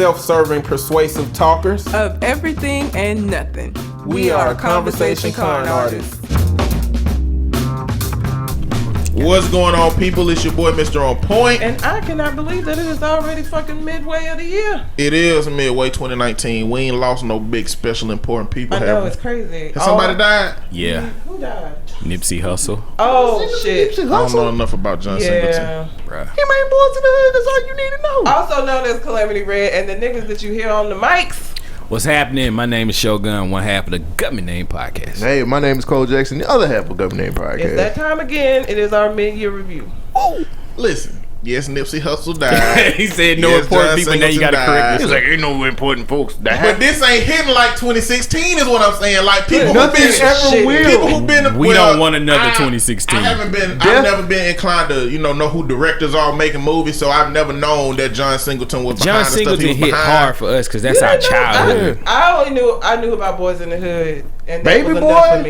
self-serving, persuasive talkers of everything and nothing. We are conversation con artists. What's going on, people? It's your boy, Mr. On Point. And I cannot believe that it is already fucking midway of the year. It is midway 2019. We ain't lost no big, special, important people. I know, it's crazy. Has somebody died? Yeah. Who died? Nipsey Hussle. Oh, shit. I don't know enough about John Singleton. Bruh. He made Boys in the Hood. That's all you need to know. Also known as Calamity Red, and the niggas that you hear on the mics. What's happening? My name is Shogun, one half of the Gubmint Name Podcast. Hey, my name is Cole Jackson, the other half of Gubmint Name Podcast. It's that time again. It is our mid-year review. Oh, listen. Yes, Nipsey Hussle died. He said no important people, now you gotta correct He's yourself. like, ain't no important folks. But this ain't hitting like 2016 is what I'm saying. Like people Nothing ever will. People who been We don't want another 2016. I've never been inclined to, know who directors are making movies, so I've never known that John Singleton was behind the stuff he was Singleton hit behind. hard for us because that's our childhood. I knew about Boys in the Hood, and that Baby was Boy? enough for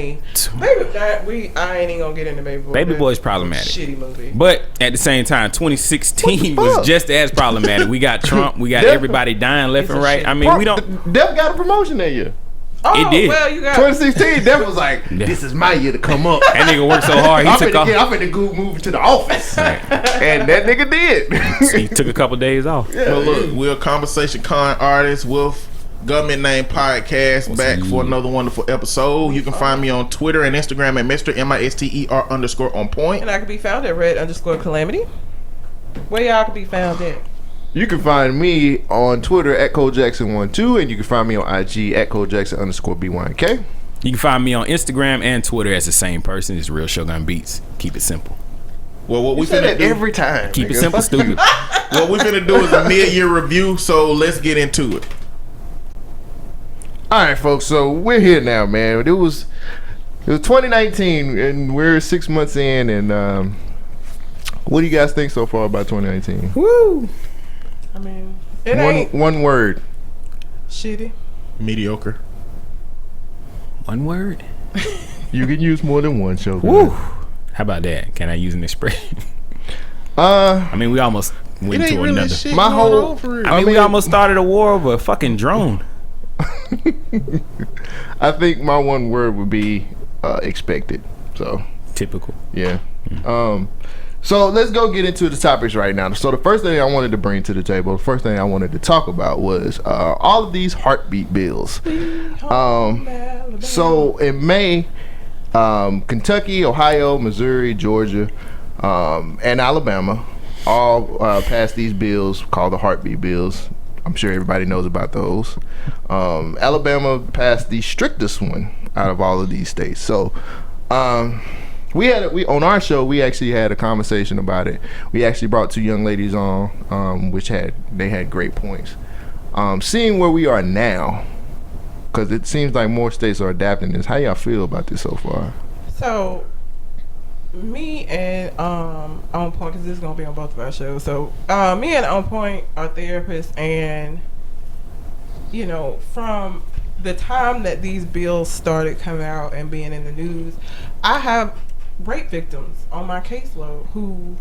me. I ain't even gonna get into Baby Boy. Baby Boy's problematic. Shitty movie. But at the same time, 2016 was just as problematic. We got Trump, we got everybody dying left and right. I mean, we don't. Def got a promotion that year. Oh, It did. well, you got 2016, Def was like, this is my year to come up. That nigga worked so hard. He took off. I'm finna go move to the office. And that nigga did. He took a couple days off. Well, look, we're conversation con artists with Gubmint Name Podcast, back for another wonderful episode. You can find me on Twitter and Instagram at Mr. MISTER_on-point. And I can be found at red_calamity. Where y'all can be found at? You can find me on Twitter at ColeJackson12, and you can find me on IG at ColeJackson_B1K. You can find me on Instagram and Twitter as the same person. It's Real Shogun Beats. Keep it simple. Well, what we say finna that do every time. Keep nigga. it simple, stupid. what we finna do is a mid-year review, so let's get into it. All right, folks. So we're here now, man. It was 2019, and we're 6 months in. And what do you guys think so far about 2019? Woo! I mean, it ain't One word. shitty. Mediocre. One word. You can use more than one, show. Woo! How about that? Can I use an expression? I mean, we almost went to another. My whole. We almost started a war over a fucking drone. I think my one word would be expected. So Typical. yeah. So let's go get into the topics right now. So the first thing I wanted to bring to the table, the first thing I wanted to talk about was all of these heartbeat bills. So in May, Kentucky, Ohio, Missouri, Georgia, and Alabama all passed these bills called the heartbeat bills. I'm sure everybody knows about those. Alabama passed the strictest one out of all of these states. So we on our show, we actually had a conversation about it. We actually brought two young ladies on, which had great points. Seeing where we are now, because it seems like more states are adapting this. How y'all feel about this so far? So, me and On Point, because this is gonna be on both of our shows. So, me and On Point are therapists, and from the time that these bills started coming out and being in the news, I have rape victims on my caseload who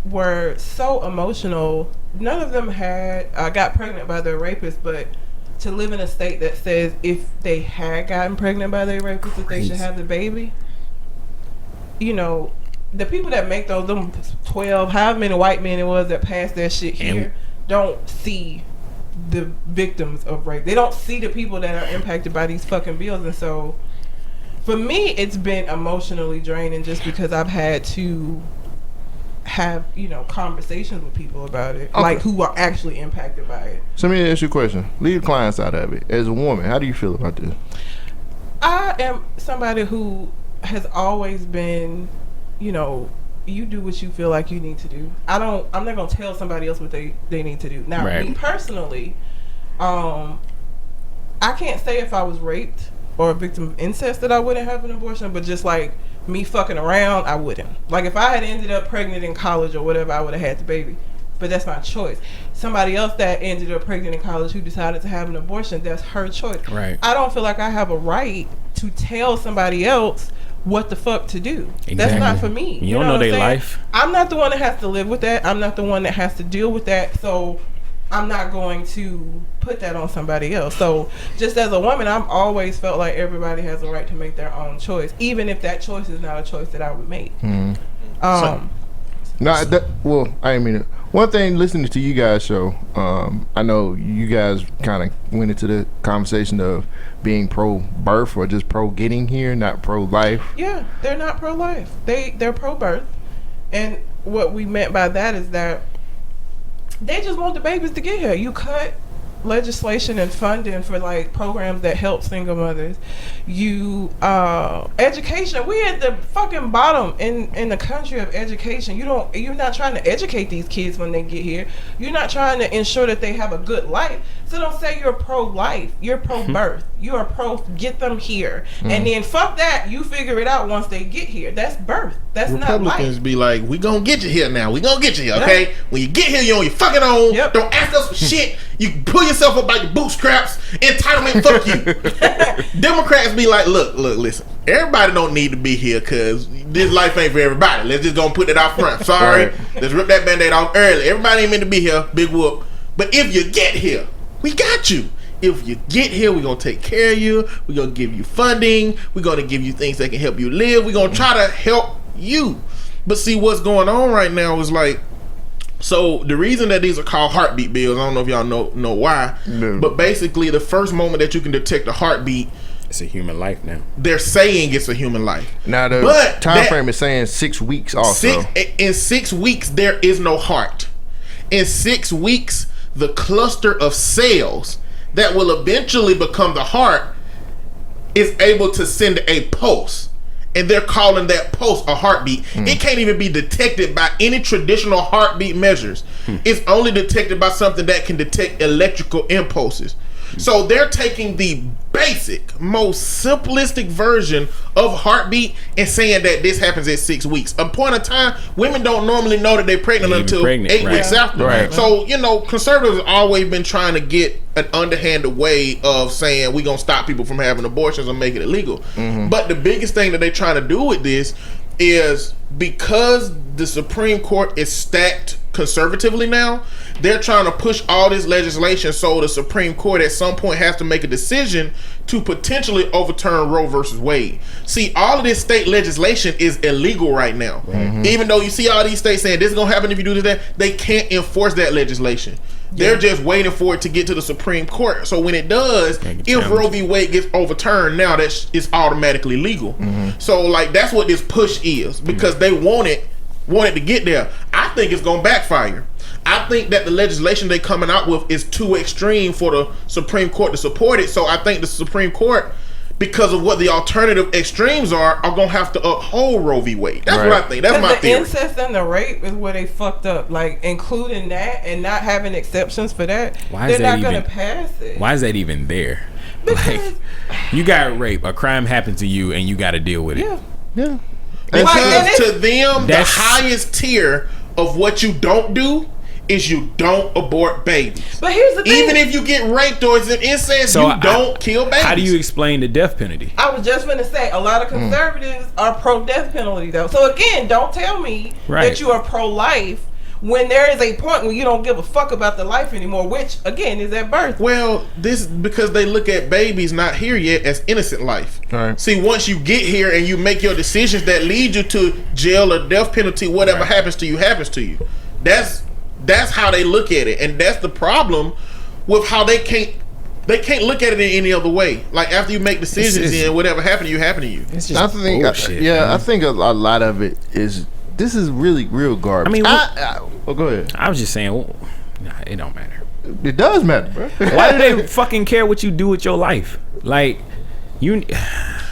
were so emotional. None of them got pregnant by their rapist, but to live in a state that says if they had gotten pregnant by their rapist, that they should have the baby. The people that make them 12, however many white men it was that passed that shit here, don't see the victims of rape. They don't see the people that are impacted by these fucking bills. And so for me, it's been emotionally draining just because I've had to have conversations with people about it, like who are actually impacted by it. So let me ask you a question. Leave the clients out of it. As a woman, how do you feel about this? I am somebody who has always been, you do what you feel like you need to do. I'm not gonna tell somebody else what they need to do. Now, me personally, I can't say if I was raped or a victim of incest that I wouldn't have an abortion, but just like me fucking around, I wouldn't. Like if I had ended up pregnant in college or whatever, I would have had the baby. But that's my choice. Somebody else that ended up pregnant in college who decided to have an abortion, that's her choice. Right. I don't feel like I have a right to tell somebody else what the fuck to do. Exactly. That's not for me. You don't know their life. I'm not the one that has to live with that. I'm not the one that has to deal with that. So I'm not going to put that on somebody else. So just as a woman, I've always felt like everybody has a right to make their own choice, even if that choice is not a choice that I would make. I didn't mean it. One thing, listening to you guys' show, I know you guys kind of went into the conversation of being pro-birth or just pro-getting here, not pro-life. Yeah, they're not pro-life. They're pro-birth. And what we meant by that is that they just want the babies to get here. You cut legislation and funding for like programs that help single mothers. You education, we at the fucking bottom in the country of education. You're not trying to educate these kids when they get here. You're not trying to ensure that they have a good life. So don't say you're pro-life. You're pro-birth. You are get them here. And then fuck that, you figure it out once they get here. That's birth. That's not life. Republicans be like, we gonna get you here now. We gonna get you here, okay? Yep. When you get here, you're on your fucking own. Yep. Don't ask us for shit. You pull yourself up by your bootstraps. Entitlement, fuck you. Democrats be like, look, listen. Everybody don't need to be here because this life ain't for everybody. Let's just go put it out front. Sorry. Right. Let's rip that Band-Aid off early. Everybody ain't meant to be here. Big whoop. But if you get here, we got you. If you get here, we're going to take care of you. We're going to give you funding. We're going to give you things that can help you live. We're going to try to help you. But see, what's going on right now is like, so the reason that these are called heartbeat bills, I don't know if y'all know why, but basically the first moment that you can detect a heartbeat, it's a human life now. They're saying it's a human life. Now the time frame is saying 6 weeks also. In 6 weeks, there is no heart. In 6 weeks, the cluster of cells that will eventually become the heart is able to send a pulse. And they're calling that pulse a heartbeat. It can't even be detected by any traditional heartbeat measures. It's only detected by something that can detect electrical impulses. So they're taking the basic, most simplistic version of heartbeat and saying that this happens at 6 weeks. A point of time, women don't normally know that they're pregnant until 8 weeks after. Right. So, conservatives have always been trying to get an underhanded way of saying we're going to stop people from having abortions or make it illegal. But the biggest thing that they're trying to do with this is because the Supreme Court is stacked conservatively now, they're trying to push all this legislation so the Supreme Court at some point has to make a decision to potentially overturn Roe versus Wade. See, all of this state legislation is illegal right now. Even though you see all these states saying this is going to happen if you do this, they can't enforce that legislation. They're just waiting for it to get to the Supreme Court. So when it does, if Roe v. Wade gets overturned, now it's automatically legal. So like that's what this push is, because they want it to get there. I think it's gonna backfire. I think that the legislation they're coming out with is too extreme for the Supreme Court to support it. So I think the Supreme Court, because of what the alternative extremes are gonna have to uphold Roe v. Wade. That's what I think. That's my theory. The incest and the rape is where they fucked up. Like including that and not having exceptions for that. They're not gonna pass it. Why is that even there? Like, you got raped, a crime happened to you, and you got to deal with it. Yeah. Because to them, the highest tier of what you don't do is you don't abort babies. But here's the thing. Even if you get raped or it's an incest, you don't kill babies. How do you explain the death penalty? I was just going to say, a lot of conservatives are pro-death penalty, though. So again, don't tell me that you are pro-life when there is a point when you don't give a fuck about the life anymore, which, again, is at birth. Well, this is because they look at babies not here yet as innocent life. Right. See, once you get here and you make your decisions that lead you to jail or death penalty, whatever happens to you, happens to you. That's how they look at it. And that's the problem with how they can't look at it in any other way. Like, after you make decisions and whatever happened to you, happened to you. It's just bullshit. I think a lot of it is... This is really real garbage. I mean, go ahead. I was just saying, it don't matter. It does matter, bro. Why do they fucking care what you do with your life? Like, you...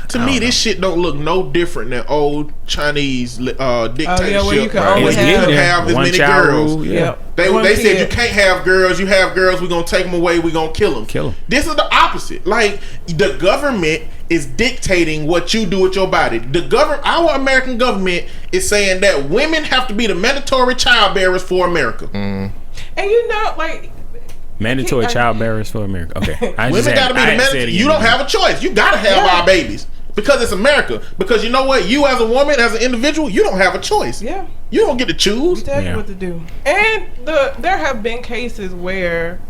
To me, this shit don't look no different than old Chinese dictatorship. Where you can always have as many girls. Rule, They said you can't have girls. You have girls, we're going to take them away. We're going to kill them. This is the opposite. Like, the government is dictating what you do with your body. Our American government is saying that women have to be the mandatory child bearers for America. And mandatory child bearers for America. Okay. Women got to be the mandatory. You don't have a choice. You got to have our babies. Because it's America. Because you know what? You as a woman, as an individual, you don't have a choice. Yeah. You don't get to choose. You tell you what to do. And there have been cases where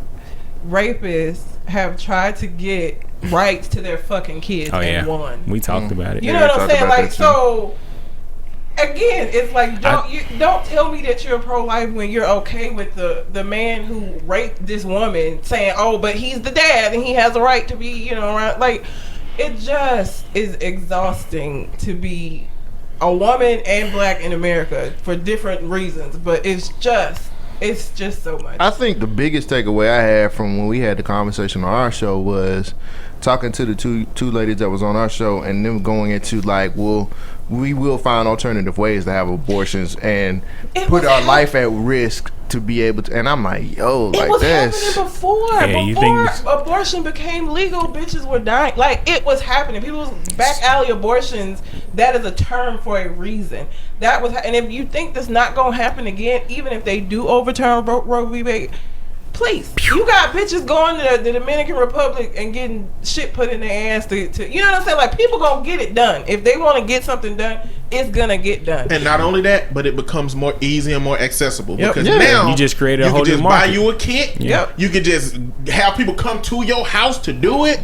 rapists have tried to get rights to their fucking kids and won. We talked about it. You know what I'm saying? Like, so again, it's like don't tell me that you're pro-life when you're okay with the man who raped this woman saying, oh, but he's the dad and he has a right to be, you know, around. Like, it just is exhausting to be a woman and black in America for different reasons, but it's just so much. I think the biggest takeaway I had from when we had the conversation on our show was talking to the two ladies that was on our show, and them going into like, well, we will find alternative ways to have abortions and put our life at risk to be able to. And I'm like, yo, like, it was this happening before abortion became legal. Bitches were dying. Like, it was happening. People's back alley abortions. That is a term for a reason. That was, and if you think that's not gonna happen again, even if they do overturn Roe v. Wade, please, you got bitches going to the Dominican Republic and getting shit put in their ass to you know what I'm saying? Like, people gonna get it done. If they want to get something done, it's gonna get done. And not only that, but it becomes more easy and more accessible because Yeah. now You just created a whole new buy market. you a kit. Yep. You could just have people come to your house to do it.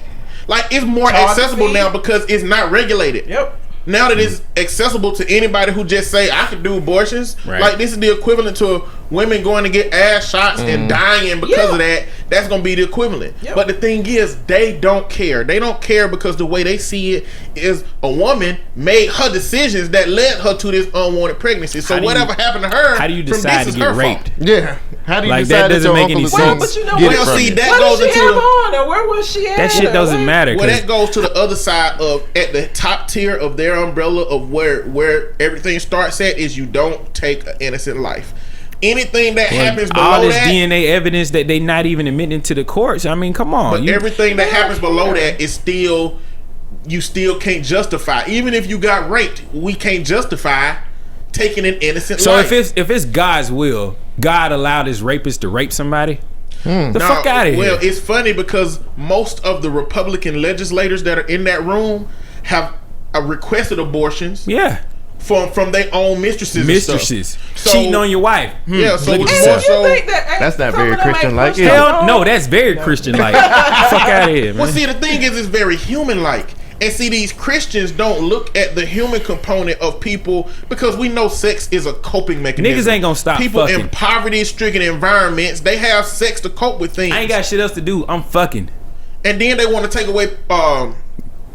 Like, it's more Charge accessible fee. now because it's not regulated. Yep. Now that it's accessible to anybody who just say I could do abortions, Right. like this is the equivalent to women going to get ass shots and dying because of that. That's gonna be the equivalent. Yep. But the thing is, they don't care. They don't care because the way they see it is a woman made her decisions that led her to this unwanted pregnancy. So whatever happened to her, How do you from decide this to is get her raped? fault. yeah. How do you Like, decide that doesn't your make uncle any is sense. gonna But you know get what? it Well, from see, you? that What goes did she have into on, or where was she at? That shit doesn't What? matter. well, 'cause that goes to the other side of at the top tier of their umbrella of where everything starts at is you don't take an innocent life. Anything that happens below all this that, DNA evidence that they not even admitting to the courts. I mean, come on. but everything that happens below that is still, you still can't justify. Even if you got raped, we can't justify taking an innocent So life. if it's God's will, God allowed his rapist to rape somebody. The fuck out of here. Well, it's funny because most of the Republican legislators that are in that room have requested abortions Yeah. from their own mistresses. Mistresses. So- cheating on your wife. Yeah, so Look it's at more yourself. so. That's not very Christian-like, Yeah. is it? Hell no, that's very Christian like. Fuck out of here, man. Well, see, the thing is, it's very human-like. And see, these Christians don't look at the human component of people because we know sex is a coping mechanism. Niggas ain't gonna stop people fucking. in poverty-stricken environments, they have sex to cope with things. I ain't got shit else to do. I'm fucking. And then they want to take away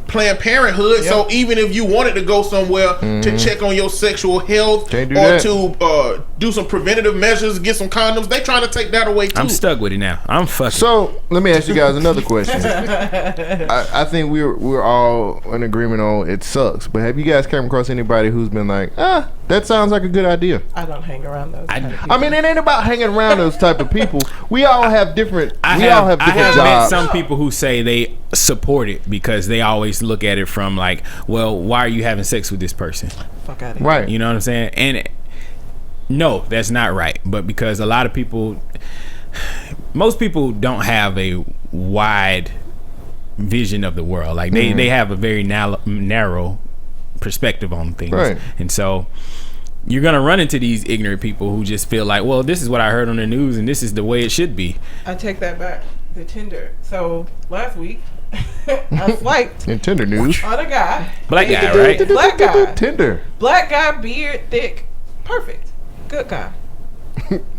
Planned Parenthood. So even if you wanted to go somewhere to check on your sexual health Can't do or that. to do some preventative measures, get some condoms, they trying to take that away too. I'm stuck with it now. I'm fucking. So let me ask you guys another question. I think we're all in agreement on it sucks. But have you guys come across anybody who's been like, that sounds like a good idea? I don't hang around those kind of people. I mean, it ain't about hanging around those type of people. We all have different. I different have met jobs. some people who say they support it because they always look at it from like, well, why are you having sex with this person? Fuck out of here. Right. You know what I'm saying? And no, that's not right. But because a lot of people, most people don't have a wide vision of the world. Like they have a very narrow perspective on things. Right. And so you're gonna run into these ignorant people who just feel like, well, this is what I heard on the news and this is the way it should be. I take that back. The Tinder. So last week, I swiped In Tinder news. on a guy. Black guy, right? Black guy. Tinder. Black guy, beard, thick, perfect, good guy.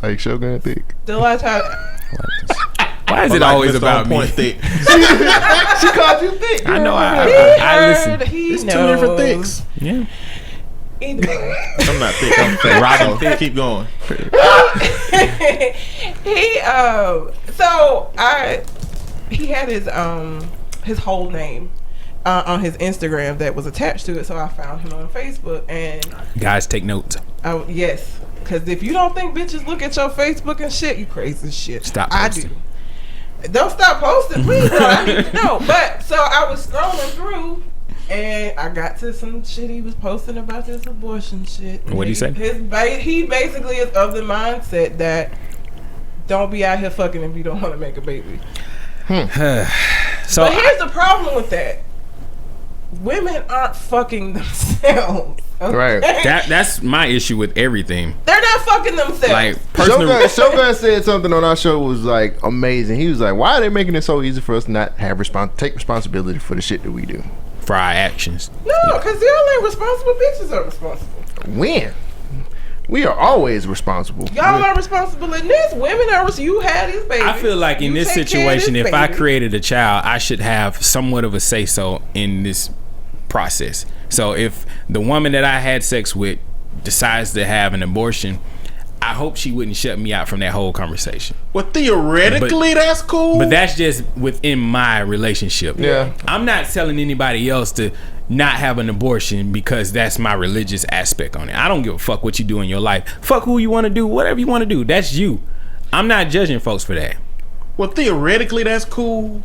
Like Shogun thick. The last time, Why is it Like always Mr. about On me? Point thick. She called you thick. I know. I listen. he It's knows. two different thicks. Yeah. Either way. I'm not thick. I'm fat. Robin so thick. Keep going. He had his whole name on his Instagram that was attached to it, so I found him on Facebook, and Guys, take notes. yes, because if you don't think bitches look at your Facebook and shit, you crazy as shit. Stop I posting. do. Don't stop posting, please. Bro. I need to know. But so I was scrolling through, and I got to some shit he was posting about this abortion shit. What'd he say? He basically is of the mindset that don't be out here fucking if you don't want to make a baby. So But here's the problem with that. women aren't fucking themselves. Okay? Right. That's my issue with everything. They're not fucking themselves. Like personal. Shogun said something on our show was like amazing. He was like, "Why are they making it so easy for us to not have take responsibility for the shit that we do for our actions?" No, because y'all ain't responsible. Bitches are responsible. When we are always responsible. Y'all are responsible in this. Women are. You had this baby. I feel like in You this take care of situation, this if I baby. created a child, I should have somewhat of a say so in this process. So if the woman that I had sex with decides to have an abortion, I hope she wouldn't shut me out from that whole conversation. Well, theoretically, that's cool. But that's just within my relationship. Yeah. I'm not telling anybody else to not have an abortion because that's my religious aspect on it. I don't give a fuck what you do in your life. Fuck who you want to do, whatever you want to do. That's you. I'm not judging folks for that. Well, theoretically, that's cool.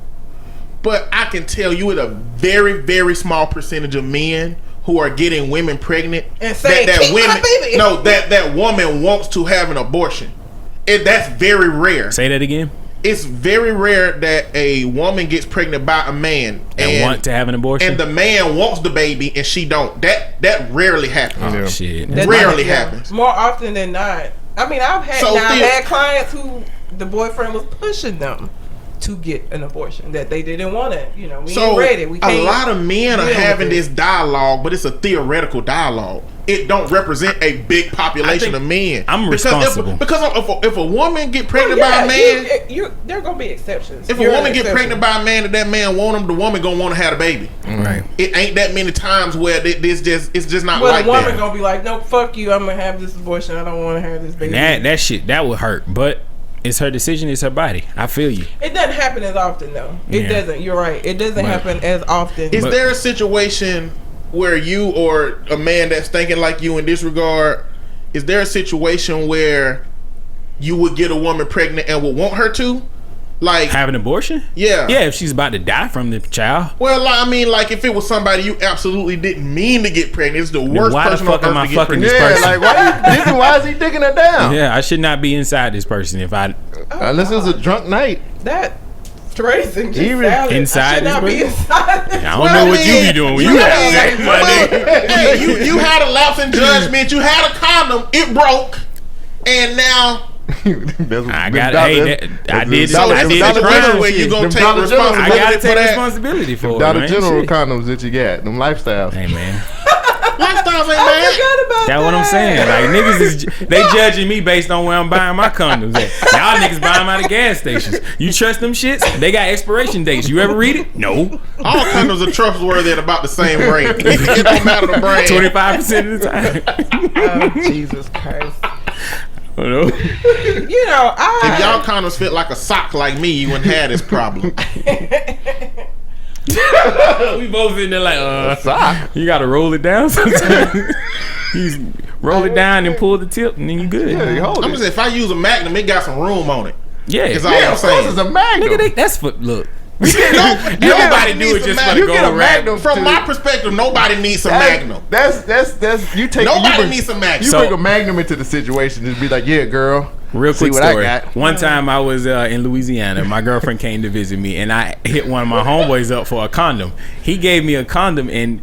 But I can tell you with a very, very small percentage of men who are getting women pregnant And saying, that "Keep my women, baby." no, that woman wants to have an abortion. That's very rare. Say that again. It's very rare that a woman gets pregnant by a man And want to have an abortion. and the man wants the baby and she don't. That rarely happens. Oh Yeah. shit. That Rarely yeah, happens. More often than not. I mean, I've had clients who the boyfriend was pushing them to get an abortion that they didn't want to. You know, we ain't ready. We a can't lot of men are deal having with it. this dialogue, but it's a theoretical dialogue. It don't represent a big population think of men. I'm Because responsible. if a woman get pregnant Yeah, by a man, there are gonna be exceptions. if You're a woman an get exception. pregnant by a man and that man want him, the woman gonna want to have a baby. Right. It ain't that many times where it's just not well, like the woman that. gonna be like, "No, fuck you. I'm gonna have this abortion. I don't want to have this baby." That shit that would hurt, but it's her decision. It's her body. I feel you. It doesn't happen as often, though. It Yeah. doesn't. You're right. It doesn't Right. happen as often. Is But- there a situation where you or a man that's thinking like you in this regard, is there a situation where you would get a woman pregnant and would want her to? Like, Have an abortion? yeah. Yeah, if she's about to die from the child. Well, like, I mean, like if it was somebody you absolutely didn't mean to get pregnant, it's the worst why the person fuck on am earth I to get fucking pregnant. this Yeah, person? like why is he digging her down? Yeah, I should not be inside this person if I. Unless it was a drunk night. That tracing just Even sounded- I inside should not this be person? inside. I don't know what you be doing when you have sex, my nigga. Hey, you had a lapse in judgment. You had a condom. It broke, and now. I got it. Hey, I did. So I this did is the the crime point where you shit. gonna Them take Dollar General- I responsibility gotta for take that. responsibility for it, Dollar man. General Shit. condoms that you got, them lifestyles. Hey man, Lifestyles ain't I bad. forgot about that's what I'm saying. Like niggas is they judging me based on where I'm buying my condoms at. Y'all niggas buy them out of gas stations. You trust them shits? They got expiration dates. You ever read it? No. All condoms are trustworthy at about the same rate. It don't matter the brand. 25% of the time. Oh, Jesus Christ. I don't know. You know, If y'all condoms fit like a sock like me, you wouldn't have this problem. We both in there like, Sock. you gotta roll it down sometimes. You roll it down and pull the tip, and then you good. Yeah, you hold I'm it. just saying, if I use a Magnum, it got some room on it. Yeah, It's all Yeah, I'm of course it's saying. a Magnum. nigga, that's for look. Nobody do needs it a just for Magnum. the You get a gold rap. Magnum From to- my perspective, nobody needs some Magnum. That's you take. Nobody you bring, needs some Magnum. You So- bring a Magnum into the situation and be like, yeah, girl. Real see quick what story. I got. One time I was in Louisiana. My girlfriend came to visit me, and I hit one of my homeboys up for a condom. He gave me a condom, and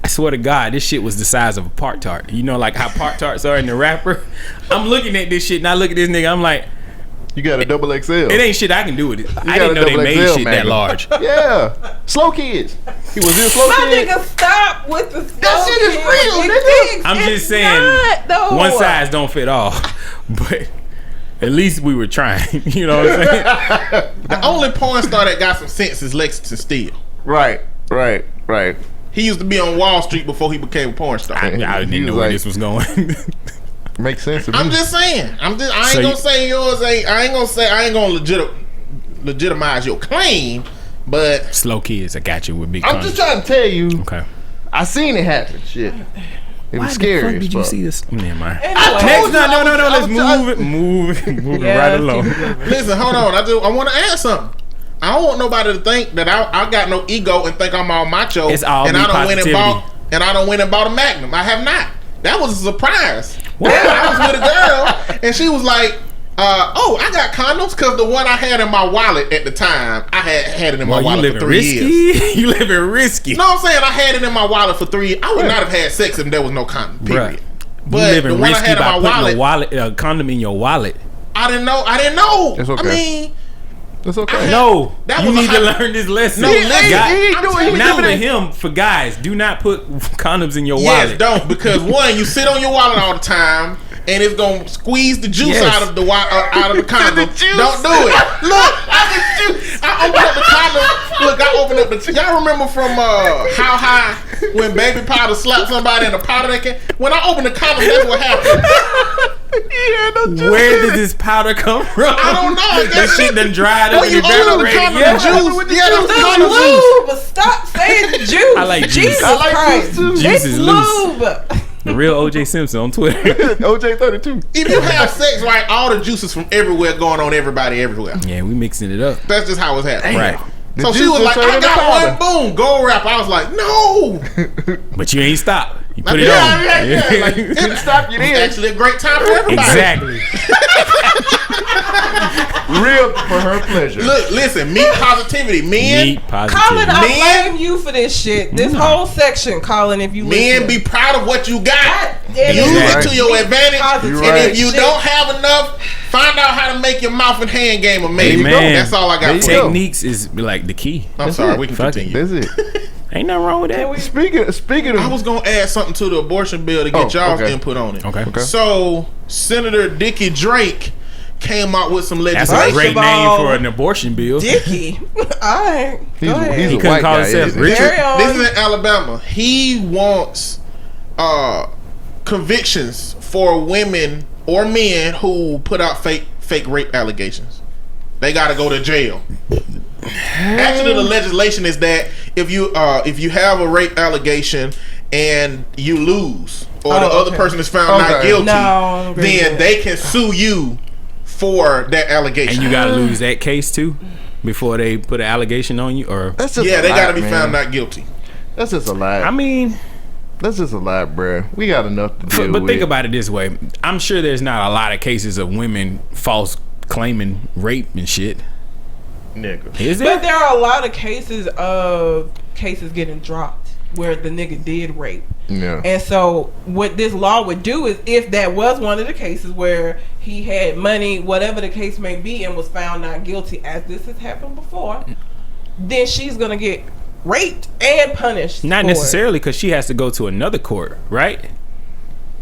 I swear to God, this shit was the size of a Pop-Tart. You know, like how Pop-Tarts are in the wrapper. I'm looking at this shit, and I look at this nigga. I'm like, You got a double XL. it ain't shit I can do with it. I got didn't a know they double made XL shit that Magnum. large. Yeah, slow kids. He was a slow my kid. nigga, stop with the That shit is smoking. real, It's- nigga. I'm it's just saying, not, though. one size don't fit all, but at least we were trying. You know what I'm saying? The only porn star that got some sense is Lexington Steele. Right. He used to be on Wall Street before he became a porn star. I He didn't know was where like- this was going. Makes sense to me. I'm just saying. I ain't So gonna you- say yours ain't. I ain't gonna legitimize your claim. But Slow kids, I got you with big. I'm just trying to tell you. Okay. I seen it happen. Shit. It was scary. Did you see this? Never mind. Anyway, Next, no. Let's I'm- move it yeah, right keep along. moving. listen, hold on. I want to add something. I don't want nobody to think that I got no ego and think I'm all macho. It's all and me I don't win and positivity. bought a Magnum. I have not. That was a surprise. What? I was with a girl and she was like, I got condoms because the one I had in my wallet at the time, I had it in my wallet for 3 years. You living risky. No, I'm saying I had it in my wallet for 3 years. I would not have had sex if there was no condom. Period. Bruh. But you living the one risky I had in by my putting a condom in your wallet. I didn't know. It's okay. I mean, That's okay. No, that you was need to learn this lesson. No, listen. Not for him, for guys. Do not put condoms in your wallet. Yes, don't, because one, you sit on your wallet all the time, and it's gonna squeeze the juice out of the condom. Don't do it. Look, I opened up the condom. Look, I opened up the. Y'all remember from How High when Baby Powder slapped somebody in the powder they can? When I opened the condom, that's what happened. Where did this powder come from? I don't know. That shit done dried up and evaporated. Yeah, juice. Yeah, that was condom juice. But stop saying juice. I like juice. Jesus I like Christ. juice too. Juice is loose. lube. The real OJ Simpson on Twitter. OJ 32. If you have sex, right, all the juices from everywhere going on everybody everywhere. Yeah, we mixing it up. That's just how it's happening. Right. So she was like, I got one, boom, gold wrap. I was like, no. But you ain't stop. You put it Yeah, on. yeah. Like, Didn't stop you it's then. actually a great time for everybody. Exactly. Real for her pleasure. Look, listen, meat positivity. Men, Meat Colin, positivity. I blame you for this shit. This whole section, Colin, if you men listen. be proud of what you got. God damn it. Use Right. it to your advantage. Positive And if you shit. don't have enough, find out how to make your mouth and hand game amazing. Amen. That's all I got for you. Techniques is like the key. I'm sorry, we can Fuck it. continue. That's it. Ain't nothing wrong with that. Speaking of, I was gonna add something to the abortion bill to get y'all's okay. input on it. Okay. So Senator Dickie Drake came out with some That's legislation. a great First of name all, for an abortion bill. Dickie. Alright. Go ahead. he's He a couldn't white call guy, himself isn't he? Richard. Carry on. This is in Alabama. He wants convictions for women or men who put out fake rape allegations. They got to go to jail. Actually, the legislation is that if you have a rape allegation and you lose, or the other person is found not guilty, then they can sue you for that allegation. And you gotta lose that case too before they put an allegation on you, or That's just yeah, a they lot, got to be man. found not guilty. That's just a lot. I mean, That's just a lot, bruh. We got enough to deal but with. think about it this way: I'm sure there's not a lot of cases of women false claiming rape and shit. Nigga. Is there? But there are a lot of cases getting dropped where the nigga did rape. Yeah. And so what this law would do is, if that was one of the cases where he had money, whatever the case may be, and was found not guilty, as this has happened before, then she's gonna get raped and punished. Not for necessarily, because she has to go to another court, right?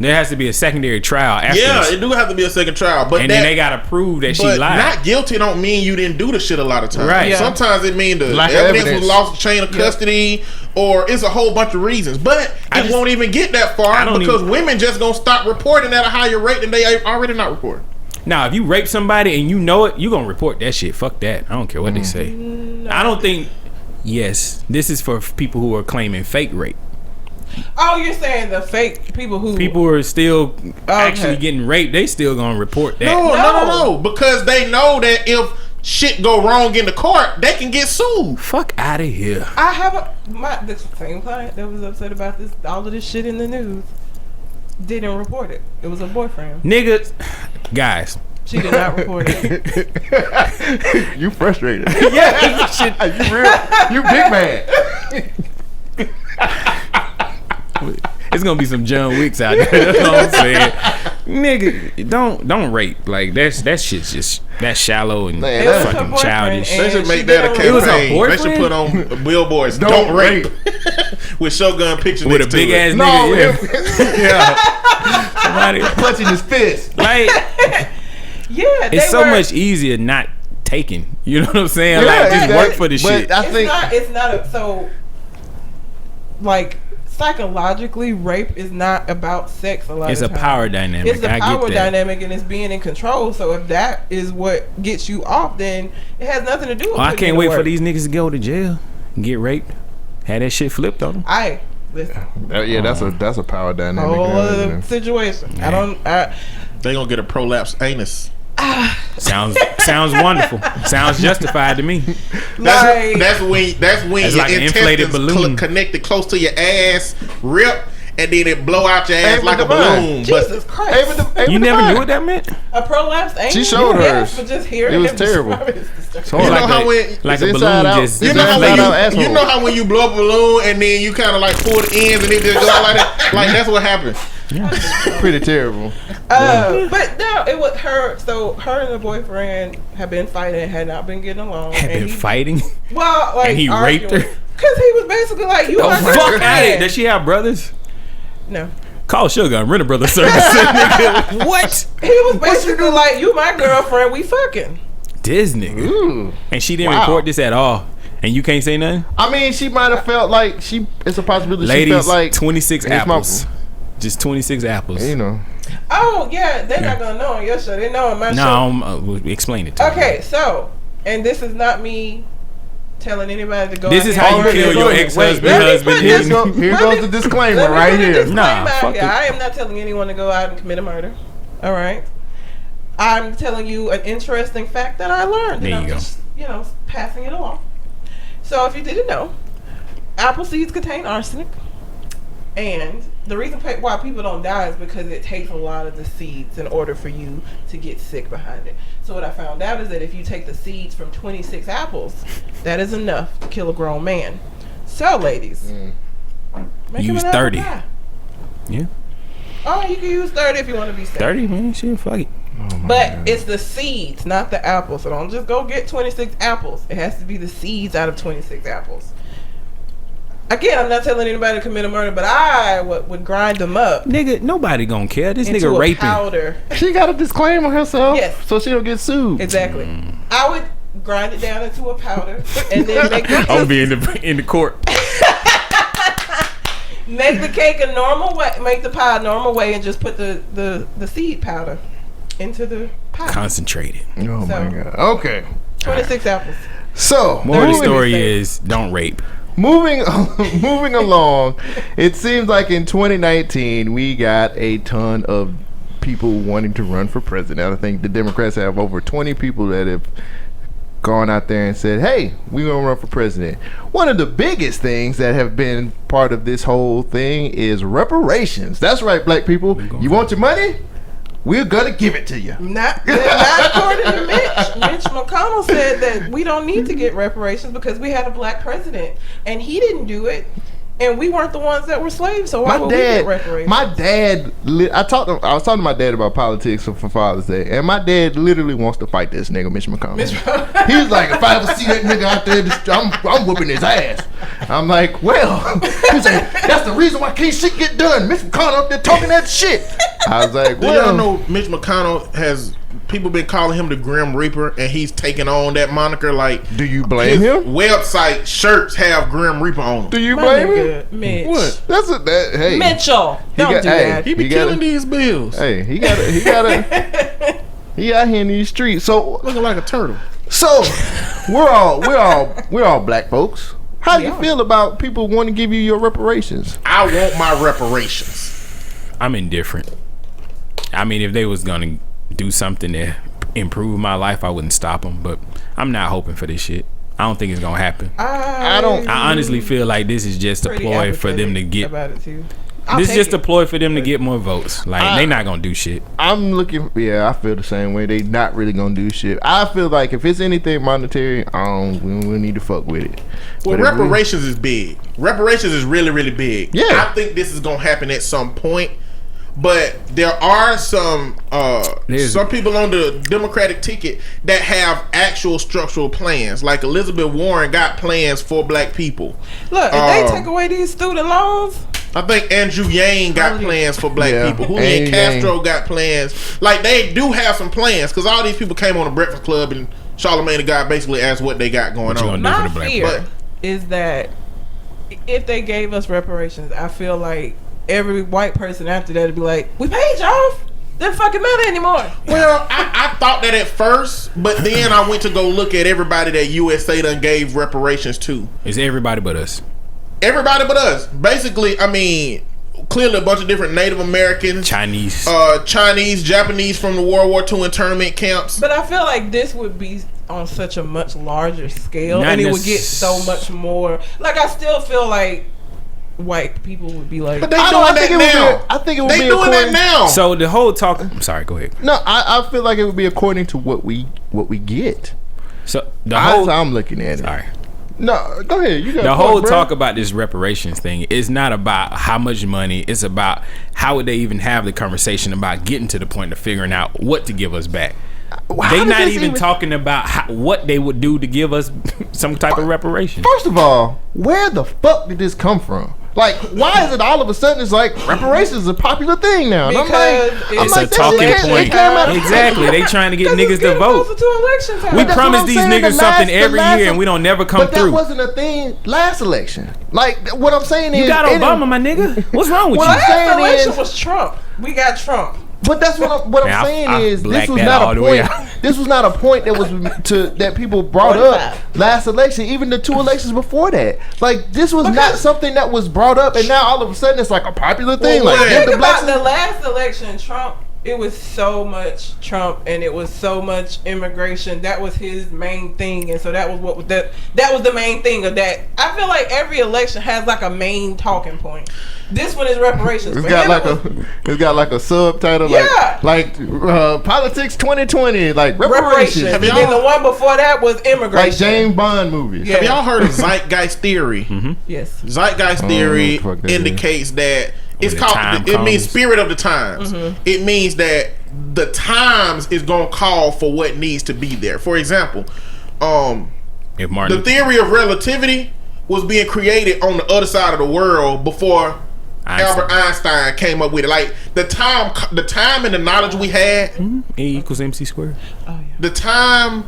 There has to be a secondary trial after Yeah, this. it do have to be a second trial, but And then they gotta prove that she but lied. not guilty don't mean you didn't do the shit a lot of times. Right. Yeah. Sometimes it means the Lack of evidence evidence. was lost, chain of custody, or it's a whole bunch of reasons. But it won't even get that far because women just gonna stop reporting at a higher rate than they already not reporting. Now, if you rape somebody and you know it, you gonna report that shit. Fuck that. I don't care what they say. I don't think. Yes, this is for people who are claiming fake rape. Oh, you're saying the fake people who are still actually getting raped. They still gonna report that. No, because they know that if shit go wrong in the court, they can get sued. Fuck out of here. I have the same client that was upset about this, all of this shit in the news. Didn't report it. It was a boyfriend. Niggas, guys. She did not report it. You frustrated. Yeah, shit. You real. You big man. It's gonna be some John Wicks out there. That's all I'm saying. Nigga, don't rape. Like that shit's just that's shallow and Man, that's fucking her childish. boyfriend, They should and make she that a didn't campaign. It was her They boyfriend? should put on billboards. Don't rape. With Shogun pictures With a next to big it. ass No, nigga. Yeah. Somebody clutching his fist. like Yeah, it's so much easier not taking. You know what I'm saying? Yeah, like just exactly. work for the But shit. I think It's not so like psychologically, rape is not about sex a lot It's of a times. power dynamic. It's a I power get that. dynamic, and it's being in control. So if that is what gets you off, then it has nothing to do with I putting can't in wait the for work. these niggas to go to jail and get raped. Had that shit flipped on them. Listen, yeah, that's a power dynamic. whole other man. situation. Yeah. They gonna get a prolapsed anus. Sounds wonderful. Sounds justified to me. That's when It's your like an inflated intestines balloon. connected close to your ass, rip, and then it blow out your ass Ava like Devine. a balloon. Jesus Christ. Ava You never Devine. knew what that meant? A prolapsed anus? She showed Yes, hers. but just hearing It was him terrible. describe it is disturbing. So You know like how that. when Like a It's balloon inside out. just. you It's know how inside when out asshole. you know how when you blow up a balloon and then you kind of like pull the ends and it just go out like that. Like that's what happens. Pretty terrible. But no, it was her. So her and the boyfriend had been fighting, had not been getting along. Had and been he, fighting. Well, like And he raped her? because he was basically like, "You Oh, are fuck out it. Does she have brothers? No, Call Sugar and rent a brother service. Nigga. What? he was basically like, "You my girlfriend, we fucking." This nigga. Ooh. And she didn't Wow. report this at all. And you can't say nothing? I mean, she might have felt like it's a possibility. She Ladies, felt like 26 it's my- apples. Just 26 apples. You know. Oh yeah, they're not gonna know on your show. They know on my show. No, explain it to me. Okay, so and this is not me telling anybody to go. This out is there how and you do kill it. your Wait, ex-husband. let me husband. put Here this- goes Let me- the disclaimer Let me right put a here. disclaimer Nah, out fuck there. it. I am not telling anyone to go out and commit a murder. All right. I'm telling you an interesting fact that I learned. There and you I'm go. just, passing it along. So if you didn't know, apple seeds contain arsenic. And the reason why people don't die is because it takes a lot of the seeds in order for you to get sick behind it. So what I found out is that if you take the seeds from 26 apples, that is enough to kill a grown man. So ladies, make him Use an apple 30. pie. Yeah. Oh, you can use 30 if you want to be safe. 30, man. Shit, fuck it. But it's the seeds, not the apples. So don't just go get 26 apples. It has to be the seeds out of 26 apples. Again, I'm not telling anybody to commit a murder, but I would grind them up Nigga, nobody gonna care. This into nigga a raping. powder. She got a disclaimer herself, Yes. so she don't get sued. Exactly. I would grind it down into a powder and then make the I'm be in the court. make the cake a normal way, make the pie a normal way, and just put the seed powder into the pie. Concentrated. Oh So- my god. Okay. 26 apples. So More of the moving- story is don't rape. Moving along, it seems like in 2019 we got a ton of people wanting to run for president. I think the Democrats have over 20 people that have gone out there and said, "Hey, we're gonna run for president." One of the biggest things that have been part of this whole thing is reparations. That's right, black people. You want your money? We're gonna give it to you. Not according to Mitch. Mitch McConnell said that we don't need to get reparations because we had a black president, and he didn't do it, and we weren't the ones that were slaves. So why would we get reparations? I was talking to my dad about politics for Father's Day, and my dad literally wants to fight this nigga, Mitch McConnell. He's like, if I ever see that nigga out there, I'm whooping his ass. I'm like, well, he's like, that's the reason why can't shit get done. Mitch McConnell up there talking that shit. I was like, Do well, y'all know Mitch McConnell has people been calling him the Grim Reaper, and he's taking on that moniker? Like, do you blame his him? website shirts have Grim Reaper on Do them. you My blame him? nigga, Mitch. What? Hey, Mitchell, don't got- do hey, that. He be He gotta- killing these bills, Hey, he got he out here in these streets. So looking like a turtle. we're all black folks. How do you feel about people wanting to give you your reparations? I want my reparations. I'm indifferent. I mean, if they was gonna do something to improve my life, I wouldn't stop them. But I'm not hoping for this shit. I don't think it's gonna happen. I don't. I honestly feel like this is just a Pretty ploy for them to apathetic get. about it too. This is just a ploy for them to get more votes. Like they not gonna do shit. I'm looking. Yeah, I feel the same way. They not really gonna do shit. I feel like if it's anything monetary, we need to fuck with it. Well, But if we- reparations is big. Reparations is really, really big. Yeah. I think this is gonna happen at some point. But there are some people on the Democratic ticket that have actual structural plans. Like Elizabeth Warren got plans for black people. Look, if they take away these student loans, I think Andrew Yang got plans for black Yeah, people. Julian Andrew Castro got plans. Like, they do have some plans, because all these people came on the Breakfast Club and Charlamagne the God basically asked what they got going What you on. gonna do? my for the black fear people. is that if they gave us reparations, I feel like every white person after that would be like, "We paid you off. Doesn't fucking matter anymore." Well, I thought that at first, but then I went to go look at everybody that USA done gave reparations to. It's everybody but us. Everybody but us. Basically, I mean, clearly a bunch of different Native Americans, Chinese. Chinese, Japanese from the World War II internment camps. But I feel like this would be on such a much larger scale, Not and it would get so much more. Like, I still feel like white people would be like, but they doing that now. I think it would they be doing that now. So the whole talk. I'm sorry. Go ahead. No, I feel like it would be according to what we get. So the That's whole. how I'm looking at it. Sorry. No, go ahead. You got The whole talk about this reparations thing is not about how much money. It's about how would they even have the conversation about getting to the point of figuring out what to give us back. They not even talking about what they would do to give us some type of reparation. First of all, where the fuck did this come from? Like, why is it all of a sudden it's like reparations is a popular thing now? And because it's a talking point. Exactly. They trying to get niggas to vote. We promise these niggas something every year and we don't never come through. But that wasn't a thing last election. Like, what I'm saying is... You got Obama, my nigga. What's wrong with you? Last election was Trump. We got Trump. But that's what I'm saying is this was not a point. This was not a point that was that people brought up last election, even the 2 elections before that. Like, this was not something that was brought up, and now all of a sudden it's like a popular thing. Well, like, think about the last election, Trump. It was so much Trump, and it was so much immigration. That was his main thing, and so that was that was the main thing of that. I feel like every election has like a main talking point. This one is reparations. It's got like a subtitle, like politics 2020, like reparations. And then the one before that was immigration, like James Bond movies. Yeah. Have y'all heard of zeitgeist theory? Yes. Zeitgeist theory indicates that it's called. It means spirit of the times. It means that the times is gonna call for what needs to be there. For example, the theory of relativity was being created on the other side of the world before Albert Einstein came up with it. Like the time and the knowledge we had, A equals MC squared. Oh, yeah. The time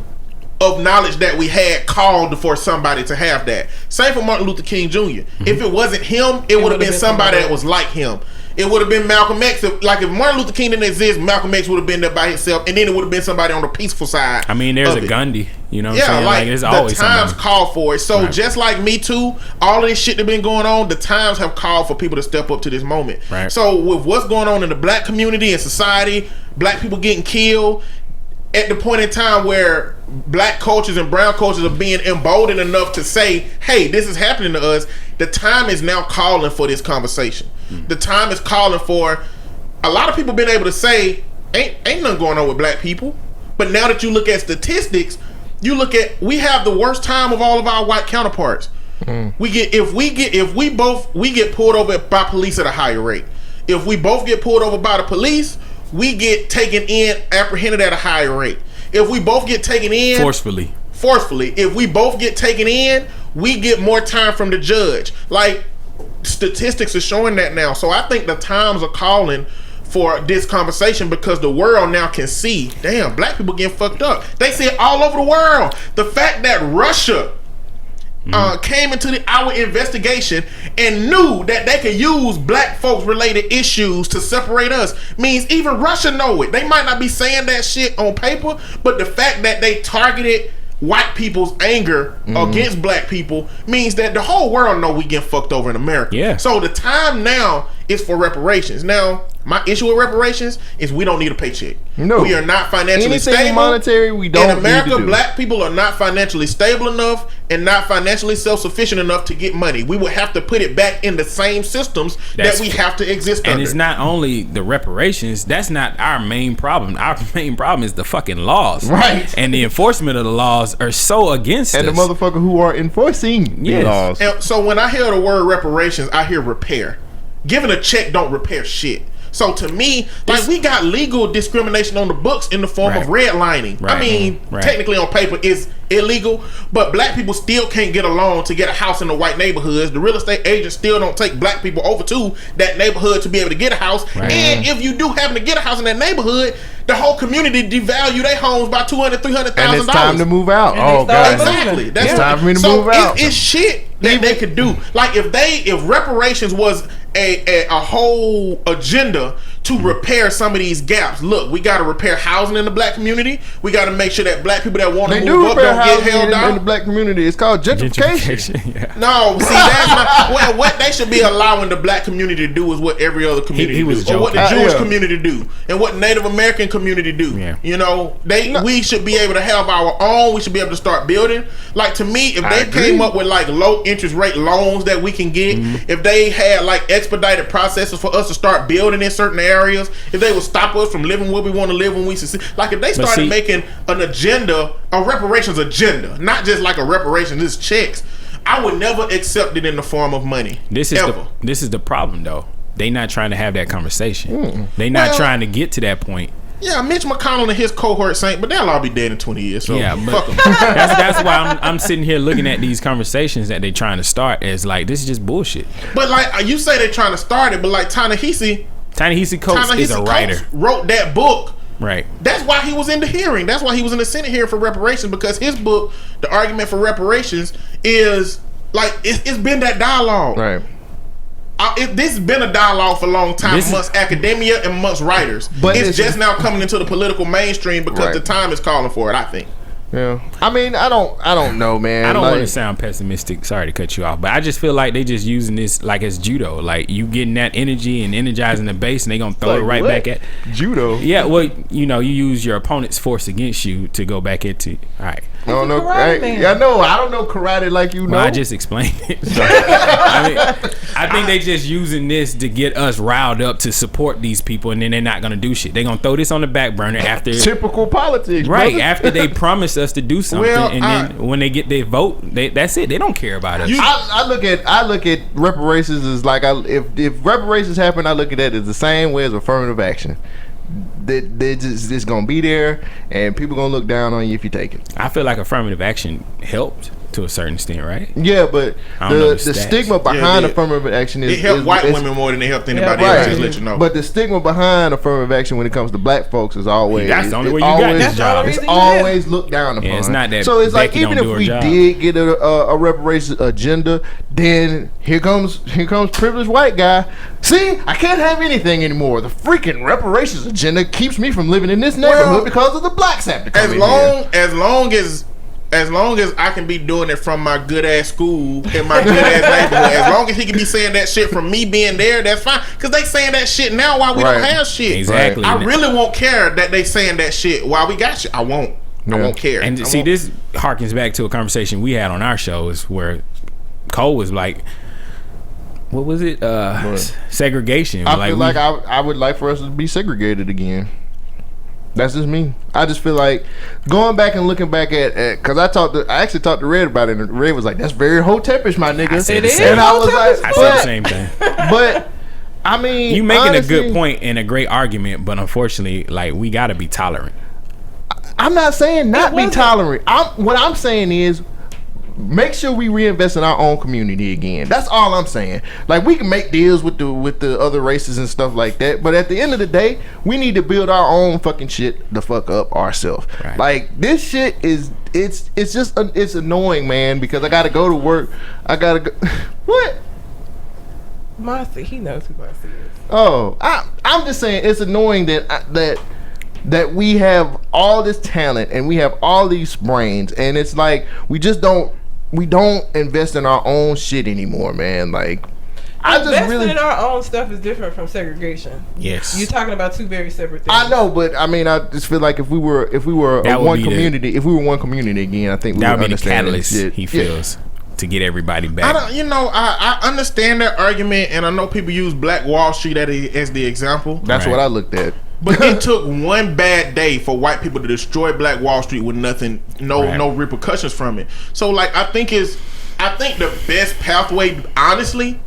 of knowledge that we had called for somebody to have that. Same for Martin Luther King Jr. If it wasn't him, it would have been somebody that was like him. It would have been Malcolm X. If Martin Luther King didn't exist, Malcolm X would have been there by himself, and then it would have been somebody on the peaceful side. I mean, there's a Gandhi. You know what I'm saying? Like there's the always times somebody. call for it. So just like Me Too, all of this shit that been going on, the times have called for people to step up to this moment. Right. So with what's going on in the black community and society, black people getting killed, at the point in time where black cultures and brown cultures are being emboldened enough to say, hey, this is happening to us, the time is now calling for this conversation. The time is calling for, a lot of people been able to say, ain't nothing going on with black people. But now that you look at statistics, we have the worst time of all of our white counterparts. We get pulled over by police at a higher rate. If we both get pulled over by the police, we get taken in, apprehended at a higher rate. If we both get taken in forcefully, if we both get taken in, we get more time from the judge. Like, statistics are showing that now. So I think the times are calling for this conversation because the world now can see, damn, black people getting fucked up. They see it all over the world. The fact that Russia came into our investigation and knew that they could use black folks related issues to separate us means even Russia know it. They might not be saying that shit on paper, but the fact that they targeted white people's anger against black people means that the whole world know we getting fucked over in America. Yeah. So the time now is for reparations. Now, my issue with reparations is we don't need a paycheck. No. We are not financially stable. Monetary, we don't. In America, black people are not financially stable enough and not financially self-sufficient enough to get money. We would have to put it back in the same systems that we have to exist under. And it's not only the reparations. That's not our main problem. Our main problem is the fucking laws. Right. And the enforcement of the laws are so against us. And the motherfucker who are enforcing the laws. And so when I hear the word reparations, I hear repair. Giving a check don't repair shit. So to me, like, we got legal discrimination on the books in the form of redlining. I mean, technically on paper it's illegal, but black people still can't get a loan to get a house in the white neighborhoods. The real estate agents still don't take black people over to that neighborhood to be able to get a house. And if you do happen to get a house in that neighborhood, the whole community devalue their homes by $200,000, $300,000. And it's time to move out. God, exactly. That's time for me to move out. It's shit that they could do. Like if reparations was a whole agenda to repair some of these gaps. Look, we got to repair housing in the black community. We got to make sure that black people that want to move up don't get held down. In the black community, it's called gentrification. Yeah. No, see, that's not what they should be allowing the black community to do is what every other community do, or what the Jewish community do, and what Native American community do. Yeah. You know, we should be able to have our own. We should be able to start building. Like, to me, if they came up with like low interest rate loans that we can get, if they had like expedited processes for us to start building in certain areas, if they would stop us from living where we want to live when we succeed, like if they started making an agenda, a reparations agenda, not just like a reparations, just checks, I would never accept it in the form of money. This is the problem, though. They not trying to have that conversation. They not trying to get to that point. Yeah, Mitch McConnell and his cohort ain't, but they'll all be dead in 20 years. So fuck them. That's why I'm sitting here looking at these conversations that they trying to start as like, this is just bullshit. But like you say, they're trying to start it, but like Ta-Nehisi Coates is a writer. Wrote that book. Right. That's why he was in the hearing. That's why he was in the Senate hearing for reparations, because his book, The Argument for Reparations, is like it's been that dialogue. Right. This has been a dialogue for a long time amongst academia and amongst writers. But it's just now coming into the political mainstream because the time is calling for it, I think. Yeah, I mean, I don't know, man. I don't want to sound pessimistic. Sorry to cut you off, but I just feel like they just using this like as judo. Like you getting that energy and energizing the base, and they gonna throw it right back at judo. Yeah, well, you use your opponent's force against you to go back into. All right. I don't know. I don't know karate like you know. Well, I just explained it. I think they just using this to get us riled up to support these people, and then they're not gonna do shit. They're gonna throw this on the back burner after typical politics, right? Brother. After they promise us to do something, and then when they get their vote, that's it. They don't care about us. I look at reparations as like if reparations happen, I look at that as the same way as affirmative action. They're just gonna be there, and people gonna look down on you if you take it. I feel like affirmative action helped to a certain extent, right? Yeah, but the stigma behind affirmative action is it helped white women more than it helped anybody else. Just let you know. But the stigma behind affirmative action when it comes to black folks is always that's the only way you got this job. It's always looked down upon. Yeah, it's not that. So it's like even if we did get a reparations agenda, then here comes privileged white guy. See, I can't have anything anymore. The freaking reparations agenda keeps me from living in this neighborhood because of the blacks have to come as long as I can be doing it from my good ass school in my good ass neighborhood, as long as he can be saying that shit from me being there, that's fine. Because they saying that shit now while we don't have shit. Exactly. I really won't care that they saying that shit while we got shit. I won't. I won't care. And this harkens back to a conversation we had on our shows where Cole was like, what was it? Segregation. I feel like I would like for us to be segregated again. That's just me. I just feel like going back and looking back at because I actually talked to Red about it, and Red was like, "That's very Hotepish, my nigga." And I was like, I said the same thing. But I mean, you making honestly, a good point and a great argument, but unfortunately, like we got to be tolerant. I'm not saying not be tolerant. What I'm saying is, make sure we reinvest in our own community again. That's all I'm saying. Like we can make deals with the other races and stuff like that, but at the end of the day, we need to build our own fucking shit the fuck up ourselves. Right. Like this shit is it's annoying, man, because I gotta go to work. I gotta go. What? Marcy, he knows who Marcy is. Oh, I'm just saying it's annoying that we have all this talent and we have all these brains, and it's like we don't invest in our own shit anymore, man. Like investing in our own stuff is different from segregation. Yes, you're talking about two very separate things. I know, but I mean, I just feel like if we were one community again, I think that would be the catalyst he feels to get everybody back. I understand that argument, and I know people use Black Wall Street as the example. That's what I looked at. But it took one bad day for white people to destroy Black Wall Street with no repercussions from it. So like I think the best pathway, honestly,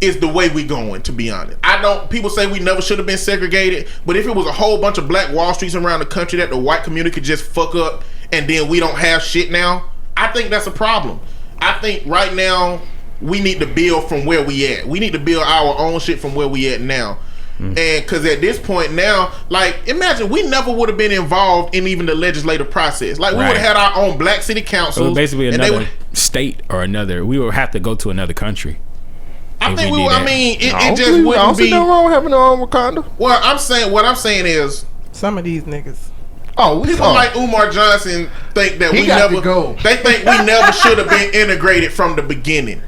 is the way we going, to be honest. People say we never should have been segregated, but if it was a whole bunch of Black Wall Streets around the country that the white community could just fuck up and then we don't have shit now, I think that's a problem. I think right now we need to build from where we at. We need to build our own shit from where we at now. And because at this point now, like imagine we never would have been involved in even the legislative process. Like we would have had our own black city councils. So basically another state or we would have to go to another country. I think we. I mean, it just I wouldn't don't see be. nothing wrong with having their own Wakanda. Well, what I'm saying is, some of these niggas. People like Umar Johnson think that we never go. They think we never should have been integrated from the beginning.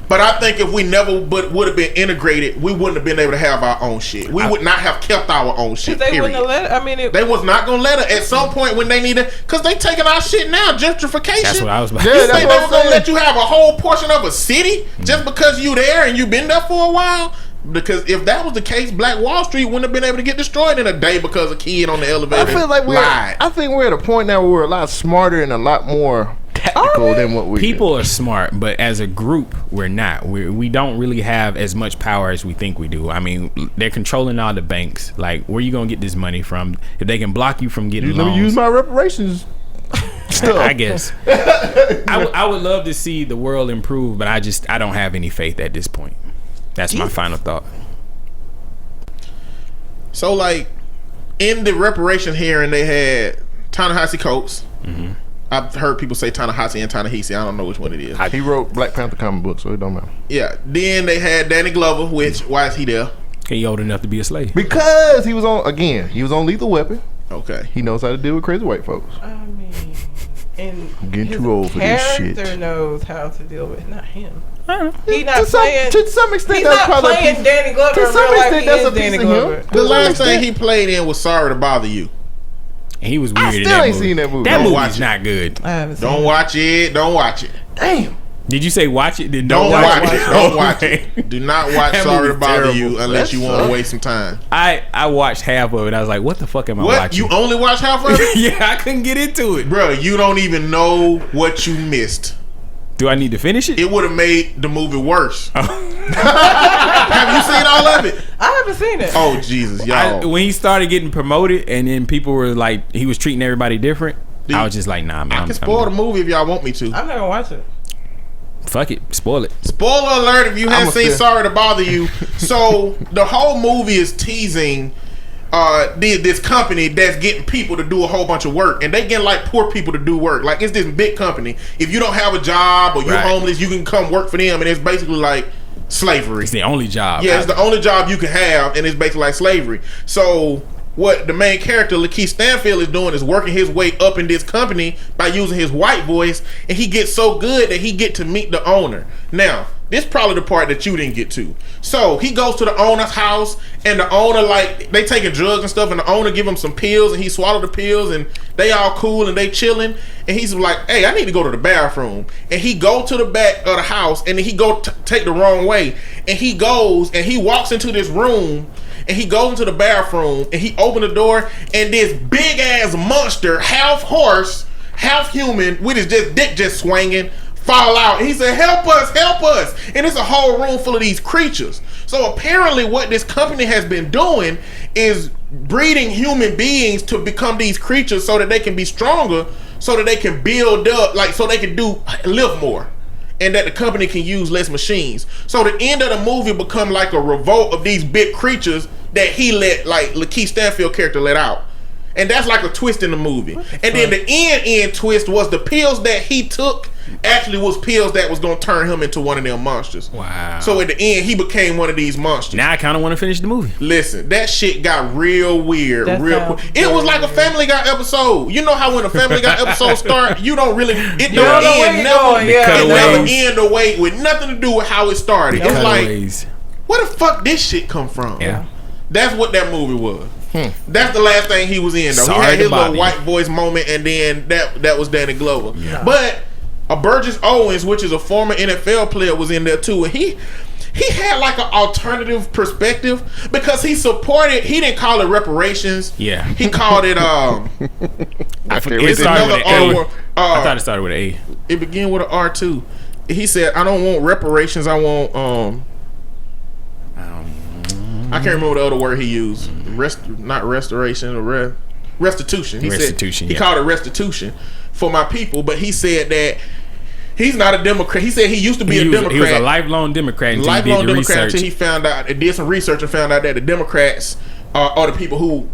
But I think if we never would have been integrated, we wouldn't have been able to have our own shit. We would not have kept our own shit. They wouldn't have let it. I mean, they was not gonna let it at some point when they needed, because they taking our shit now. Gentrification. That's what I was about to say. You think they were gonna let you have a whole portion of a city just because you there and you been there for a while? Because if that was the case, Black Wall Street wouldn't have been able to get destroyed in a day because a kid on the elevator. I feel like I think we're at a point now where we're a lot smarter and a lot more tactical than what we. People are smart, but as a group, we're not. We don't really have as much power as we think we do. I mean, they're controlling all the banks. Like, where you gonna get this money from? If they can block you from getting loans, let me use my reparations. I guess. I would love to see the world improve, but I don't have any faith at this point. That's my final thought. So, like, in the reparation hearing, they had Ta-Nehisi Coates. Mm-hmm. I've heard people say Ta-Nehisi and Ta-Nehisi. I don't know which one it is. He wrote Black Panther comic book, so it don't matter. Yeah. Then they had Danny Glover, which, why is he there? He old enough to be a slave. Because he was on Lethal Weapon. Okay. He knows how to deal with crazy white folks. I mean, and I'm getting too old for this shit. Character knows how to deal with, not him. He's not playing. To some extent, he's not playing Danny Glover. To some extent, that's a piece of him. The last thing he played in was Sorry to Bother You. And he was weird. I still ain't seen that movie. That movie's not good. I haven't seen Don't watch it. Don't watch it. Damn. Did you say watch it? Then don't watch it. Don't watch it. Do not watch Sorry to Bother You unless you want to waste some time. I watched half of it. I was like, what the fuck am I watching? You only watched half of it? Yeah, I couldn't get into it. Bro, you don't even know what you missed. Do I need to finish it? It would have made the movie worse. Have you seen all of it? I haven't seen it. Oh, Jesus, y'all. When he started getting promoted and then people were like, he was treating everybody different, I was just like, nah, man. I can spoil the movie if y'all want me to. I'm not going to watch it. Fuck it. Spoil it. Spoiler alert if you haven't seen Sorry to Bother You. So, the whole movie is teasing this company that's getting people to do a whole bunch of work, and they get like poor people to do work. Like, it's this big company. If you don't have a job or you're homeless, you can come work for them, and it's basically like slavery. It's the only job. Yeah, it's the only job you can have, and it's basically like slavery. So what the main character Lakeith Stanfield is doing is working his way up in this company by using his white voice, and he gets so good that he get to meet the owner. Now, this is probably the part that you didn't get to. So he goes to the owner's house, and the owner, like, they taking drugs and stuff, and the owner give him some pills, and he swallowed the pills, and they all cool and they chilling, and he's like, hey, I need to go to the bathroom. And he go to the back of the house, and then he go take the wrong way, and he goes and he walks into this room, and he goes into the bathroom, and he opened the door, and this big ass monster, half horse, half human, with his dick just swinging, fall out. He said, help us. And it's a whole room full of these creatures. So apparently what this company has been doing is breeding human beings to become these creatures so that they can be stronger, so that they can build up, like, so they can live more, and that the company can use less machines. So the end of the movie become like a revolt of these big creatures that he let, like, Lakeith Stanfield character let out. And that's like a twist in the movie. And then the end twist was the pills that he took actually was pills that was going to turn him into one of them monsters. Wow. So at the end, he became one of these monsters. Now I kind of want to finish the movie. Listen, that shit got real weird, real quick. It was like a Family Guy episode. You know how when a Family Guy episode start, you don't really, it don't end the way with nothing to do with how it started. It's like, where the fuck this shit come from? Yeah. That's what that movie was. That's the last thing he was in, though. Sorry, he had his little white voice moment, and then that was Danny Glover. Yeah. But Burgess Owens, which is a former NFL player, was in there too, and he had like an alternative perspective because he didn't call it reparations. Yeah. He called it I thought it started with an A. It began with an R too. He said, I don't want reparations, I want I can't remember the other word he used. Not restoration or restitution. He restitution. He called it restitution for my people, but he said that he's not a Democrat. He said he used to be a Democrat. He was a lifelong Democrat until he found out, did some research and found out that the Democrats are the people who,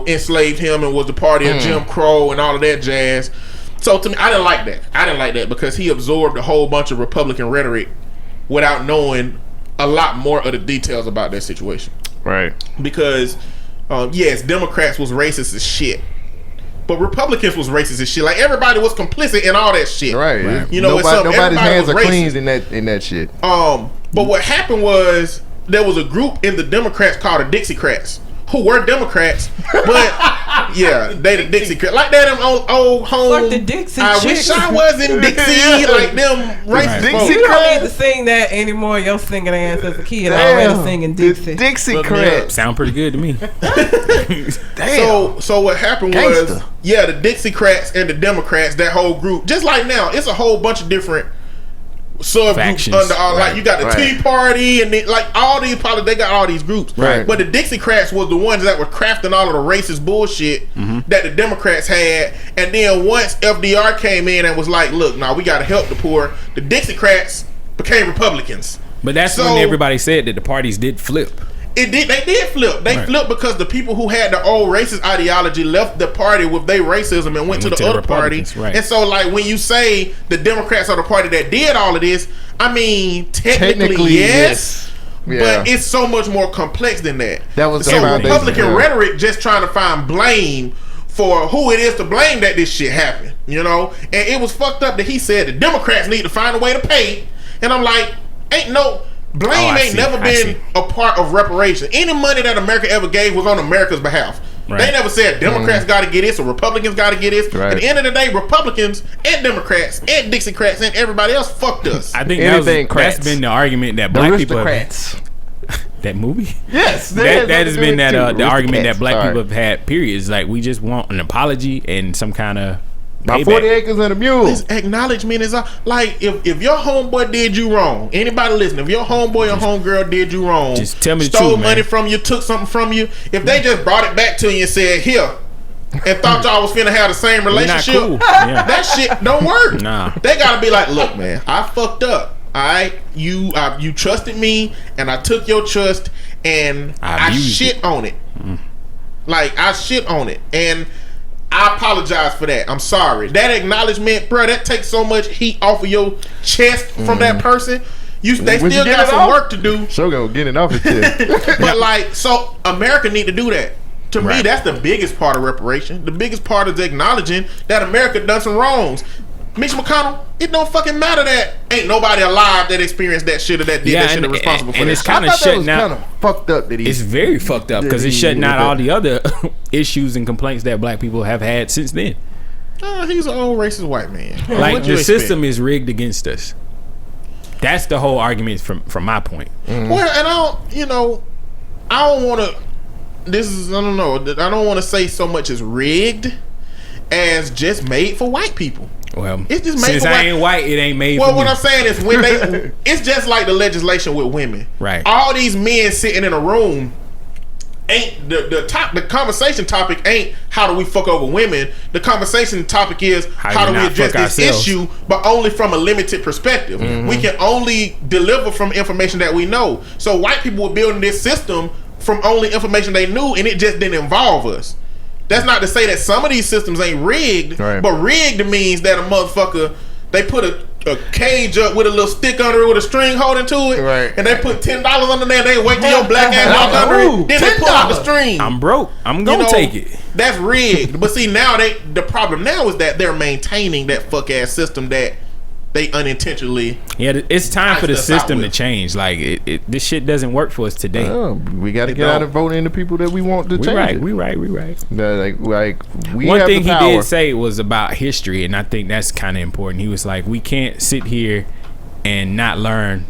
enslaved him and was the party of Jim Crow and all of that jazz. So to me, I didn't like that because he absorbed a whole bunch of Republican rhetoric without knowing a lot more of the details about that situation. Right. Because, yes, Democrats was racist as shit. But Republicans was racist as shit. Like, everybody was complicit in all that shit. Right. You know, nobody's hands are clean in that shit. But what happened was there was a group in the Democrats called the Dixiecrats, who were Democrats, but yeah, they the Dixiecrats. Like that them old home. Like the Dixie I chicks. wish I was in Dixie. Like them racist folks. You don't need to sing that anymore. Your singing ass as a kid already singing Dixie. Dixiecrats sound pretty good to me. Damn. So what happened was, yeah, the Dixiecrats and the Democrats, that whole group, just like now, it's a whole bunch of different subgroups under all, like you got the Tea Party and like all these they got all these groups, right? But the Dixiecrats was the ones that were crafting all of the racist bullshit that the Democrats had. And then once FDR came in and was like, look, now we got to help the poor, the Dixiecrats became Republicans. But that's when everybody said that the parties did flip. They did flip. They flipped because the people who had the old racist ideology left the party with their racism and went to the other party. Right. And so, like, when you say the Democrats are the party that did all of this, I mean, technically yes. Yeah. But it's so much more complex than that. That was so Republican rhetoric just trying to find blame for who it is to blame that this shit happened, you know? And it was fucked up that he said the Democrats need to find a way to pay. And I'm like, blame ain't never been a part of reparation. Any money that America ever gave was on America's behalf. Right. They never said Democrats got to get this or Republicans got to get this. Right. At the end of the day, Republicans and Democrats and Dixiecrats and everybody else fucked us. I think that's been the argument that black people have. That movie? Yes. That has been the argument that black people have had, period. It's like we just want an apology and some kind of about 40 acres and a mule. This acknowledgement is like if your homeboy did you wrong, anybody listening, if your homeboy or homegirl did you wrong, just tell me stole the truth, money from you, took something from you, if they just brought it back to you and said here, and thought y'all was finna have the same relationship, cool. That shit don't work. Nah. They gotta be like, look, man, I fucked up. Alright, you trusted me, and I took your trust, and I shit on it. Like I shit on it, and I apologize for that. I'm sorry. That acknowledgement, bro, that takes so much heat off of your chest from that person. They still got some work to do. So go get it off his chest. But like, so America need to do that. To me, that's the biggest part of reparation. The biggest part is acknowledging that America done some wrongs. Mitch McConnell, it don't fucking matter that ain't nobody alive that experienced that shit or that did that shit and responsible for that. And it's kind of shutting out. Kind of fucked up that it's very fucked up because it's shutting out all the other issues and complaints that black people have had since then. He's an old racist white man. Like the system is rigged against us. That's the whole argument from my point. Well, and I don't want to. I don't want to say so much as rigged as just made for white people. Well, it's just made since for I ain't white, it ain't made. Well, for what me. I'm saying is when it's just like the legislation with women. Right. All these men sitting in a room ain't the conversation topic ain't how do we fuck over women. The conversation topic is how do we address this issue, but only from a limited perspective. We can only deliver from information that we know. So white people were building this system from only information they knew, and it just didn't involve us. That's not to say that some of these systems ain't rigged, but rigged means that a motherfucker, they put a cage up with a little stick under it with a string holding to it, and they put $10 under there, they wait till your black ass walk under it, then they pull out the string. I'm broke. I'm gonna take it. That's rigged. But see, now the problem now is that they're maintaining that fuck ass system that they unintentionally. Yeah, it's time for the system to change. Like this shit doesn't work for us today. We got to get out and vote in the people that we want to change. We right. One thing he did say was about history, and I think that's kind of important. He was like, we can't sit here and not learn.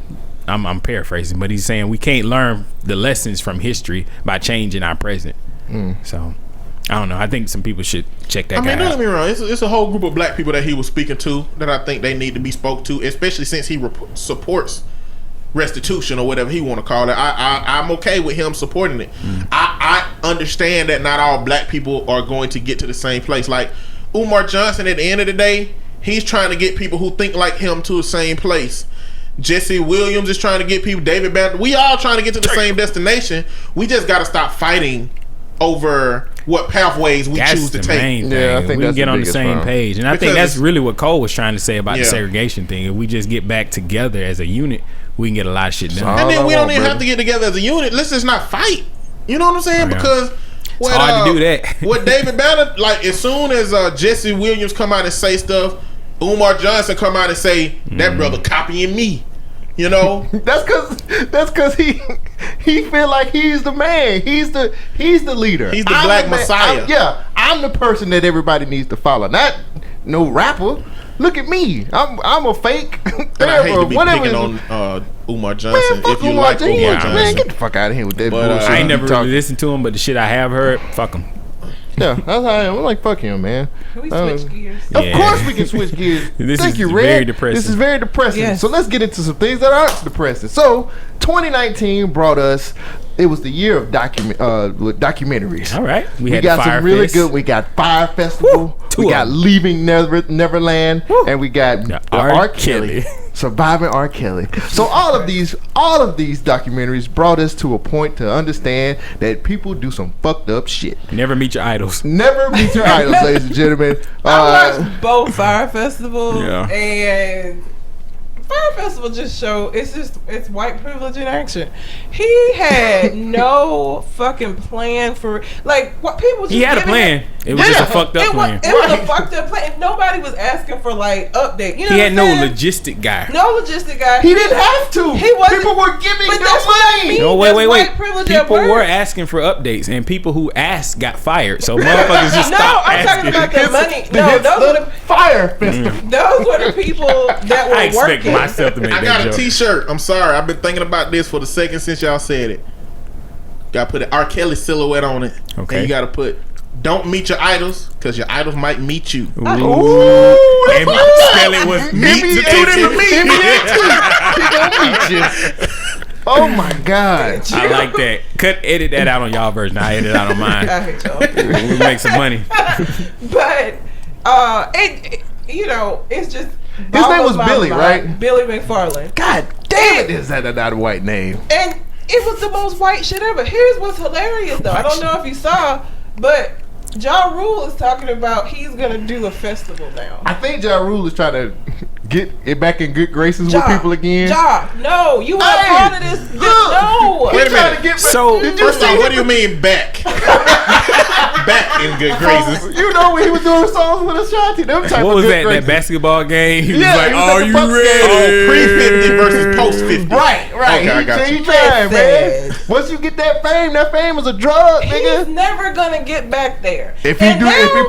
I'm paraphrasing, but he's saying we can't learn the lessons from history by changing our present. So I don't know. I think some people should check that guy out. Don't get me wrong. It's a whole group of black people that he was speaking to that I think they need to be spoke to, especially since he supports restitution or whatever he want to call it. I'm okay with him supporting it. I understand that not all black people are going to get to the same place. Like Umar Johnson, at the end of the day, he's trying to get people who think like him to the same place. Jesse Williams is trying to get people. David Banner. We all trying to get to the same destination. We just got to stop fighting over what pathways we choose to take. Main thing. Yeah, I think we that's can get the on the biggest same problem. page, and I think Because that's really what Cole was trying to say about the Yeah. segregation thing. If we just get back together as a unit, we can get a lot of shit done. And then All we I don't want, even have brother. to get together as a unit. Let's just not fight. You know what I'm saying? Yeah. Because It's hard to do that. What David Banner, like, as soon as Jesse Williams come out and say stuff, Umar Johnson come out and say that brother copying me. You know, That's cause he feel like he's the man. He's the leader. He's the I'm black man. messiah. I'm the person that everybody needs to follow. Not no rapper. Look at me. I'm a fake. and I hate to be whatever picking is- on Umar Johnson. Man, fuck If you Umar like Johnson. Umar Man, Johnson, get the fuck out of here with that But, bullshit. I ain't You never talk- really listened to him, but the shit I have heard, fuck him. Yeah, that's how I am. I'm like, fuck him, man. Can we switch gears? Of Yeah. course we can switch gears. This Thank is you, Red. very depressing. This is very depressing. Yes. So let's get into some things that aren't depressing. So 2019 brought us. It was the year of documentaries. All right, We had got Fire some really Fest. good. We got Fire Festival. Woo, two we of got them. Leaving Neverland, and we got The the R. R. Kelly. Surviving R. Kelly. So all of these documentaries brought us to a point to understand that people do some fucked up shit. Never meet your idols. Never meet your idols, ladies and gentlemen. I watched both Fire Festival Yeah. and Fire Festival just show it's white privilege in action. He had no fucking plan for what people just He had a giving plan. him- It was just a fucked up It plan. was a fucked up plan. Nobody was asking for update. You know He what had I'm no saying? logistic guy. No logistic guy. He didn't have to. He wasn't. People were giving But him that's what I money. mean. No, That's wait. white privilege at People work. were asking for updates, and people who asked got fired. So motherfuckers just No, stopped I'm asking. talking about the money. The No, hits those the were the Fire Festival. those were the people that were I expect working. myself to make I that got a joke. T-shirt. I'm sorry, I've been thinking about this for the second since y'all said it. Got to put an R. Kelly silhouette on it. Okay. And you got to put, don't meet your idols, because your idols might meet you. Ooh, And spell it was meet me to and two different you. meat. Give me that too. He gonna meet you. Oh my god. I like that. Edit that out on y'all version. I edit it out on mine. I hate y'all. We make some money. But it's just His name was Billy, right? Billy McFarland. God damn it, is that not a white name? And it was the most white shit ever. Here's what's hilarious though. I don't know if you saw, but Ja Rule is talking about he's gonna do a festival now. I think Ja Rule is trying to get it back in good graces with people again. Ja, no, you were Hey, part of this. No. Wait a He trying minute. to get So- did you First see off, what do him? you mean back? Back in good graces. You know when he was doing songs with Ashanti, them type What of was good that? graces. That basketball game? He was Yeah, like, he was at "Are the you Bucks game. Oh, ready?" pre-50 versus post-50. Right. Okay, I got He you. trying, man. Listen. Once you get that fame is a drug, He's nigga. never gonna get back there. If he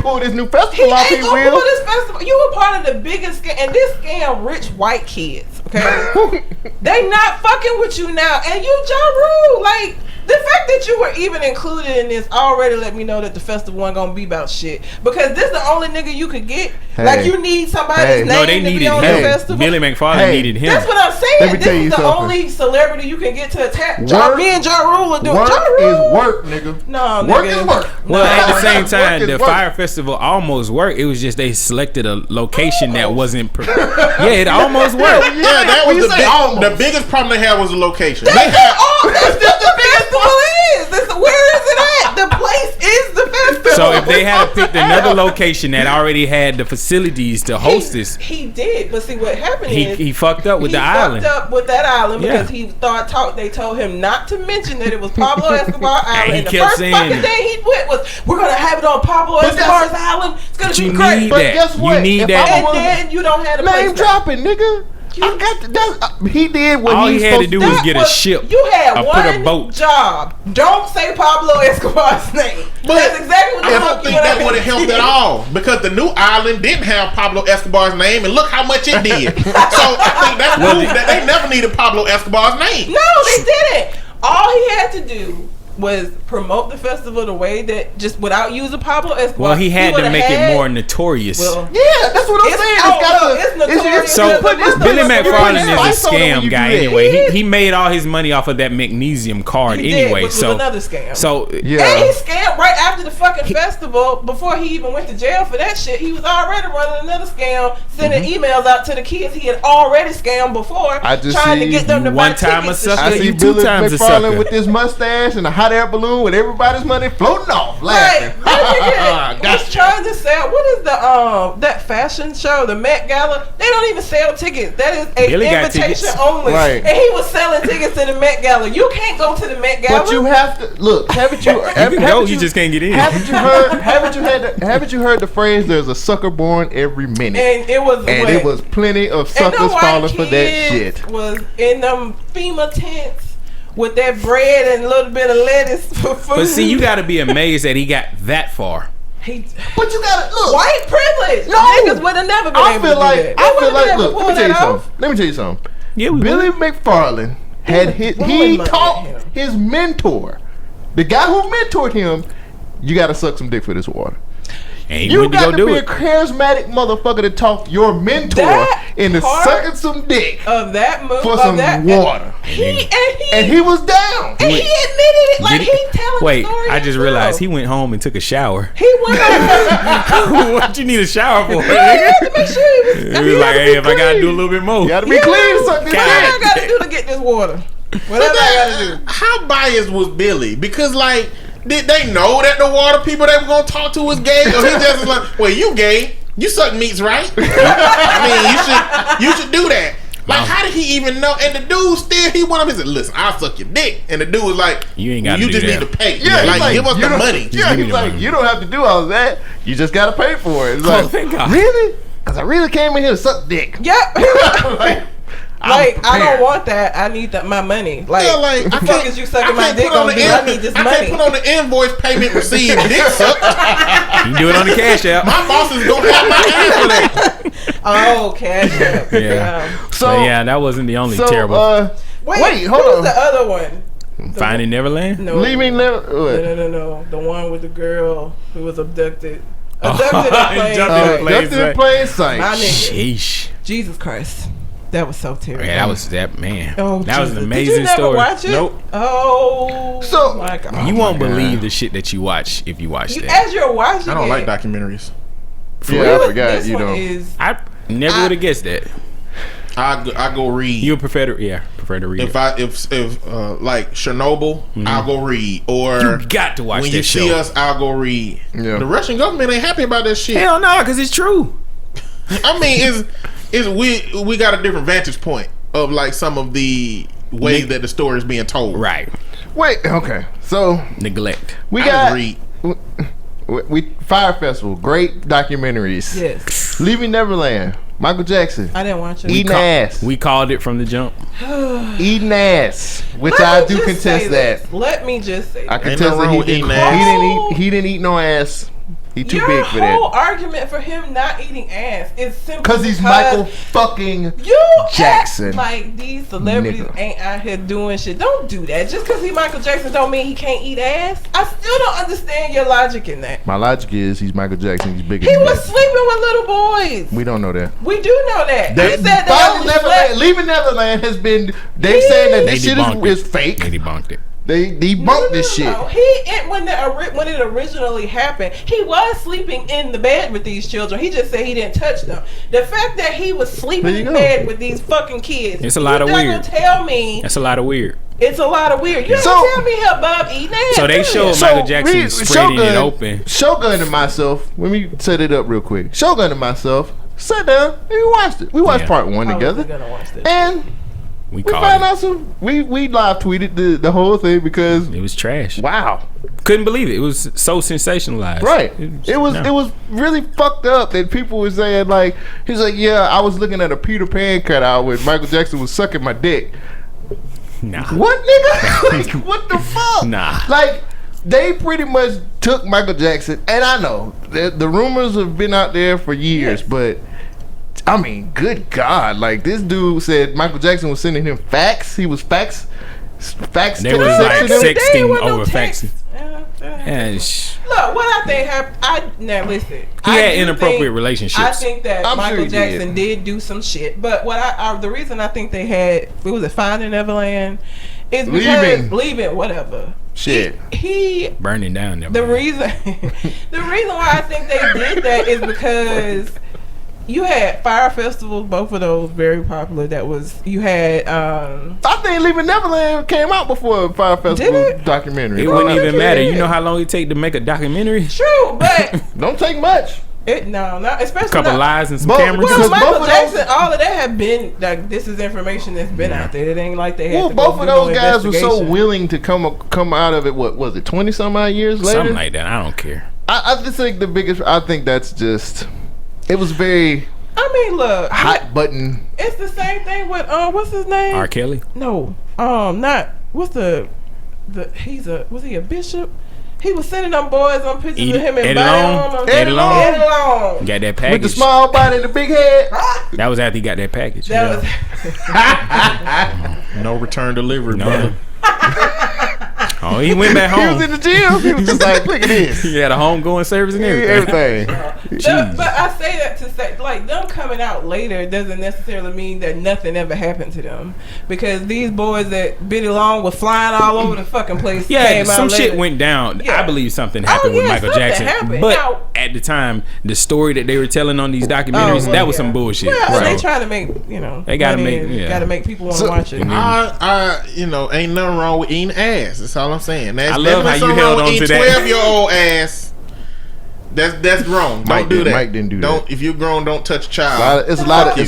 pull this new He festival off, he ain't gonna will. pull this festival. You were part of the biggest scam, and this scam rich white kids. Okay, they not fucking with you now, and you Ja Rule. Like the fact that you were even included in this already let me know that the festival wasn't gonna be about shit. Because this the only nigga you could get. Hey. Like you need somebody's Hey. name No, they to be needed on him. the festival. Billy McFarland Hey. needed him. That's what I'm saying. Let me This tell you is the something. only celebrity you can get to attack. Work- Me and Ja Rule will do Work Ja Rule. is work, nigga. No, Work nigga. is work. Well, at the No. same time, Work is the work. Fire Festival almost worked. It was just they selected a location that wasn't. Yeah, it almost worked. Yeah, that When was you say almost. the biggest problem they had was the location. That's what the festival is. Where is it at? The place is the festival. So if they had picked another location that already had the facilities to host this, he did. But see what happened is he fucked up with the island. He fucked up with that island Yeah. because he they told him not to mention that it was Pablo Escobar Island. he And the kept first saying fucking it. thing he went was, "We're gonna have it on Pablo But that's- Escobar's island. It's gonna But be you great." need But that. guess what? You need If that. I And was- then you don't have the place Name back. dropping, nigga. I got that. He did what All he he had to do was get a ship. You had or one put a boat. job. Don't say Pablo Escobar's name. But That's exactly what I the don't fuck think you that went would have helped at all because the new island didn't have Pablo Escobar's name, and look how much it did. So I think that's proof that they never needed Pablo Escobar's name. No, they didn't. All he had to do was promote the festival the way that just without using Pablo Escobar. Well, he had to would've make had- it more notorious. Well, Yeah, that's what I'm It's- saying. oh, It's got no, to. it's notorious. So But this Billy doesn't- McFarland is spice a on it when scam you guy do that. anyway. He made all his money off of that magnesium card He did, anyway. which was So another scam. So Yeah. And he scammed right after the fucking festival. Before he even went to jail for that shit, he was already running another scam, sending emails out to the kids he had already scammed before, I just trying to see get them to buy one time tickets a and sucker. I shit. see you two Billy times a McFarlane sucker. with this mustache and a high hot air balloon with everybody's money floating off, laughing. Right. Was trying to sell. What is the that fashion show, the Met Gala? They don't even sell tickets. That is a invitation only. Right. And he was selling tickets to the Met Gala. You can't go to the Met Gala. But you have to look. Haven't you? You just can't get in. Haven't you heard the phrase? There's a sucker born every minute. And it was plenty of suckers falling for that shit. Was in them FEMA tents with that bread and a little bit of lettuce for food. But see, you got to be amazed that he got that far. But you gotta look. White privilege. No, niggas would have never been able to do that. I feel like. Look, let me tell you something. Yeah, Billy McFarland he taught his mentor, the guy who mentored him, you gotta suck some dick for this water. And you got to be a charismatic motherfucker to talk your mentor into sucking some dick of that movie for some water. He was down. And he admitted it. Like he telling the story. Wait, I just realized he went home and took a shower. He went home. What you need a shower for? He had to make sure he was like, hey, if I gotta do a little bit more, you gotta be clean. Suck this dick. What I gotta do to get this water? Whatever I gotta do. How biased was Billy? Because like, did they know that the water people they were gonna talk to was gay, or he just was like, well, you gay, you suck meats, right? I mean, you should do that. Like, how did he even know? And the dude still, he went up and said, listen, I'll suck your dick. And the dude was like, you ain't got to you do just that. need to pay. Yeah, like give us the money. Yeah, he's like, you don't have to do all of that. You just gotta pay for it. It's like, thank God. Really? Because I really came in here to suck dick. Yep. Like, I don't want that. I need my money. Like, yeah, like the fuck is you sucking my dick on? I need this money. I can't put on the invoice payment received dick suck. You can do it on the cash app. My boss is gonna have my hand for that. Oh, cash app. Yeah. So yeah, that wasn't the only terrible. Wait, hold on. The other one? Finding Neverland? No. Leaving Neverland. No. The one with the girl who was abducted. Abducted in plain sight. My nigga. Sheesh. Jesus Christ. That was so terrible. Yeah, that was man. Oh, that was an amazing Did you never story. Watch it? Nope. Oh, so my God. You won't believe the shit that you watch if you watch that. As you're watching, I don't like documentaries. I forgot you don't. I never would have guessed that. I go read. You prefer to read. If like Chernobyl, I'll go read. Or you got to watch when that you show. see us, I'll go read. Yeah. The Russian government ain't happy about that shit. Hell no, because it's true. I mean, we got a different vantage point of like some of the ways that the story is being told. Right. Wait. Okay. So neglect. We Fire Festival, great documentaries. Yes. Leaving Neverland, Michael Jackson. I didn't watch it. Eating ass. We called it from the jump. Eating ass, which I do contest that. Let me just say, I contest that he didn't eat no ass. He too big for that. Your whole argument for him not eating ass is simply because he's Michael fucking Jackson. Like these celebrities ain't out here doing shit. Don't do that. Just because he's Michael Jackson don't mean he can't eat ass. I still don't understand your logic in that. My logic is he's Michael Jackson. He's big. He was sleeping with little boys. We don't know that. We do know that. They said that Leaving Neverland has been. They've said that this shit is fake. They debunked it. They debunked this shit. When it originally happened, he was sleeping in the bed with these children. He just said he didn't touch them. The fact that he was sleeping in bed with these fucking kids, it's a lot of weird. Tell me that's a lot of weird. It's a lot of weird. You don't tell me how Bob eating ass. So they showed Michael Jackson spreading it open. Shogun and myself. Let me set it up real quick. Shogun and myself sat down and we watched it. We watched part one together, and we found out we live tweeted the whole thing because it was trash. Wow, couldn't believe it. It was so sensationalized. Right. It was really fucked up that people were saying like he's like, yeah, I was looking at a Peter Pan cutout where Michael Jackson was sucking my dick. Nah. What, nigga? Like, what the fuck? Nah. Like, they pretty much took Michael Jackson, and I know the rumors have been out there for years, but I mean, good God! Like, this dude said Michael Jackson was sending him fax. He was fax. They was like sexting over faxing. Look, what I think happened. Now listen, he had inappropriate relationships. I think that Michael Jackson did do some shit, but the reason I think they had Finding Neverland is because leaving whatever shit he burning down. The reason why I think they did that is because You had Fire Festivals, both of those very popular. You had I think Leaving Neverland came out before Fire Festival Did it? documentary. It Bro, wouldn't even matter. did. You know how long it take to make a documentary? true, but don't take much. not especially A couple not, lies and some Both- cameras. because Well, Michael both of Jackson, those- all of that have been like this is information that's been out there. It ain't like they had Well, to both go of do no those guys were so investigation. willing to come out of it. What was it? 20 some odd years later. Something like that. I don't care. I just think the biggest. I think that's just. It was very I mean, look, hot button. it's the same thing with what's his name? R. Kelly. No, not what's the was he a bishop? He was sending them boys on pictures of him and Eddie body Long. on Eddie Long. Eddie Long. Got that With package. the small body and the big head. That was after he got that package. That was No return delivery, No. brother. Oh, he went back He was home. in the gym. He was just like, look at this. He had a homegoing service and everything. Everything. But I say that to say, like, them coming out later doesn't necessarily mean that nothing ever happened to them. Because these boys that Biddy Long was flying all over the fucking place. Yeah, came some out shit later. went down. Yeah. I believe something happened with yeah, Michael something Jackson. happened. But Now- at the time, the story that they were telling on these documentaries, well, that was yeah. some bullshit. Well, they So, trying to make, They gotta money make- and yeah. gotta make people want So- to watch it. Ain't nothing wrong with eating ass. That's all I'm saying. That's I love how you held on to that. 12-year-old ass. That's grown. Don't Mike do did- that. Mike didn't do that. If you're grown, don't touch a child. It's a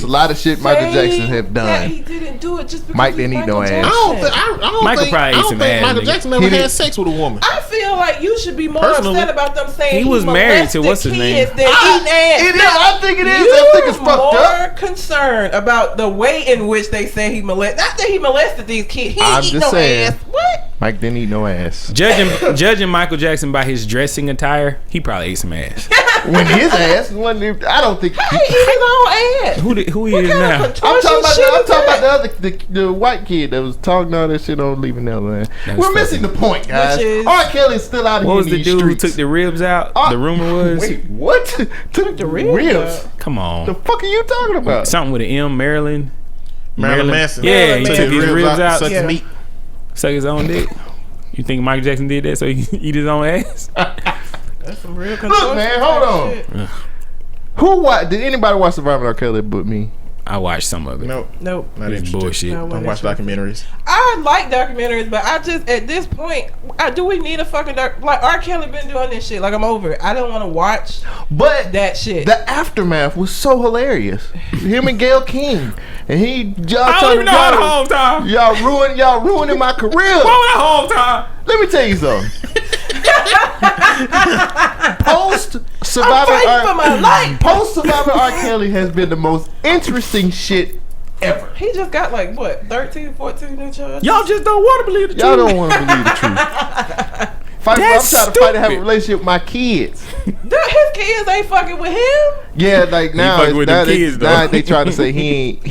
lot of shit Michael Jackson have That done. he didn't do it just because Mike he's didn't eat no Michael ass. I don't Jackson. think. Michael probably ate some ass, Michael nigga. Jackson He never didn't- had sex with a woman. I feel like you should be more Personally, upset about them saying he was married to molested what's his name? kids than eating ass. It is. I think it is. You're I think it's fucked more up. concerned about the way in which they say he molested. Not that he molested these kids. He I'm ain't eat just no saying. ass. What? Mike didn't eat no ass. Judging Michael Jackson by his dressing attire, he probably ate some ass. When his ass wasn't. I don't think. He eat his own ass. Who he What is kind now? of I'm talking contortion shit is that? about the white kid that was talking all that shit on Leaving Neverland. That's We're missing the point, guys. Which is- R. Kelly's still out here What was in the these dude streets. who took the ribs out? The rumor was. Wait, what? Took the ribs? out. Come on. The fuck are you talking about? Something with an M, Marilyn. Marilyn Manson. Yeah, he Marilyn took his Manson. ribs out, suck Yeah. his meat. suck his own dick. You think Michael Jackson did that so he could eat his own ass? That's some real contortion man, hold type on. shit. Did anybody watch Surviving R. Kelly but me? I watched some of it. Nope. Nope. Not It's interested. bullshit. No, Don't watch documentaries. I like documentaries, but I just at this point, do we need a fucking like R. Kelly been doing this shit? Like I'm over it. I don't want to watch But that shit. the aftermath was so hilarious. Him and Gayle King, and y'all I don't even know how the whole time. y'all ruining my career. What was the whole time? Let me tell you something. Post I'm Surviving fighting for my life. Post Surviving R. Kelly has been the most interesting shit ever. He just got like what 13, 14 new charges. Y'all just don't want to believe the Y'all truth. don't want to believe the truth. I'm That's trying to fight to have a stupid. relationship with my kids. His kids ain't fucking with him. Yeah, like now, fucking with now, them they, kids, though. now they trying to say he ain't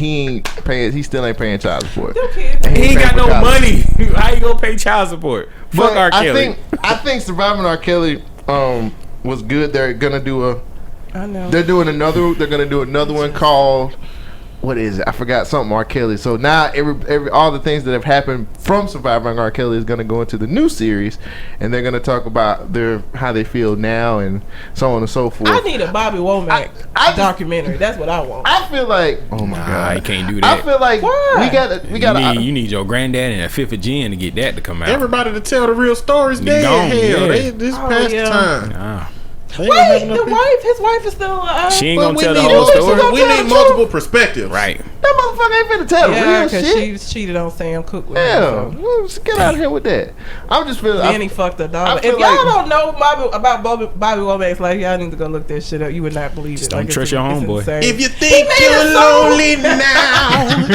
paying. He still ain't paying child support. Them kids. And He ain't paying got for no college. money. How you gonna pay child support? Fuck But R. Kelly. I think Surviving R. Kelly was good. They're gonna do I know. They're gonna do another one called. What is it? I forgot something R. Kelly. So now every all the things that have happened from Surviving R. Kelly is going to go into the new series, and they're going to talk about how they feel now and so on and so forth. I need a Bobby Womack documentary. That's what I want. I feel like, oh my Nah, god, you can't do that. I feel like Why? we got You need your granddad and a fifth of gin to get that to come out. Everybody to tell the real stories Be dead. gone, Hell, yeah. this Oh, past yeah. time. Nah. They ain't Wait, having no people. his wife is still alive. She ain't But gonna we tell the need whole multiple- story. We Tell need the multiple perspectives. Right. that motherfucker ain't finna tell the Yeah, real because shit. she cheated on Sam Cooke with Yeah, him. well, just get out of here with that. I'm just feeling. Then he fucked her daughter. I feel If y'all like- don't know about Bobby Womack's life, y'all need to go look that shit up. You would not believe it. don't it's- trust your it's homeboy. insane. If you think made you're a song. lonely now,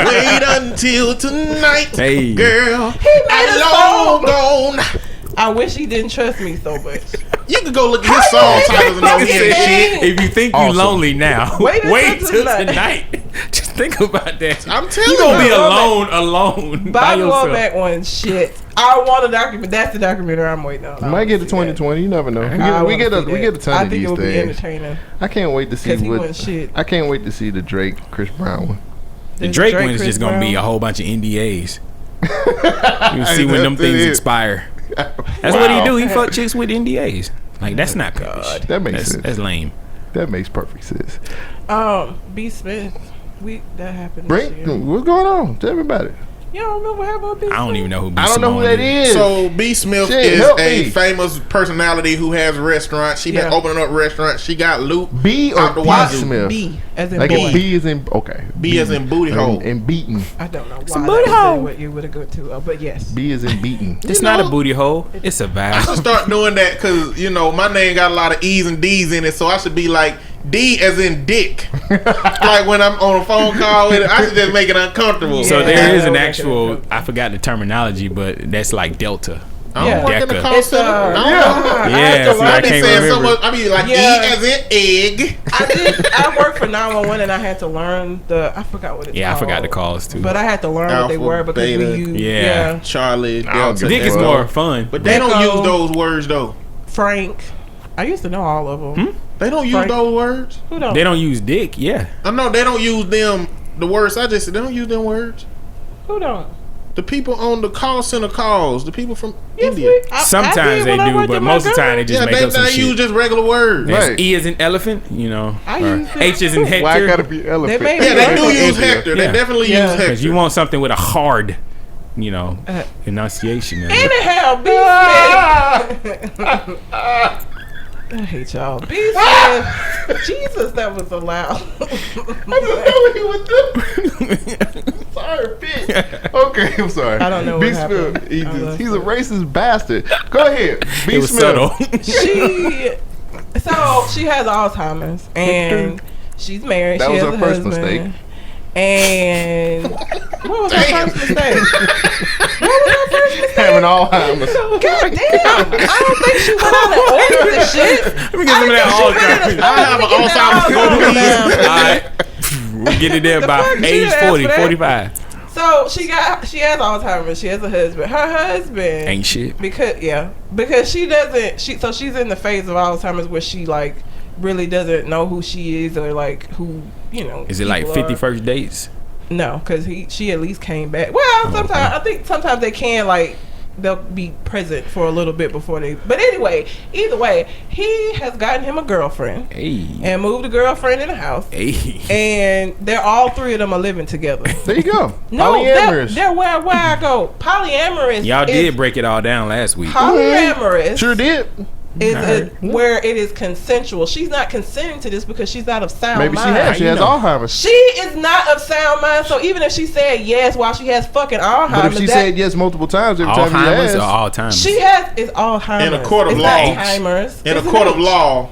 wait until tonight, Hey. girl. made I'm a long song. gone. I wish he didn't trust me so much. You can go look at his song titles and know Nigga he said- ain't shit. If you think you Awesome. lonely now, Wait wait until till tonight. tonight. Just think about that. I'm telling You gonna be you. alone by Bobby yourself. Womack on shit. I want a document. That's the documentary I'm waiting on. You might get a 2020. You never know. We get a ton I of think these it would be things. entertaining I can't wait to see because he what. wasn't shit. I can't wait to see the Drake Chris Brown one. The Drake one is Chris just gonna be a Brown. whole bunch of NDAs. You'll see when them That's things it. expire. That's what he do. He fuck chicks with NDAs. Like that's not pimpish. That makes that's, sense. That's lame. That makes perfect sense. B. Smith. That happened. What's going on? Tell everybody. You don't remember what happened with B. Smith? I don't even know who B. I don't know who that is. So B. Smith is a famous personality who has restaurants. She been opening up restaurants. She got loot. B or B. Smith? B as in like boy. B is in B as in booty hole and beaten. I don't know why. It's a booty hole. What you would have gone to, but yes. B is in beaten. It's not a booty hole. It's a I should vibe. start doing that because my name got a lot of E's and D's in it, so I should be like D as in dick. Like when I'm on a phone call with it, I should just make it uncomfortable. So Yeah. there is an Yeah. actual. I forgot the terminology, but that's like Delta. I don't work in the Deca. call center. Yeah, see, I I be can't saying so remember. much. I be like Yeah. E as in egg. I worked for 911 and I had to learn I forgot what it's Yeah, I called. forgot the calls too. But I had to learn what they Alpha, were because beta. we used Yeah. Charlie, I don't Delta. get Dick is Well, more fun. But they don't Deco. use those words though. Frank. I used to know all of them. They don't use Frank. those words. Who don't? They don't use dick. Yeah. I know they don't use them. The words I just said, they don't use them words. Who don't? The people on the call center calls. The people from Yes, India. I Sometimes did when they I do, worked but at most of the time they Montgomery. just Yeah, make up some they shit. use just regular words. That's Right. E as in elephant, I or used to- H as in Why I gotta Hector. be elephant? They made Yeah, they do India. use Hector. They Yeah. definitely Yeah. use Hector. Because you want something with a hard, enunciation. in it. Anyhow, B. Smith. I hate y'all. B. Smith. Jesus, that was so loud. Sorry, bitch. Okay, I'm sorry. I don't know B. what happened. Smith, he's a racist bastard. Go ahead. B. It was Smith. subtle. She has Alzheimer's and she's married. That she was has her a first husband. mistake. And what was her first mistake? Having Alzheimer's. God damn! I don't think she went on and ordered the shit. Let me get some of that I Alzheimer's. have an Alzheimer's All right. We'll get it there The by fuck, age she 40, asked for that? 45. So she has Alzheimer's. She has a husband. Her husband Ain't shit. because she doesn't. So she's in the phase of Alzheimer's where she like really doesn't know who she is or like who Is it like people 50 are. first dates? No, because she at least came back. Well, sometimes I think sometimes they can like they'll be present for a little bit before they. But anyway, either way, he has gotten him a girlfriend Hey. and moved the girlfriend in the house, Hey. and they're all three of them are living together. There you go. No, Polyamorous. they're where I go. Polyamorous. Y'all is- did break it all down last week. Polyamorous. Sure did. Is where it is consensual. She's not consenting to this because she's not of sound Maybe mind. she has. She has Alzheimer's. She is not of sound mind. So even if she said yes while she has fucking Alzheimer's, But if she said yes multiple times every time he Alzheimer's or asked, Alzheimer's? she has is Alzheimer's. In a court of it's law. not Alzheimer's. In a It's court an of H. law,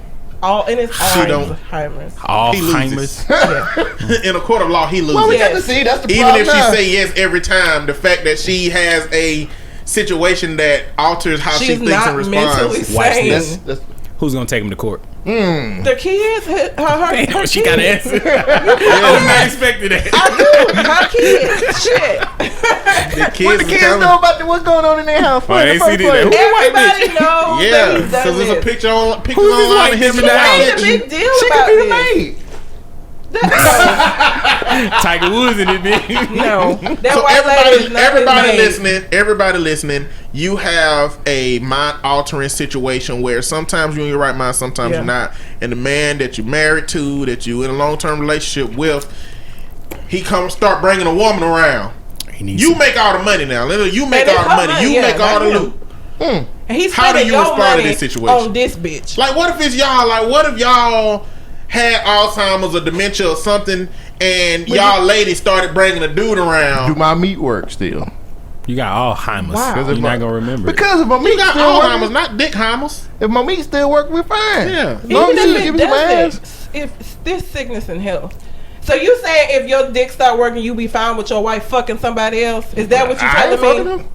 And it's She don't- Alzheimer's. Alzheimer's. Yeah. in a court of law, he loses. well, we Yes. got to see. That's the Even problem if she now. say yes every time, the fact that she has a situation that alters how she She's thinks not and mentally responds. Watch sane. this. Who's gonna take him to court? The kids, her Damn, she got an kids. answer. I was not expecting that. I do. Her kids. Shit. The What kids, the is kids telling- know about what's going on in their house? Oh, they see that. Who the white Everybody bitch? knows Yeah, that he's done because there's a this. picture on pictures Who's this online white of him bitch in the in the house. Ain't a big deal She about could be the this. maid. Tiger Woods in it, bitch. No, that So white lady is not everybody his maid. everybody listening, you have a mind altering situation where sometimes you're in your right mind, sometimes Yeah. you're not. And the man that you're married to, that you in a long term relationship with, he comes start bringing a woman around. You make all the money now. Literally, you make And all it's the her money. money, You yeah, make all not the him. loot. And he's How do spending you your respond to money this situation? on this bitch. Like, what if it's y'all? Like, what if y'all had Alzheimer's or dementia or something, and y'all ladies started bringing a dude around? Do my meat work still? You got Alzheimer's. Wow. You're not gonna remember. Because if my You meat got still Alzheimer's, work, not Dickheimers. if my meat still work, we're fine. Yeah. As long Even as you if give it me some ass. doesn't, if this sickness and health. So you saying if your dick start working, you be fine with your wife fucking somebody else? Is that what you I ain't telling fucking me? him.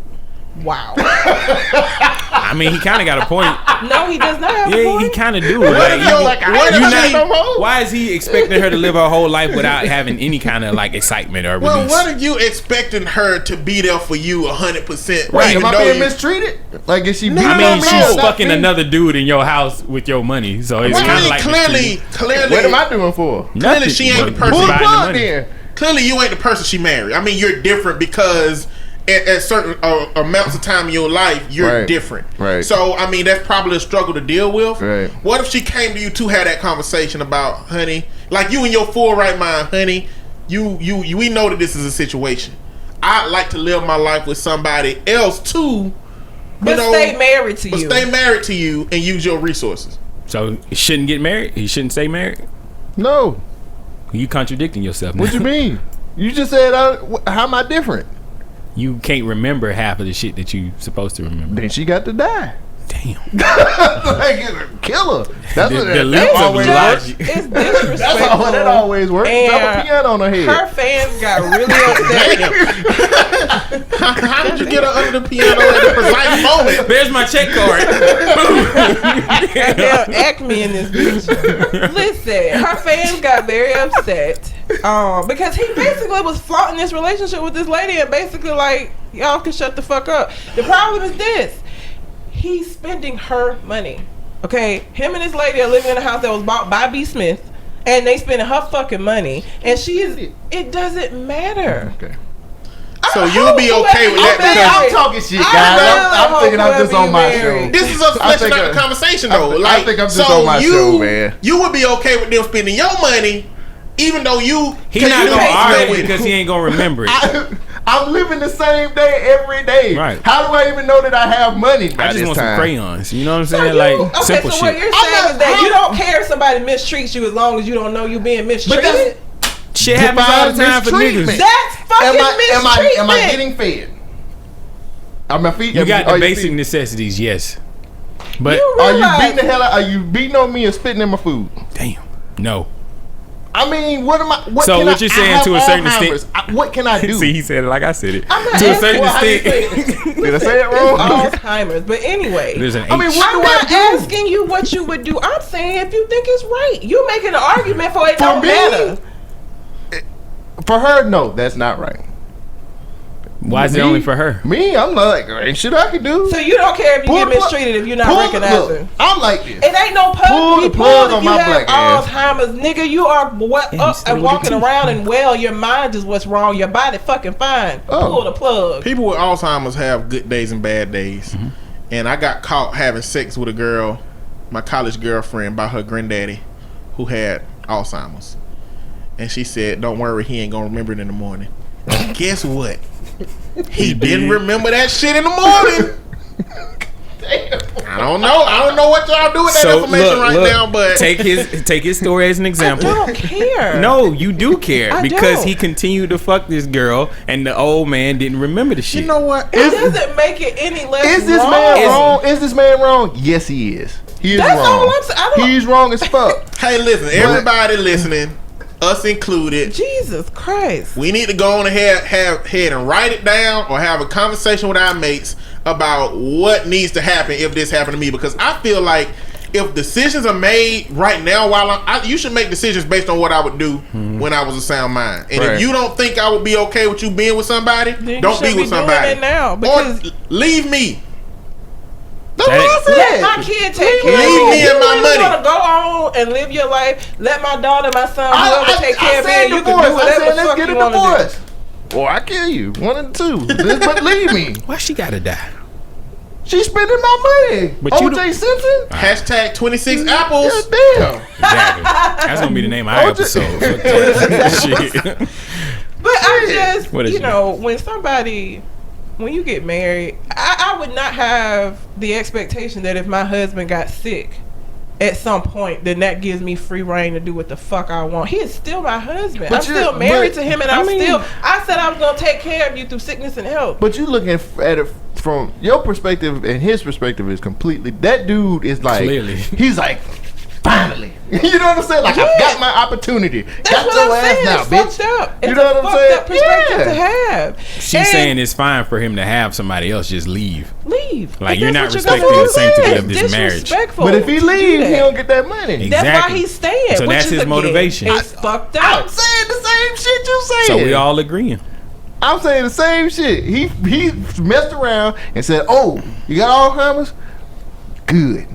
Wow. I mean, he kind of got a point. No, he does not have a Yeah, point. he kind of do. What Like, if yo? like, I What ain't if fucking she? no more. why is he expecting her to live her whole life without having any kind of like excitement or Well, release? what if you expecting her to be there for you 100%? Wait, even am I though being you- mistreated? Like, is she? No, beating I mean, on me she's or not fucking me? another dude in your house with your money, so it's Well, kind I of mean, like clearly, What am I doing for? Clearly she ain't the person- Pull the Buying plug money. then. clearly you ain't the person she married. I mean, you're different because at certain amounts of time in your life, you're different. Right. So, I mean, that's probably a struggle to deal with. Right. What if she came to you to have that conversation about, honey, like you in your full right mind, honey, we know that this is a situation. I'd like to live my life with somebody else too. But stay married to you. But stay married to you and use your resources. So he shouldn't get married? He shouldn't stay married? No. You contradicting yourself now. What you mean? You just said, how am I different? You can't remember half of the shit that you supposed to remember. Then she got to die. Damn. Like, kill her. That's what the always works. It's disrespectful. That's how that always works. Drop a piano on her head. Her fans got really upset. How did you get her under the piano at the precise moment? There's my check card. Goddamn Acme in this bitch. Listen, her fans got very upset because he basically was flaunting this relationship with this lady and basically like, y'all can shut the fuck up. The problem is this. He's spending her money. Okay? Him and his lady are living in a house that was bought by B. Smith, and they spending her fucking money. And it doesn't matter. Okay. So you'll be okay with that? I'm talking shit, guys. I'm thinking I'm just on my show. This is us fleshing out the conversation, though. I think I'm just on my show, man. You would be okay with them spending your money, even though He's not gonna argue because he ain't gonna remember it. I'm living the same day every day. Right. How do I even know that I have money by I just this want time? some crayons. You know what I'm saying? Okay, simple so what shit. you're saying is that you don't care if somebody mistreats you as long as you don't know you being mistreated. Shit happens all the time for niggas. That's fucking mistreatment. Am I getting fed? Are my feet? You got the basic necessities, yes. But are you beating the hell out? Are you beating on me and spitting in my food? Damn. No. I mean, what am I? So what you're saying to a certain extent? What can I do? See, he said it like I said it. I'm not to a certain Did extent. I say it wrong? Alzheimer's. But anyway, There's an H. I mean, what I'm do I not do? asking you what you would do. I'm saying if you think it's right. You making an argument for it. For Don't me? matter. For her, no, that's not right. Why is it only for her? Me, I'm like, ain't shit I can do. So you don't care if you get mistreated if you're not recognizing. Look, I'm like this. It ain't no Pull the plug on my black ass. Alzheimer's, nigga. You are up and walking around and well. Your mind is what's wrong. Your body fucking fine. Pull the plug. People with Alzheimer's have good days and bad days. Mm-hmm. And I got caught having sex with a girl, my college girlfriend, by her granddaddy, who had Alzheimer's. And she said, "Don't worry, he ain't gonna remember it in the morning." Guess what? He didn't remember that shit in the morning. Damn. I don't know what y'all do with that information right now, but take his story as an example. I don't care. No, you do care because don't. he continued to fuck this girl, and the old man didn't remember the shit. You know what? It doesn't make it any less wrong. Is this man wrong? Is this man wrong? Yes, he is. He is That's wrong. all I'm saying. He's wrong as fuck. Hey, listen, everybody listening, us included. Jesus Christ. We need to go on ahead and write it down or have a conversation with our mates about what needs to happen if this happened to me, because I feel like if decisions are made right now while you should make decisions based on what I would do when I was a sound mind. And if you don't think I would be okay with you being with somebody, then don't be with somebody. It now because or leave me. That's what I said. Let my kid take care of Leave me. me and my money. You want to go on and live your life? Let my daughter, my son, whoever take care of me. And you can do whatever the fuck you want to do. Or I kill you. One of the two. But leave me. Why she gotta die? She's spending my money. But OJ Simpson? Hashtag 26 apples. God damn. Exactly. That's gonna be the name of our episode. Shit. But I just, What is it? when you get married, I would not have the expectation that if my husband got sick at some point, then that gives me free reign to do what the fuck I want. He is still my husband. I'm still married to him, and I said I was going to take care of you through sickness and health. But you looking at it from your perspective, and his perspective is completely, that dude is like, Clearly. He's like, finally. You know what I'm saying? Like, I've got my opportunity. That's got what your I'm ass saying. now, It's bitch. fucked up. You know what I'm saying? It's a fucked up perspective to have. She's saying it's fine for him to have somebody else just leave. Leave. Like, If you're that's not what respecting gonna the sanctity do, of this it's marriage. disrespectful But if he to do leaves, that. he don't get that money. Exactly. That's why he's staying. So which that's is, his again, motivation. It's fucked up. I'm saying the same shit you saying. So we all agreeing. I'm saying the same shit. He messed around and said, "Oh, you got Alzheimer's? good.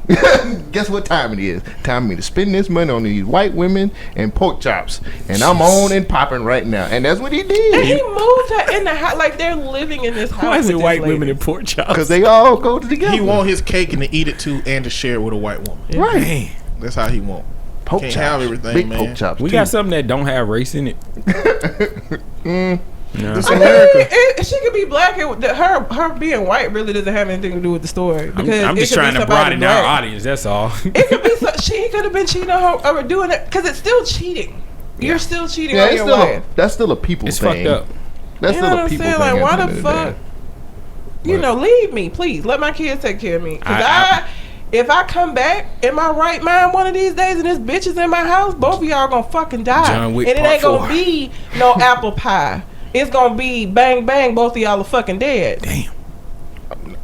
Guess what time it is? Time for me to spend this money on these white women and pork chops. And I'm on and popping right now. And that's what he did. And he moved her in the house. Like, they're living in this house. Why is it with white this lady. women and pork chops? Because they all go together. He want his cake and to eat it too, and to share it with a white woman. Right. Man, That's how he want. Pork Can't chops. have everything, Big man. pork chops. we too. got something that don't have race in it. No. This I America. mean, she could be black. Her being white really doesn't have anything to do with the story. I'm Because just it could trying be to somebody broaden our black. audience. That's all. It could be she could have been cheating on her or doing it because it's still cheating. You're still cheating Yeah, on it's your still wife. that's still a people It's thing. fucked up. That's You know still what a I'm people saying? thing. Like, why at the end of fuck? day. You know, leave me, please. Let my kids take care of me. If I come back in my right mind one of these days and this bitch is in my house, both of y'all gonna fucking die. John Wick and it Part ain't gonna 4. be no apple pie. It's gonna be bang bang. Both of y'all are fucking dead. Damn.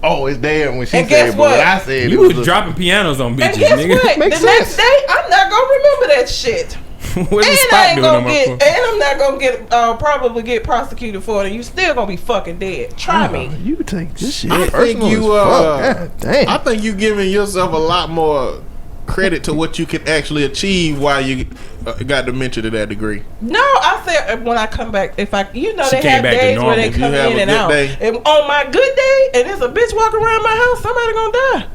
Oh, it's there when she And said guess what what? I said. You it was was dropping pianos on bitches, And guess nigga. what? Makes The next sense. day, I'm not gonna remember that shit. What's the And spot I ain't doing on gonna my get. phone? And I'm not gonna get. Probably get prosecuted for it. And you still gonna be fucking dead. Try me. You take this shit. I think personal you, as fuck. God damn. I think you giving yourself a lot more credit to what you can actually achieve while you got dementia to that degree. No, I said when I come back, if I, She they came have back to days where they normal. come You have in a and good out. day. And on my good day, and there's a bitch walking around my house, somebody gonna die.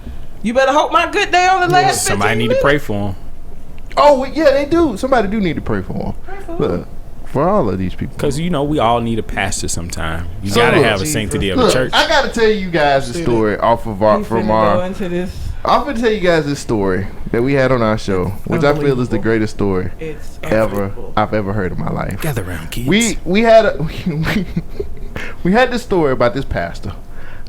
You better hope my good day only lasts. Somebody 15 need to minutes. pray for him. Oh yeah, they do. Somebody do need to pray for them. Pray for Look, for all of these people. Because, you know, we all need a pastor sometime. You So got to look, have a Jesus. sanctity of a Look, church. I gotta tell you guys the story off of our We from finna our. go into this. I'm gonna tell you guys this story that we had on our show, which I feel is the unbelievable. greatest story It's ever unbelievable. I've ever heard in my life. Gather around, kids. We had we had this story about this pastor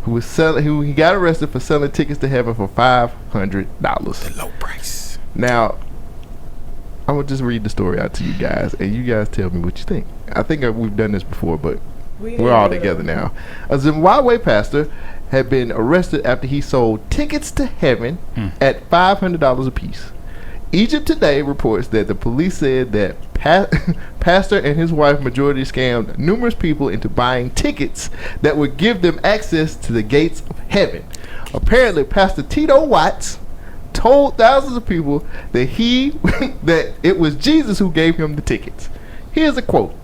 who was selling who he got arrested for selling tickets to heaven for $500. low price. Now, I'm gonna just read the story out to you guys, and you guys tell me what you think. I think we've done this before, but we're all together now. A Zimbabwe pastor had been arrested after he sold tickets to heaven at $500 apiece. Egypt Today reports that the police said that pastor and his wife majority scammed numerous people into buying tickets that would give them access to the gates of heaven. Apparently, Pastor Tito Watts told thousands of people that that it was Jesus who gave him the tickets. Here's a quote.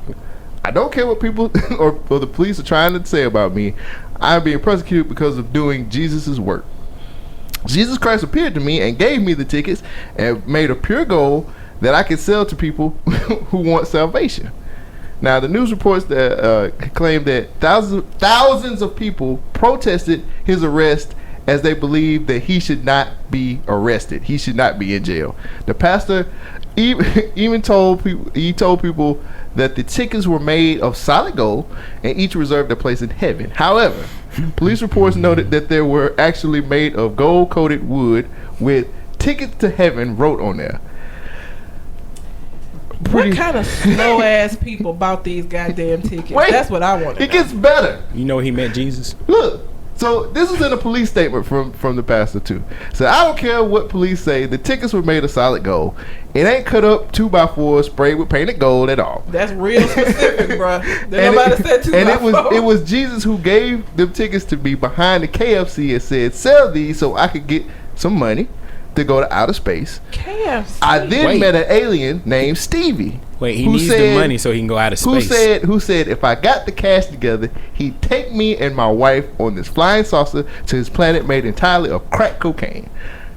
"I don't care what people or the police are trying to say about me. I'm being persecuted because of doing Jesus' work. Jesus Christ appeared to me and gave me the tickets and made a pure goal that I could sell to people who want salvation." Now, the news reports that claim that thousands of people protested his arrest as they believed that he should not be arrested. He should not be in jail. The pastor even told people that the tickets were made of solid gold and each reserved a place in heaven. However, police reports noted that they were actually made of gold-coated wood with "Tickets to Heaven" wrote on there. What kind of slow ass people bought these goddamn tickets? Wait, That's what I want to It know. gets better. You know he met Jesus? Look, so this is in a police statement from the pastor too. So, "I don't care what police say, the tickets were made of solid gold. It ain't cut up 2x4 sprayed with painted gold at all." That's real specific, bro. And Nobody said two and by it was four. it was Jesus who gave them tickets to me behind the KFC and said, "Sell these so I could get some money to go to outer space." KFC. I then Wait. met an alien named Stevie. Wait, he who needs the money so he can go out of space. Who said if I got the cash together, he'd take me and my wife on this flying saucer to his planet made entirely of crack cocaine.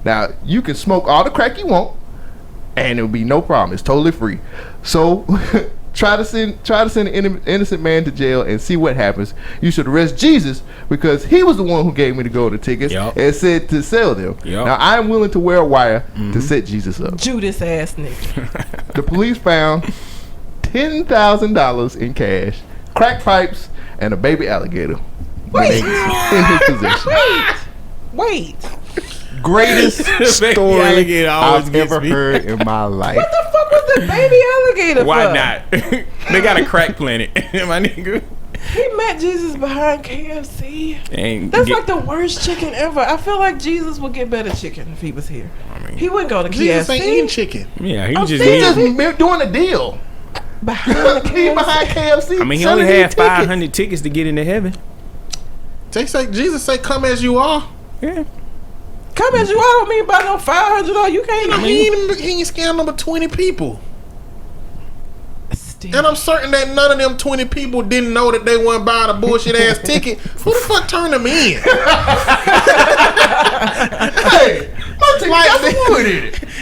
Now, you can smoke all the crack you want, and it'll be no problem. It's totally free. So try to send an innocent man to jail and see what happens. You should arrest Jesus because he was the one who gave me the golden tickets Yup. and said to sell them. Yup. Now, I'm willing to wear a wire to set Jesus up. Judas ass nigga. The police found $10,000 in cash, crack pipes, and a baby alligator Wait. in his possession. Wait. Greatest Baby story alligator always I've gets ever me. heard in my life. What the fuck was the baby alligator Why for? not? They got a crack planet, my nigga. He met Jesus behind KFC. And That's get- like the worst chicken ever. I feel like Jesus would get better chicken if he was here. I mean, He wouldn't go to Jesus KFC. ain't eating chicken. yeah, he I'm was just. saying- He leaving. just doing a deal. Behind the He behind KFC. KFC. I mean, he selling only had these tickets. 500 tickets to get into heaven. They say Jesus say, "Come as you are." Yeah. Come at you, I don't mean by no $500. You can't. I mean, he ain't scammed number 20 people. Still. And I'm certain that none of them 20 people didn't know that they weren't buying a bullshit ass ticket. Who the fuck turned them in? Hey,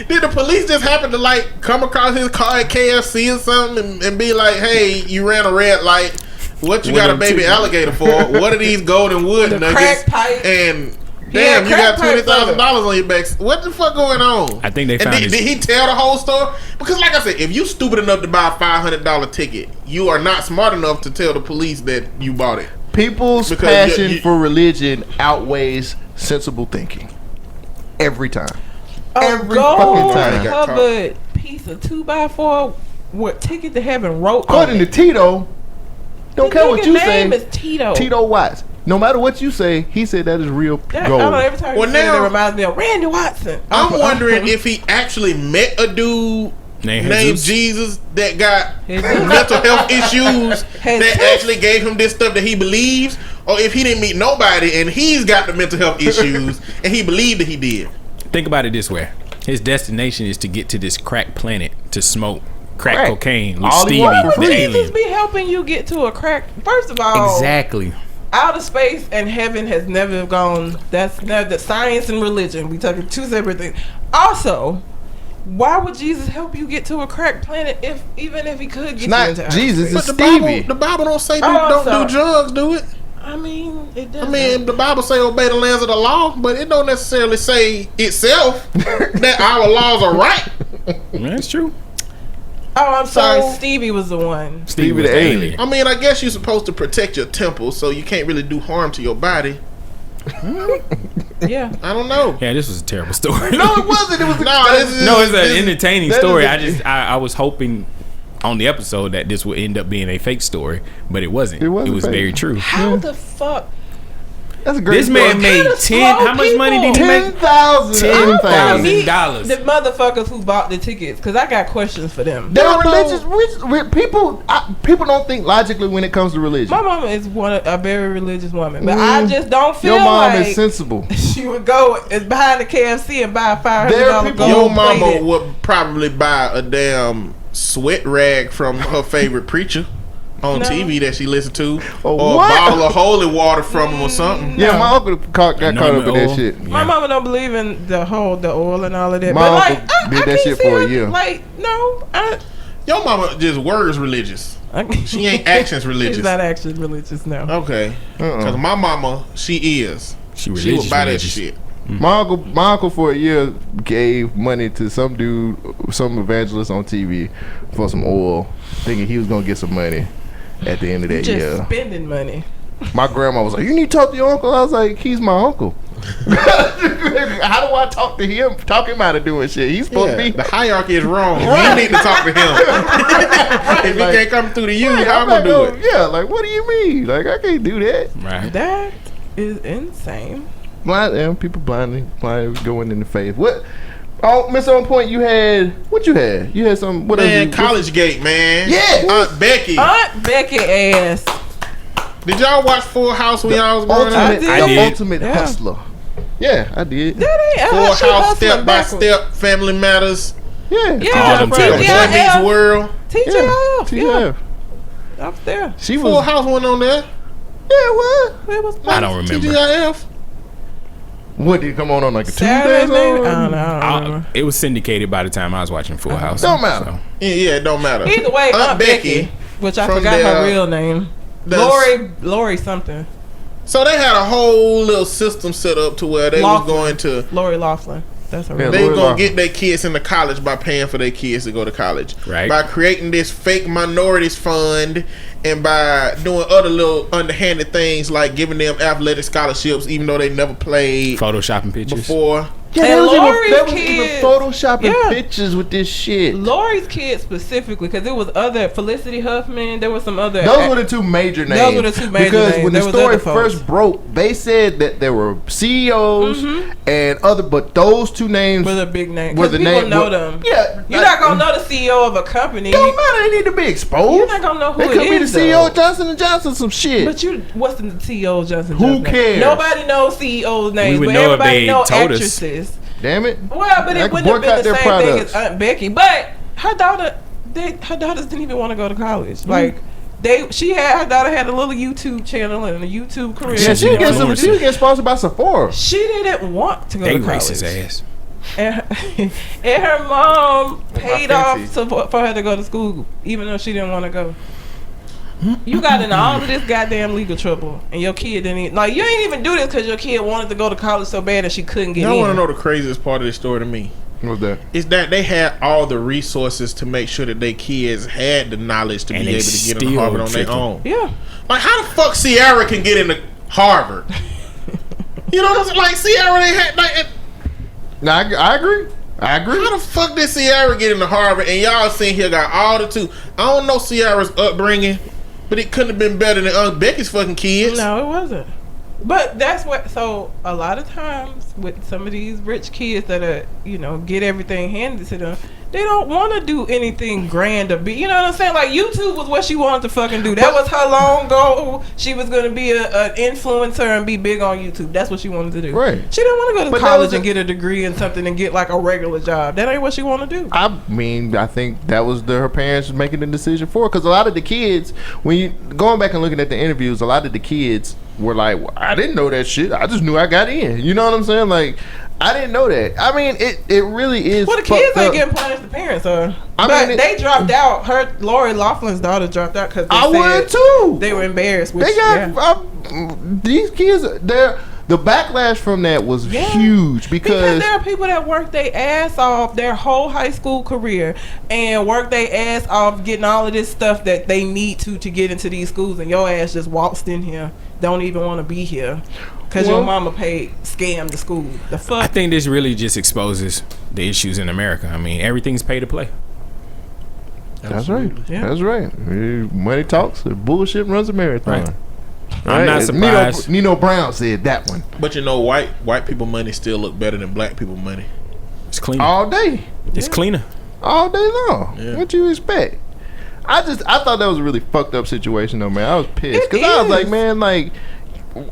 did the police just happen to like come across his car at KFC or something and be like, "Hey, you ran a red light. What you got a baby alligator for? What are these golden wood The nuggets?" crack pipe. And damn, you got $20,000 on your back. What the fuck going on? I think they And found did he tell the whole story? Because like I said, if you stupid enough to buy a $500 ticket, you are not smart enough to tell the police that you bought it. People's Because passion for religion outweighs sensible thinking. Every time. Every fucking time. Covered piece of 2x4 with Ticket to Heaven wrote According to Tito, don't care what you say. His name is Tito. Tito Watts. No matter what you say, he said that is real I don't gold. know, every time Well, you say it, now- it reminds me of Randy Watson. I'm wondering if he actually met a dude named Jesus that got mental health issues that actually gave him this stuff that he believes, or if he didn't meet nobody and he's got the mental health issues and he believed that he did. Think about it this way: his destination is to get to this crack planet to smoke crack cocaine with All he Stevie, wants for the free. alien. Jesus be helping you get to a crack. First of all, Exactly. outer space and heaven has never gone. That's never the science and religion. We talking two separate things. Also, why would Jesus help you get to a crack planet even if he could get It's you not into outer Jesus, space? it's But Stevie. the Bible don't say Oh, don't do drugs, do it? I mean, it does. I mean, the Bible say obey the lands of the law, but it don't necessarily say itself that our laws are right. That's true. oh, I'm sorry. So- Stevie was the one. Stevie was the the alien. alien. I mean, I guess you're supposed to protect your temple, so you can't really do harm to your body. Yeah. I don't know. Yeah, this was a terrible story. No, it wasn't. It was No, it's an entertaining that story. is I was hoping on the episode that this would end up being a fake story, but it wasn't. It wasn't It was fake. very true. How the fuck? That's a great This man story. made Kinda 10. slow How much money did he people. make? $10,000. $10,000. The motherfuckers who bought the tickets, because I got questions for them. They're religious. People don't think logically when it comes to religion. My mama is a very religious woman, but I just don't feel Your mom like is sensible. she would go behind the KFC and buy a There are $500 people- Your gold mama plated. would probably buy a damn sweat rag from her favorite preacher on No. TV that she listened to, Oh, or what? a bottle of holy water from him or something. Yeah, my uncle got caught up in Norman that oil. shit. My mama don't believe in the oil and all of that. My but uncle like, did I that can't shit see for a her, year. Like, no, Your mama just words religious. She ain't actions religious. She's not actually religious, no. Okay, because my mama, she is. She She religious. would buy that religious. shit. My uncle for a year gave money to some dude, some evangelist on TV for some oil, thinking he was gonna get some money at the end of that Just year. spending money. My grandma was like, "You need to talk to your uncle." I was like, "He's my uncle." How do I talk to him? Talk him out of doing shit. He's supposed to be. The hierarchy is wrong. Right. You need to talk to him. If he Like, can't come through to you, Right, how I'm I'm gonna not do it? Yeah, like what do you mean? Like I can't do that. Right. That is insane. Blind, people blindly going into faith. What? Oh, Miss On Point, you had what you had? You had some what? Man, else? Collegegate, man. Yes. Aunt Becky. Aunt Becky ass. Did y'all watch Full House when y'all was growing Ultimate, up? did. I the did. ultimate Yeah. hustler. Yeah, I did. That ain't Full she House, hustling Step by backwards. Step, Family Matters, Yeah, Yeah, All them Boy titles. Meets TGIF. World. TGIF. Yeah, TGIF. up there. She Full was. House went on there. Yeah, what? It was I don't remember. TGIF. What did it come on like a Saturday Tuesday? maybe? I don't know. I don't remember. It was syndicated by the time I was watching Full House. Don't matter. So. Yeah, it don't matter. Either way, Aunt Becky, which I from forgot the, her real name. Lori something. So they had a whole little system set up to where they was going to. Lori Loughlin. That's her real Yeah, They name. were Lori gonna Loughlin. get their kids into college by paying for their kids to go to college. Right. By creating this fake minorities fund and by doing other little underhanded things like giving them athletic scholarships even though they never played Photoshopping pictures. before. Yeah, And Lori's they was even kids, photoshopping pictures with this shit. Lori's kids specifically, because there was other Felicity Huffman. There was some other. Those were the two major names. Those were the two major because names. when There the was story other folks. first broke, they said that there were CEOs and other, but those two names were the big names. Were the people name? know them. Yeah, You're not gonna know the CEO of a company. Don't matter. They need to be exposed. You're not gonna know who they it could be the is, CEO though. of Johnson & Johnson, some shit. But what's the CEO of Johnson? Who cares? Nobody knows CEO's names, would but know if everybody they knows told us. actresses. Damn it. Well, but I it could wouldn't have been boycott the their same thing products. as Aunt Becky. But her daughter, her daughters didn't even want to go to college. Like her daughter had a little YouTube channel and a YouTube career. Yeah, she was getting sponsored by Sephora. She didn't want to go to college. Racist ass. And her mom paid off for her to go to school, even though she didn't want to go. You got in all of this goddamn legal trouble, and your kid didn't even, you ain't even do this because your kid wanted to go to college so bad that she couldn't get in. I want to know the craziest part of this story to me. What's that? Is that they had all the resources to make sure that their kids had the knowledge to be able to get into Harvard on their own. Yeah. Like, how the fuck Sierra can get into Harvard? You know what I'm saying? Like, Sierra, they had like. Nah, I agree. How the fuck did Sierra get into Harvard? And y'all sitting here got all the two. I don't know Sierra's upbringing, but it couldn't have been better than Aunt Becky's fucking kids. No, it wasn't. But that's what. So a lot of times with some of these rich kids that are, get everything handed to them, they don't want to do anything grand or big. You know what I'm saying? Like, YouTube was what she wanted to fucking do. That was her long goal. She was going to be an influencer and be big on YouTube. That's what she wanted to do. Right. She didn't want to go to college and get a degree in something and get like a regular job. That ain't what she want to do. I mean, I think that was her parents making the decision for her. Because a lot of the kids, when you going back and looking at the interviews, a lot of the kids were like, well, I didn't know that shit. I just knew I got in. You know what I'm saying? Like, I didn't know that. I mean, it really is. Well, the kids ain't getting punished. The parents are. But they dropped out. Lori Laughlin's daughter dropped out because I would too. They were embarrassed. Which, they got these kids. The backlash from that was huge because there are people that work their ass off their whole high school career and work their ass off getting all of this stuff that they need to get into these schools, and your ass just waltzed in here, don't even want to be here because your mama scammed the school. The fuck? I think this really just exposes the issues in America. I mean, everything's pay to play. That's right. Yeah. That's right. Money talks. The bullshit runs a marathon. Right. I'm not surprised. Nino Brown said that one. But white people money still look better than black people money. It's cleaner all day. It's cleaner all day long. Yeah. What you expect? I thought that was a really fucked up situation though, man. I was pissed because I was like, man, like,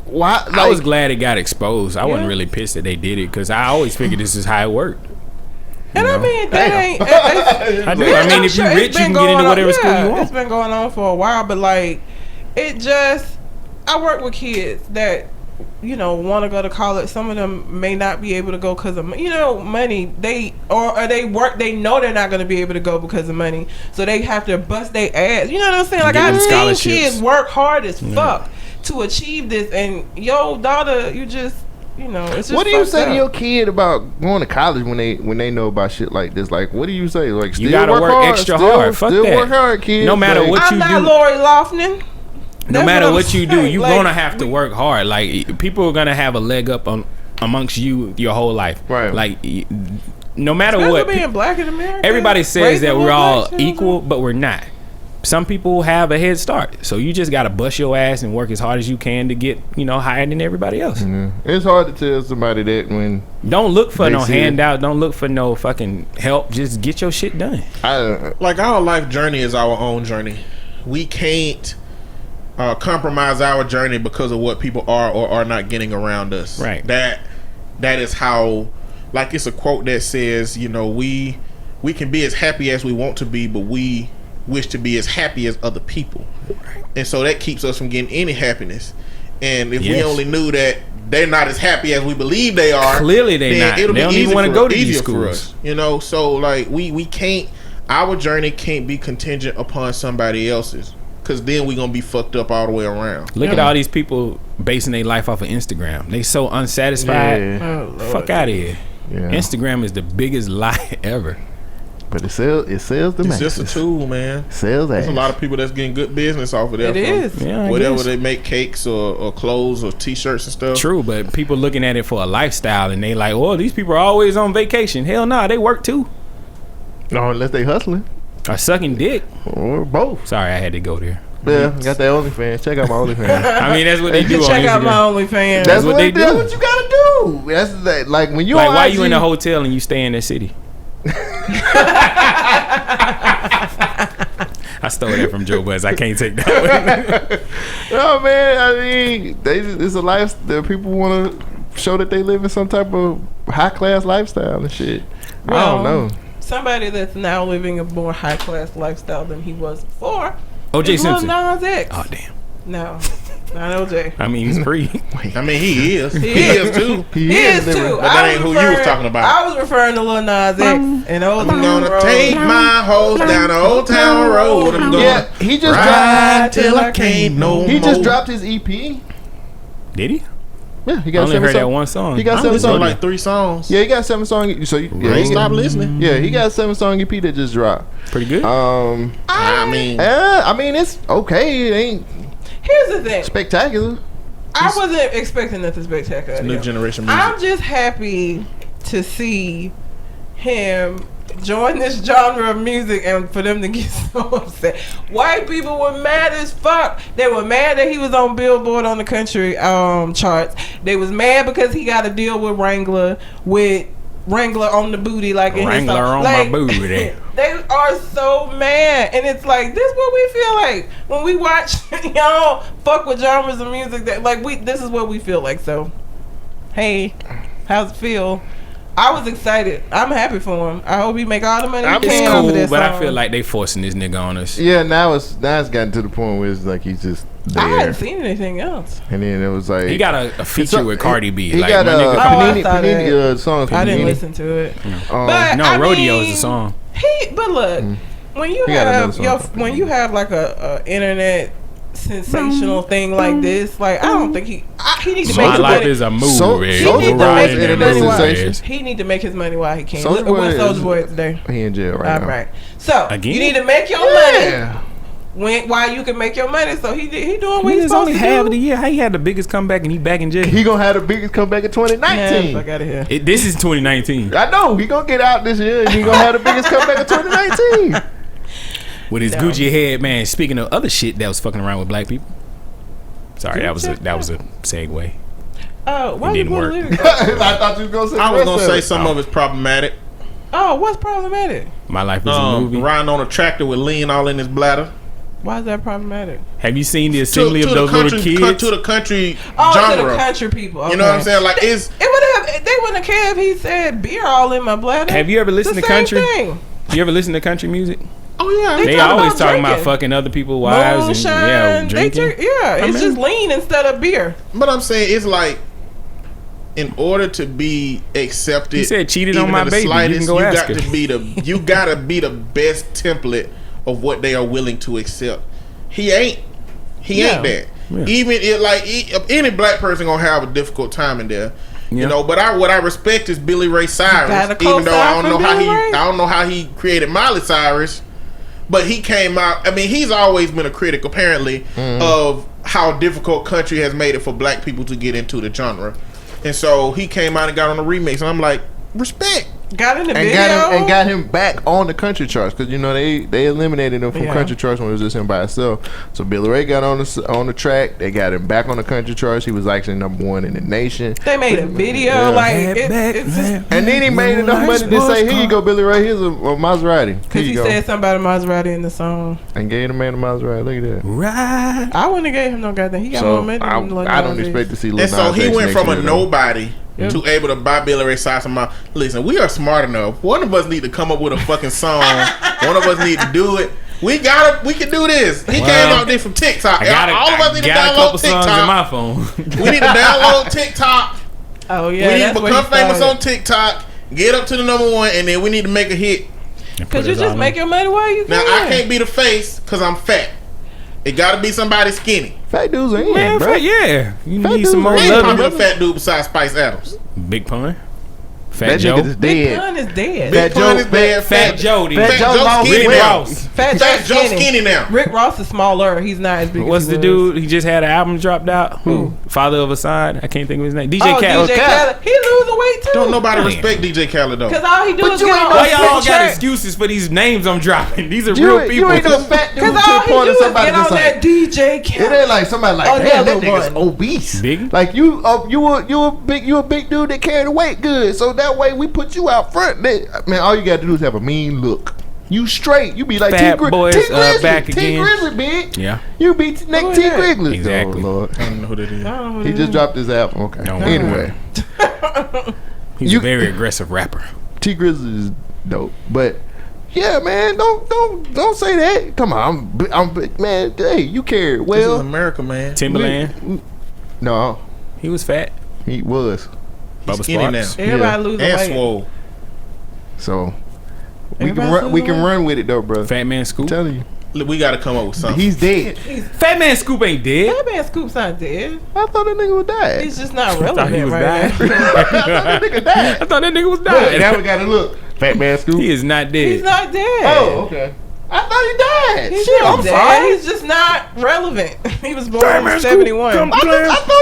why? Like, I was glad it got exposed. I wasn't really pissed that they did it because I always figured this is how it worked. And I mean, that ain't. I do. I mean, if you're rich, you can get into whatever school you want. It's been going on for a while, but like, it just. I work with kids that, want to go to college. Some of them may not be able to go because of, money. They work. They know they're not going to be able to go because of money, so they have to bust their ass. You know what I'm saying? Like, I've seen kids work hard as fuck to achieve this, and your daughter, you just. It's just what do you say to your kid about going to college when they know about shit like this? Like, what do you say? Like, still you gotta work hard, extra hard. Fuck still that. Work hard, kids. No matter what you do. I'm not Lori Laughlin. No matter what you do, you're gonna have to work hard. Like, people are gonna have a leg up amongst you your whole life. Right. Like, no matter what. Being black in America. Everybody says that we're all equal, but we're not. Some people have a head start, so you just gotta bust your ass and work as hard as you can to get higher than everybody else. It's hard to tell somebody that when don't look for no handout, don't look for no fucking help. Just get your shit done. Like, our life journey is our own journey. We can't compromise our journey because of what people are or are not getting around us. Right. That is how. Like, it's a quote that says, we can be as happy as we want to be, but we wish to be as happy as other people, and so that keeps us from getting any happiness. And if we only knew that they're not as happy as we believe they are, clearly they not. It'll they be don't easier even want to go to these for schools. us, So like we can't. Our journey can't be contingent upon somebody else's, because then we're gonna be fucked up all the way around. Look at all these people basing their life off of Instagram. They so unsatisfied. Fuck out of here. Instagram is the biggest lie ever. But it sells the It's masses. just a tool, man. Sells There's ass. a lot of people that's getting good business off of that. It is. Yeah, I Whatever guess. they make cakes or clothes or t-shirts and stuff. True, but people looking at it for a lifestyle and they like, oh, these people are always on vacation. Hell nah, they work too. No, unless they hustling Or sucking dick. or both. Sorry, I had to go there. Yeah, got that OnlyFans. Check out my OnlyFans. I mean, that's what they do on Check out my Instagram. OnlyFans. That's what they do. That's what you gotta do. That's that. Like when you Like, on why IG, you in a hotel and you stay in the city? I stole that from Joe Buzz. I can't take that one. Oh man, I mean, it's a life that people want to show that they live in some type of high class lifestyle and shit. I don't know. Somebody that's now living a more high class lifestyle than he was before. O.J. is Lil Simpson. Nas X. Oh damn. No, not OJ. I mean, he's free. I mean, he is. He is too. He is too. But that ain't who you was talking about. I was referring to Lil Nas X and Old I'm Town gonna Road. take my hoes down the Old Town Road. I'm gonna Yeah, he just ride till I can't no more. He just dropped his EP. Did he? Yeah, he I got only 7 heard that songs. one song. He got I 7 listened to songs. like 3 songs. Yeah, he got 7 songs. So yeah, Ain't stop listening. Yeah, he got a 7-song EP that just dropped. Pretty good. I mean, it's okay. It ain't Here's the thing. spectacular. I wasn't expecting nothing spectacular. new generation music. I'm just happy to see him join this genre of music and for them to get so upset. White people were mad as fuck. They were mad that he was on Billboard on the country charts. They was mad because he got a deal with Wrangler on the booty, like in his Wrangler song. on Like, my booty. They are so mad, and it's like this is what we feel like when we watch y'all fuck with genres of music that like this is what we feel like. So hey, how's it feel? I was excited. I'm happy for him. I hope he make all the money he It's can off cool, of this but I song. feel like they forcing this nigga on us. Yeah, now it's gotten to the point where it's like he's just I there, hadn't seen anything else. and then it was like He got a feature with Cardi B. He Like, got my nigga, I Panini, thought Panini songs. I didn't Panini. listen to it. Um, But no, I Rodeo mean, is a song. But look, when you He got another have song. when you have like a internet sensational thing like this, like I don't think he need to make My his life money. is a movie. So- He need to make Riding his them money while movies. he need to make his money while he can. Soulja Look, Boy what's is- Soulja Boy today? He in jail right All now. right. So Again? you need to make your money Yeah. while you can make your money. So he doing what He he's was supposed only to half do. of the year. How he had the biggest comeback and he back in jail? He gonna have the biggest comeback in 2019. Man, fuck out of here. This is 2019 I know he gonna get out this year, and he gonna have the biggest comeback in 2019. with his No. Gucci head, man. Speaking of other shit that was fucking around with black people. Sorry, that was a segue. Oh, why It you didn't put work. lyrics? I thought you was gonna say. I the was rest gonna of say it. some of it's problematic. Oh, what's problematic? My Life is a movie. Riding on a tractor with lean all in his bladder. Why is that problematic? Have you seen the assembly of the those country, little kids? to the country Oh, to genre. the country people. You know what I'm okay. saying? Like it's They wouldn't have cared if he said beer all in my bladder. Have you ever listened The to same country? thing. You ever listen to country music? oh yeah. They They talk always about talking about drinking. fucking other people's wives Moonshine. and They drinking. drink, it's mean- just lean instead of beer. But I'm saying it's like, in order to be accepted, He said, cheated even on my in the baby. You slightest, can go ask got her. to be you gotta be the best template of what they are willing to accept. He ain't that. Yeah. Even any black person gonna have a difficult time in there. Yeah. You know, but what I respect is Billy Ray Cyrus. Gotta Even though I co-sign don't know for how Billy Ray? I don't know how he created Miley Cyrus, but he came out. I mean, he's always been a critic, apparently, of how difficult country has made it for black people to get into the genre. And so he came out and got on the remix, and I'm like, respect. Got in the And video. got him back on the country charts because you know they eliminated him from Yeah. country charts when it was just him by himself. So Billy Ray got on the track. They got him back on the country charts. He was actually #1 in the nation. They made a video Yeah. like it's just And then he made enough money to say, "Here you go, Billy Ray. Here's a Maserati. Here because you he go." said something about a Maserati in the song. And gave the man a Maserati. Look at that. Right. I wouldn't have gave him no goddamn. He got So more money than Lil I don't Nas X. expect to see Lil And so Nas he X went next from a year, though. nobody Yep. to able to buy Billy Ray Cyrus. Listen, we are smart enough. One of us need to come up with a fucking song. One of us need to do it. We can do this. He came out there from TikTok. All of us need to a download couple songs in TikTok. my phone. We need to download TikTok. Oh We yeah, need to that's where become he famous started. on TikTok. Get up to the #1, and then we need to make a hit. Cause you just make your money while you Now can. I can't be the face because I'm fat. It got to be somebody skinny. Fat dudes are in, Man, bro. yeah. You Fat need some dudes more are Ain't in, probably love. a fat dude besides Spice Adams. Big pun. Fat That Joe. nigga is Big dead. Pun is dead. Big Pun is dead. Fat Joe. Fat Joe lost skinny Rick now. Ross. Fat Joe skinny now. Rick Ross is smaller. He's not as big. What's as the he was. dude? He just had an album dropped out. Who? Father of a Side. I can't think of his name. DJ Oh, Khaled. DJ Khaled. He losing weight too. Don't nobody Damn. respect DJ Khaled though. Because all he do But is you get ain't on no Why the y'all track. got excuses for these names I'm dropping? These are You, real ain't- people. you ain't no fat dude to Because all the he point do of is somebody get on that's that like. DJ It Khaled. ain't like somebody like, damn, that Another nigga's one. obese. Big? Like you a big dude that carry the weight good. So that way we put you out front. Man, all you got to do is have a mean look. You straight. You be like Fat T boys, Grizzly. back T again. Grizzly, big. Yeah. You be next Who T is that? Grizzly. Exactly. Oh, Lord. I don't know who that is. I don't know who He that just is. dropped his album. Okay. Don't Anyway, He's You- a very aggressive rapper. T Grizzly is dope. But yeah, man, don't say that. Come on, man. Hey, you carry it This is well. America, man. Timberland. No, He was fat. he was. Bubba Skinny now. Sparks. Everybody Yeah. losing And weight. swole. So we can Everybody run. We losing can weight? run with it though, bro. Fat Man Scoop. I'm telling you, Look, we got to come up with something. he's dead. Fat Man Scoop ain't dead. That man Scoop's not dead. I thought that nigga was dead. He's just not thought he relevant was right dying. now. I thought that nigga died. I thought that nigga was Look, dying. now we gotta look. Fat Man Scoop. He is not dead. He's not dead. Oh, okay. I thought he died. He's Shit, not I'm dead. sorry. He's just not relevant. He was born Fat in Man Scoop, 71. come I thought he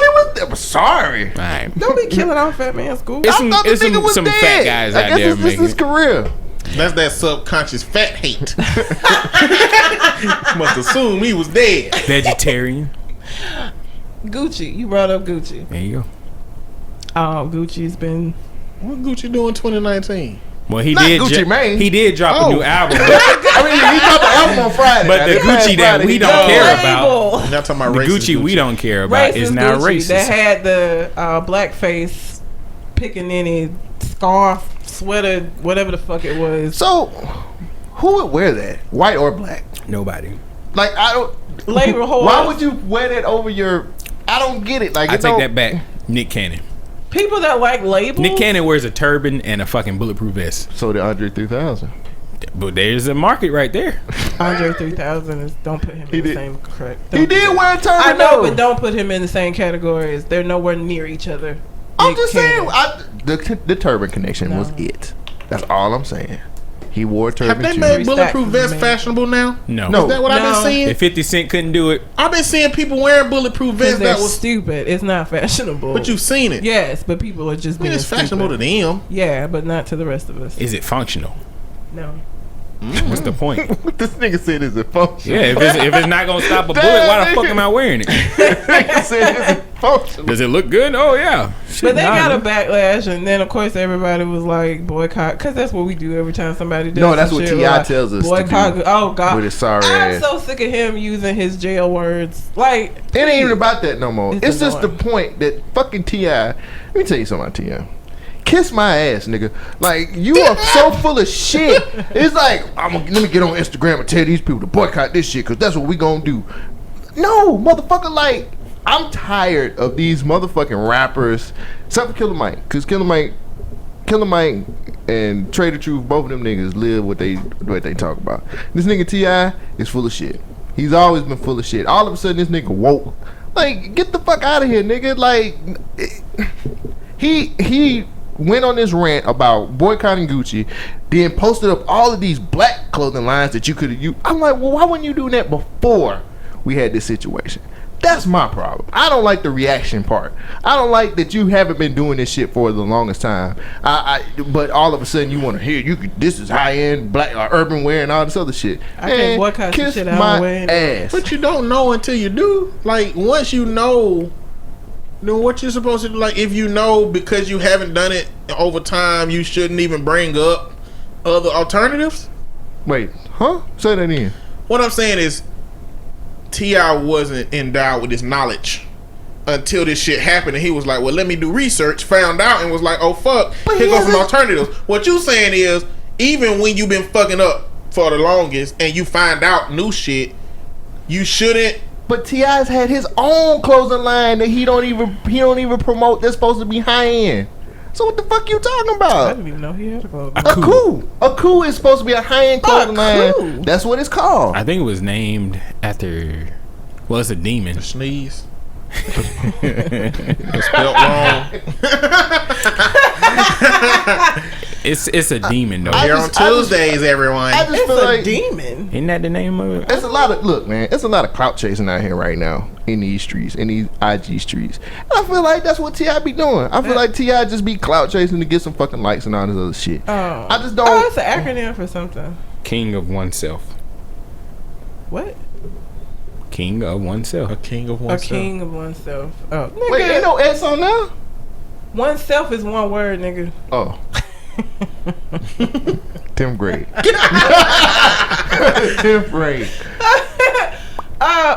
was dead. I'm sorry. All right. Don't be killing off Fat Man Scoop. It's I thought the it's nigga was some dead. fat guys I out guess there it's just making his career. That's that subconscious fat hate. Must assume he was dead. vegetarian. Gucci. You brought up Gucci. There you go. Oh, Gucci's been. What Gucci doing 2019? Well, he Not did. Gucci Mane. He did drop Oh. a new album, but, I mean, he dropped the album on Friday. but Now, the this past Gucci that Friday, we he don't dropped- care about, Y'all talking about the racist Gucci we don't care about, is Racist now Gucci racist. that had the blackface pickaninny scarf, sweater, whatever the fuck it was. So, who would wear that? White or black? Nobody. Like, I don't. Labor whores. Why would you wear that over your? I don't get it. Like, I it take don't- that back. Nick Cannon. People that like labels. Nick Cannon wears a turban and a fucking bulletproof vest. So the Andre 3000. But there's a market right there. Andre 3000 is. Don't put him He in the did- same correct. He did wear a turban. I know, though. but don't put him in the same category as they're nowhere near each other. I'm Nick just saying, Cannon. the turban connection was No. it. That's all I'm saying. He wore a turban Have they too. made Respect, bulletproof vests man. fashionable now? No. No. Is that what I've No. been seeing? If 50 Cent couldn't do it, I've been seeing people wearing bulletproof Because vests they're that was. stupid. It's not fashionable. But you've seen it. Yes, but people are just I mean, being it's fashionable stupid. to them. Yeah, but not to the rest of us. is it functional? No. What's the point? What this nigga said is a function. Yeah, if it's not gonna stop a bullet, why the fuck am I wearing it? Nigga said it's a function. Does it look good? Oh yeah. But they Nah, got a man. backlash, and then of course everybody was like boycott, because that's what we do every time somebody does. No, that's some what shit. T.I. We're like, tells us to boycott. do Oh God, with his sorry I'm ass. so sick of him using his jail words. Like It ain't even about that no more. It's It's just the annoying. point that fucking T.I. Let me tell you something about T.I. Kiss my ass, nigga. Like, you are so full of shit. It's like, let me get on Instagram and tell these people to boycott this shit because that's what we gonna do. No, motherfucker, like, I'm tired of these motherfucking rappers. Except for Killer Mike. Because Killer Mike and Trader Truth, both of them niggas live what they talk about. This nigga T.I. is full of shit. He's always been full of shit. All of a sudden, this nigga woke. Like, get the fuck out of here, nigga. Like, he went on this rant about boycotting Gucci, then posted up all of these black clothing lines that you could have used. I'm like, well, why weren't you doing that before we had this situation? That's my problem. I don't like the reaction part. I don't like that you haven't been doing this shit for the longest time. But all of a sudden you want to hear this is high end black urban wear and all this other shit. I can't boycott some kiss shit out my of the way. ass. But you don't know until you do. Like, once you know, then what you're supposed to do. Like, if you know because you haven't done it over time, you shouldn't even bring up other alternatives. Wait, huh? Say that again. What I'm saying is, T.I. wasn't endowed with this knowledge until this shit happened, and he was like, well, let me do research, found out, and was like, oh fuck, But here he goes some hasn't- alternatives. What you saying is, even when you've been fucking up for the longest and you find out new shit, you shouldn't. But T.I.'s had his own clothing line that he don't even promote. That's supposed to be high end. So what the fuck you talking I about? didn't even know he had a clothing. A coup is supposed to be a high end clothing line. coup? That's what it's called. I think it was named after. Well, it's a demon. Sneeze. It's spelled wrong. It's a demon though. Here on Tuesdays, everyone. I just It's feel a like demon. Isn't that the name of it? it's a lot of it's a lot of clout chasing out here right now in these streets, in these IG streets. And I feel like that's what T.I. be doing. I feel like T.I. just be clout chasing to get some fucking likes and all this other shit. I just don't. Oh, it's an acronym for something. King of oneself. What? King of oneself. A king of A oneself. king of oneself. Oh, nigga. Wait, ain't no S on now? Oneself is one word, nigga. Oh. 10th grade. 10th grade.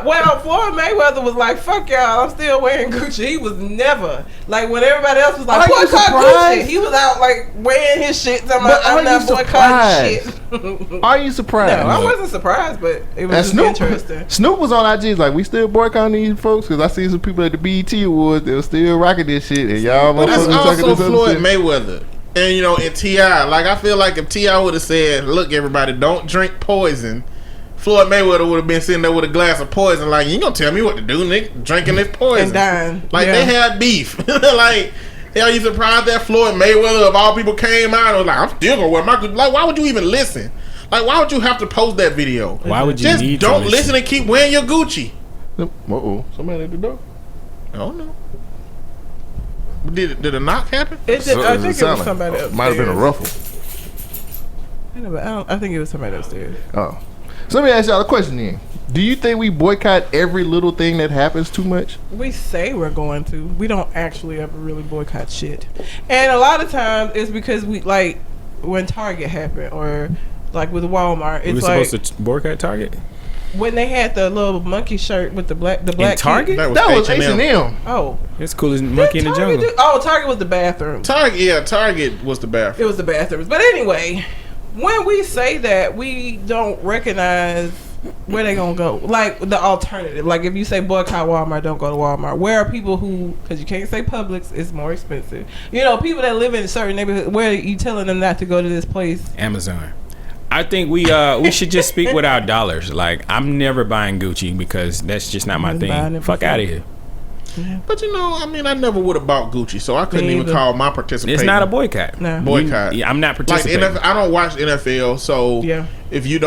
Well, Floyd Mayweather was like, "Fuck y'all, I'm still wearing Gucci." He was never like when everybody else was like, Are you "Boycott surprised? Gucci." He was out like wearing his shit. Talking But about, are I'm not you boycotting surprised? shit. Are you surprised? No, I wasn't surprised, but it was And just interesting. Snoop was on IG like, we still boycotting these folks because I see some people at the BET Awards that were still rocking this shit and y'all But that's motherfuckers talking also this other Floyd shit. Mayweather. And you know, and T.I. Like I feel like if T.I. would have said, "Look, everybody, don't drink poison," Floyd Mayweather would have been sitting there with a glass of poison, like, "You ain't gonna tell me what to do, nigga? Drinking this poison And dying. Like they had beef. Like, hell, you surprised that Floyd Mayweather of all people came out and was like, "I'm still gonna wear my Gucci." Like, why would you even listen? Like, why would you have to post that video? Why would you just need don't to listen and keep wearing your Gucci? Uh-oh, somebody at the door. I don't know. Did a knock happen? I think it was sound like- somebody upstairs. Might have been a ruffle. I think it was somebody upstairs. Oh. So let me ask y'all a question then. Do you think we boycott every little thing that happens too much? We say we're going to. We don't actually ever really boycott shit. And a lot of times it's because we, like, when Target happened or, like, with Walmart, We were it's like supposed to boycott Target? when they had the little monkey shirt with the black In Target? kid. That was H&M. H&M. Oh. It's cool as Monkey in the Target Jungle. Target was the bathroom. Target was the bathroom. It was the bathrooms. But anyway, when we say that, we don't recognize where they gonna go. Like the alternative. Like if you say boycott Walmart, don't go to Walmart. Where are people who, because you can't say Publix, it's more expensive. You know, people that live in certain neighborhoods, where are you telling them not to go to this place? Amazon. I think we should just speak with our dollars. Like, I'm never buying Gucci because that's just not my I'm buying thing. it Fuck before. out of here. But you know, I mean, I never would have bought Gucci, so I couldn't Me even either. call my participation. It's not a boycott. No. boycott. Yeah, I'm not Like participating. I don't watch NFL, so Yeah. if you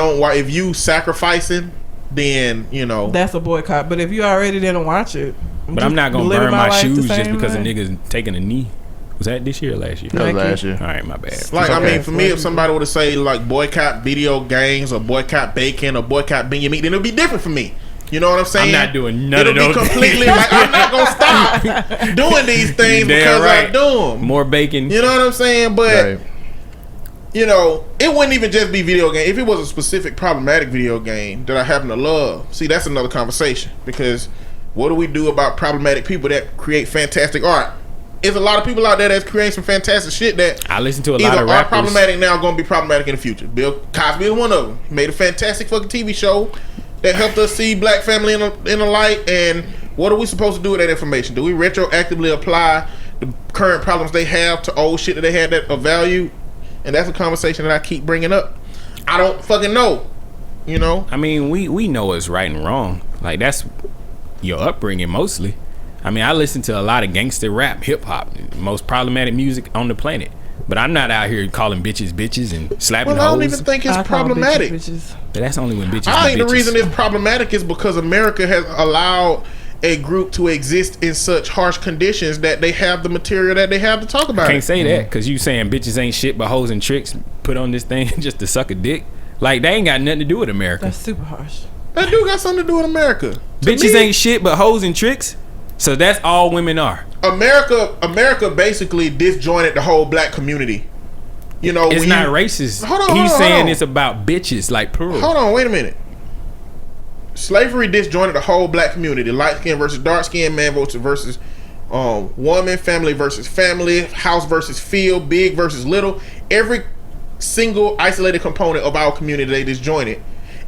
sacrificing, then you know. That's a boycott. But if you already didn't watch it, But I'm not gonna live burn my life the shoes just same because a way. nigga's taking a knee. Was that this year or last year? That was Nike. last year. All right, my bad. Like I Okay. mean, for me, if somebody would have say like boycott video games or boycott bacon or boycott bean meat, then it'll be different for me. You know what I'm saying? I'm not doing none It'll of those be completely things. like I'm not gonna stop doing these things Damn because right. I do them. More bacon. You know what I'm saying? But Right. you know, it wouldn't even just be video game. If it was a specific problematic video game that I happen to love, see, that's another conversation. Because what do we do about problematic people that create fantastic art? There's a lot of people out there that's creating some fantastic shit that I listen to a lot either of are rappers. problematic now, going to be problematic in the future. Bill Cosby is one of them. He made a fantastic fucking TV show that helped us see black family in a light. And what are we supposed to do with that information? Do we retroactively apply the current problems they have to old shit that they had that of value? And that's a conversation that I keep bringing up. I don't fucking know. You know? I mean, we know it's right and wrong. Like, that's your upbringing mostly. I mean, I listen to a lot of gangster rap, hip hop, most problematic music on the planet. But I'm not out here calling bitches bitches and slapping Well, I don't hoes. even think it's I call problematic. bitches. But that's only when bitches. I be think the bitches. reason it's problematic is because America has allowed a group to exist in such harsh conditions that they have the material that they have to talk about. Can't say that because you saying bitches ain't shit but hoes and tricks put on this thing just to suck a dick. Like, they ain't got nothing to do with America. That's super harsh. That do got something to do with America. To Bitches me, ain't shit but hoes and tricks. So that's all women are. America basically disjointed the whole black community. You know, It's when not you- racist. Hold on, He's hold saying on. it's about bitches, like plural. Hold on, wait a minute. Slavery disjointed the whole black community. Light skin versus dark skin, man versus woman, family versus family, house versus field, big versus little. Every single isolated component of our community they disjointed.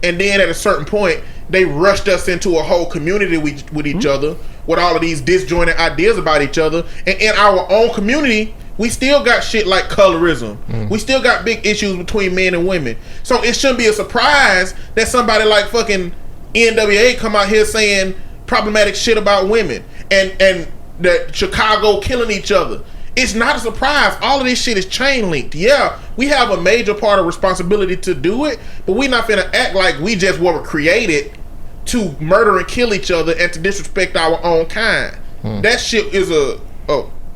And then at a certain point, they rushed us into a whole community with each other with all of these disjointed ideas about each other. And in our own community, we still got shit like colorism. We still got big issues between men and women. So it shouldn't be a surprise that somebody like fucking NWA come out here saying problematic shit about women. and the Chicago killing each other. It's not a surprise. All of this shit is chain linked. Yeah, we have a major part of responsibility to do it, but we not finna act like we just were created to murder and kill each other and to disrespect our own kind. That shit is a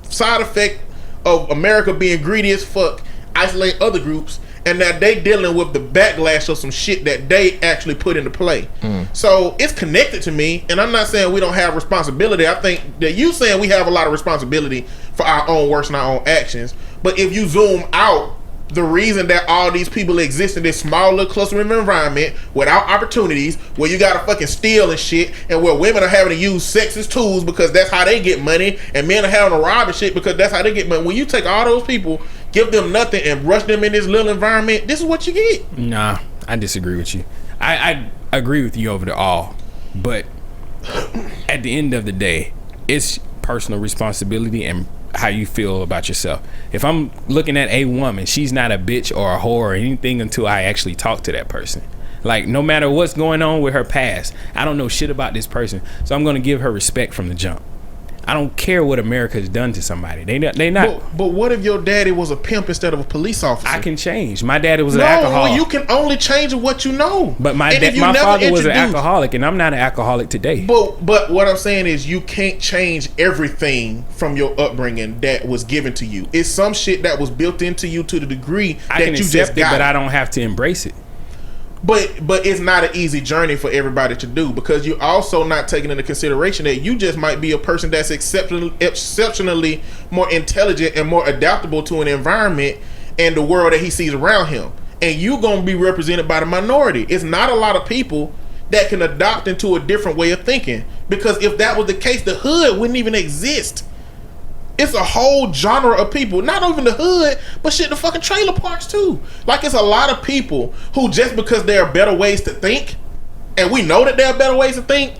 side effect of America being greedy as fuck, isolate other groups, and that they dealing with the backlash of some shit that they actually put into play. So it's connected to me, and I'm not saying we don't have responsibility. I think that you saying we have a lot of responsibility for our own works and our own actions. But if you zoom out, the reason that all these people exist in this small little cluster of environment without opportunities, where you gotta fucking steal and shit, and where women are having to use sex as tools because that's how they get money, and men are having to rob and shit because that's how they get money. When you take all those people, give them nothing, and rush them in this little environment, this is what you get. Nah, I disagree with you. I agree with you over the all, but at the end of the day, it's personal responsibility and how you feel about yourself. If I'm looking at a woman, she's not a bitch or a whore or anything until I actually talk to that person. Like, no matter what's going on with her past, I don't know shit about this person, so I'm going to give her respect from the jump. I don't care what America has done to somebody. They not. But what if your daddy was a pimp instead of a police officer? I can change. My daddy was an alcoholic. No, you can only change what you know. But my father was an alcoholic, and I'm not an alcoholic today. But what I'm saying is, you can't change everything from your upbringing that was given to you. It's some shit that was built into you to the degree that you just got. But I don't have to embrace it. But it's not an easy journey for everybody to do, because you're also not taking into consideration that you just might be a person that's exceptionally more intelligent and more adaptable to an environment and the world that he sees around him. And you're going to be represented by the minority. It's not a lot of people that can adopt into a different way of thinking, because if that was the case, the hood wouldn't even exist. It's a whole genre of people, not even the hood, but shit, the fucking trailer parks too. Like, it's a lot of people who, just because there are better ways to think, and we know that there are better ways to think,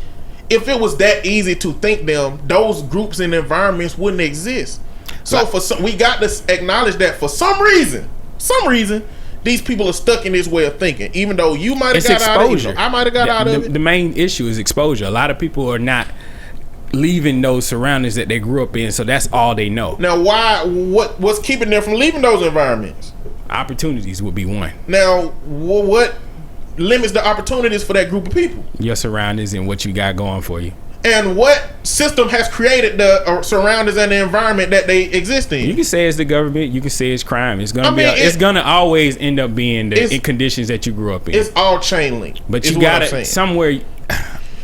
if it was that easy to think them, those groups and environments wouldn't exist. So we got to acknowledge that for some reason, these people are stuck in this way of thinking, even though you might have got exposure. out of it. I might have got out of it. The main issue is exposure. A lot of people are not leaving those surroundings that they grew up in, so that's all they know. Now, what's keeping them from leaving those environments? Opportunities would be one. Now, what limits the opportunities for that group of people? Your surroundings and what you got going for you. And what system has created the surroundings and the environment that they exist in? You can say it's the government. You can say it's crime. It's gonna it's gonna always end up being the conditions that you grew up in. It's all chain linked. But you gotta somewhere.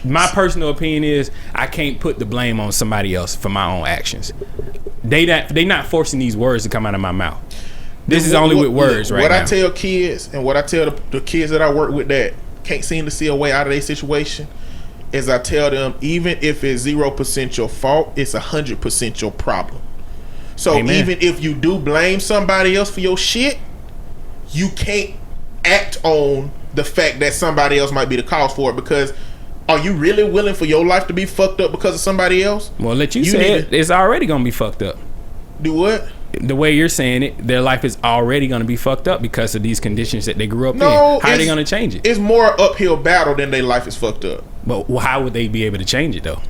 My personal opinion is, I can't put the blame on somebody else for my own actions. They not forcing these words to come out of my mouth. This is only with words right now. What I tell kids, and what I tell the kids that I work with that can't seem to see a way out of their situation, is I tell them, even if it's 0% your fault, it's 100% your problem. So even if you do blame somebody else for your shit, you can't act on the fact that somebody else might be the cause for it, because are you really willing for your life to be fucked up because of somebody else? Well, let you say it. It's already going to be fucked up. Do what? The way you're saying it, their life is already going to be fucked up because of these conditions that they grew up in. How are they going to change it? It's more uphill battle than their life is fucked up. But how would they be able to change it, though?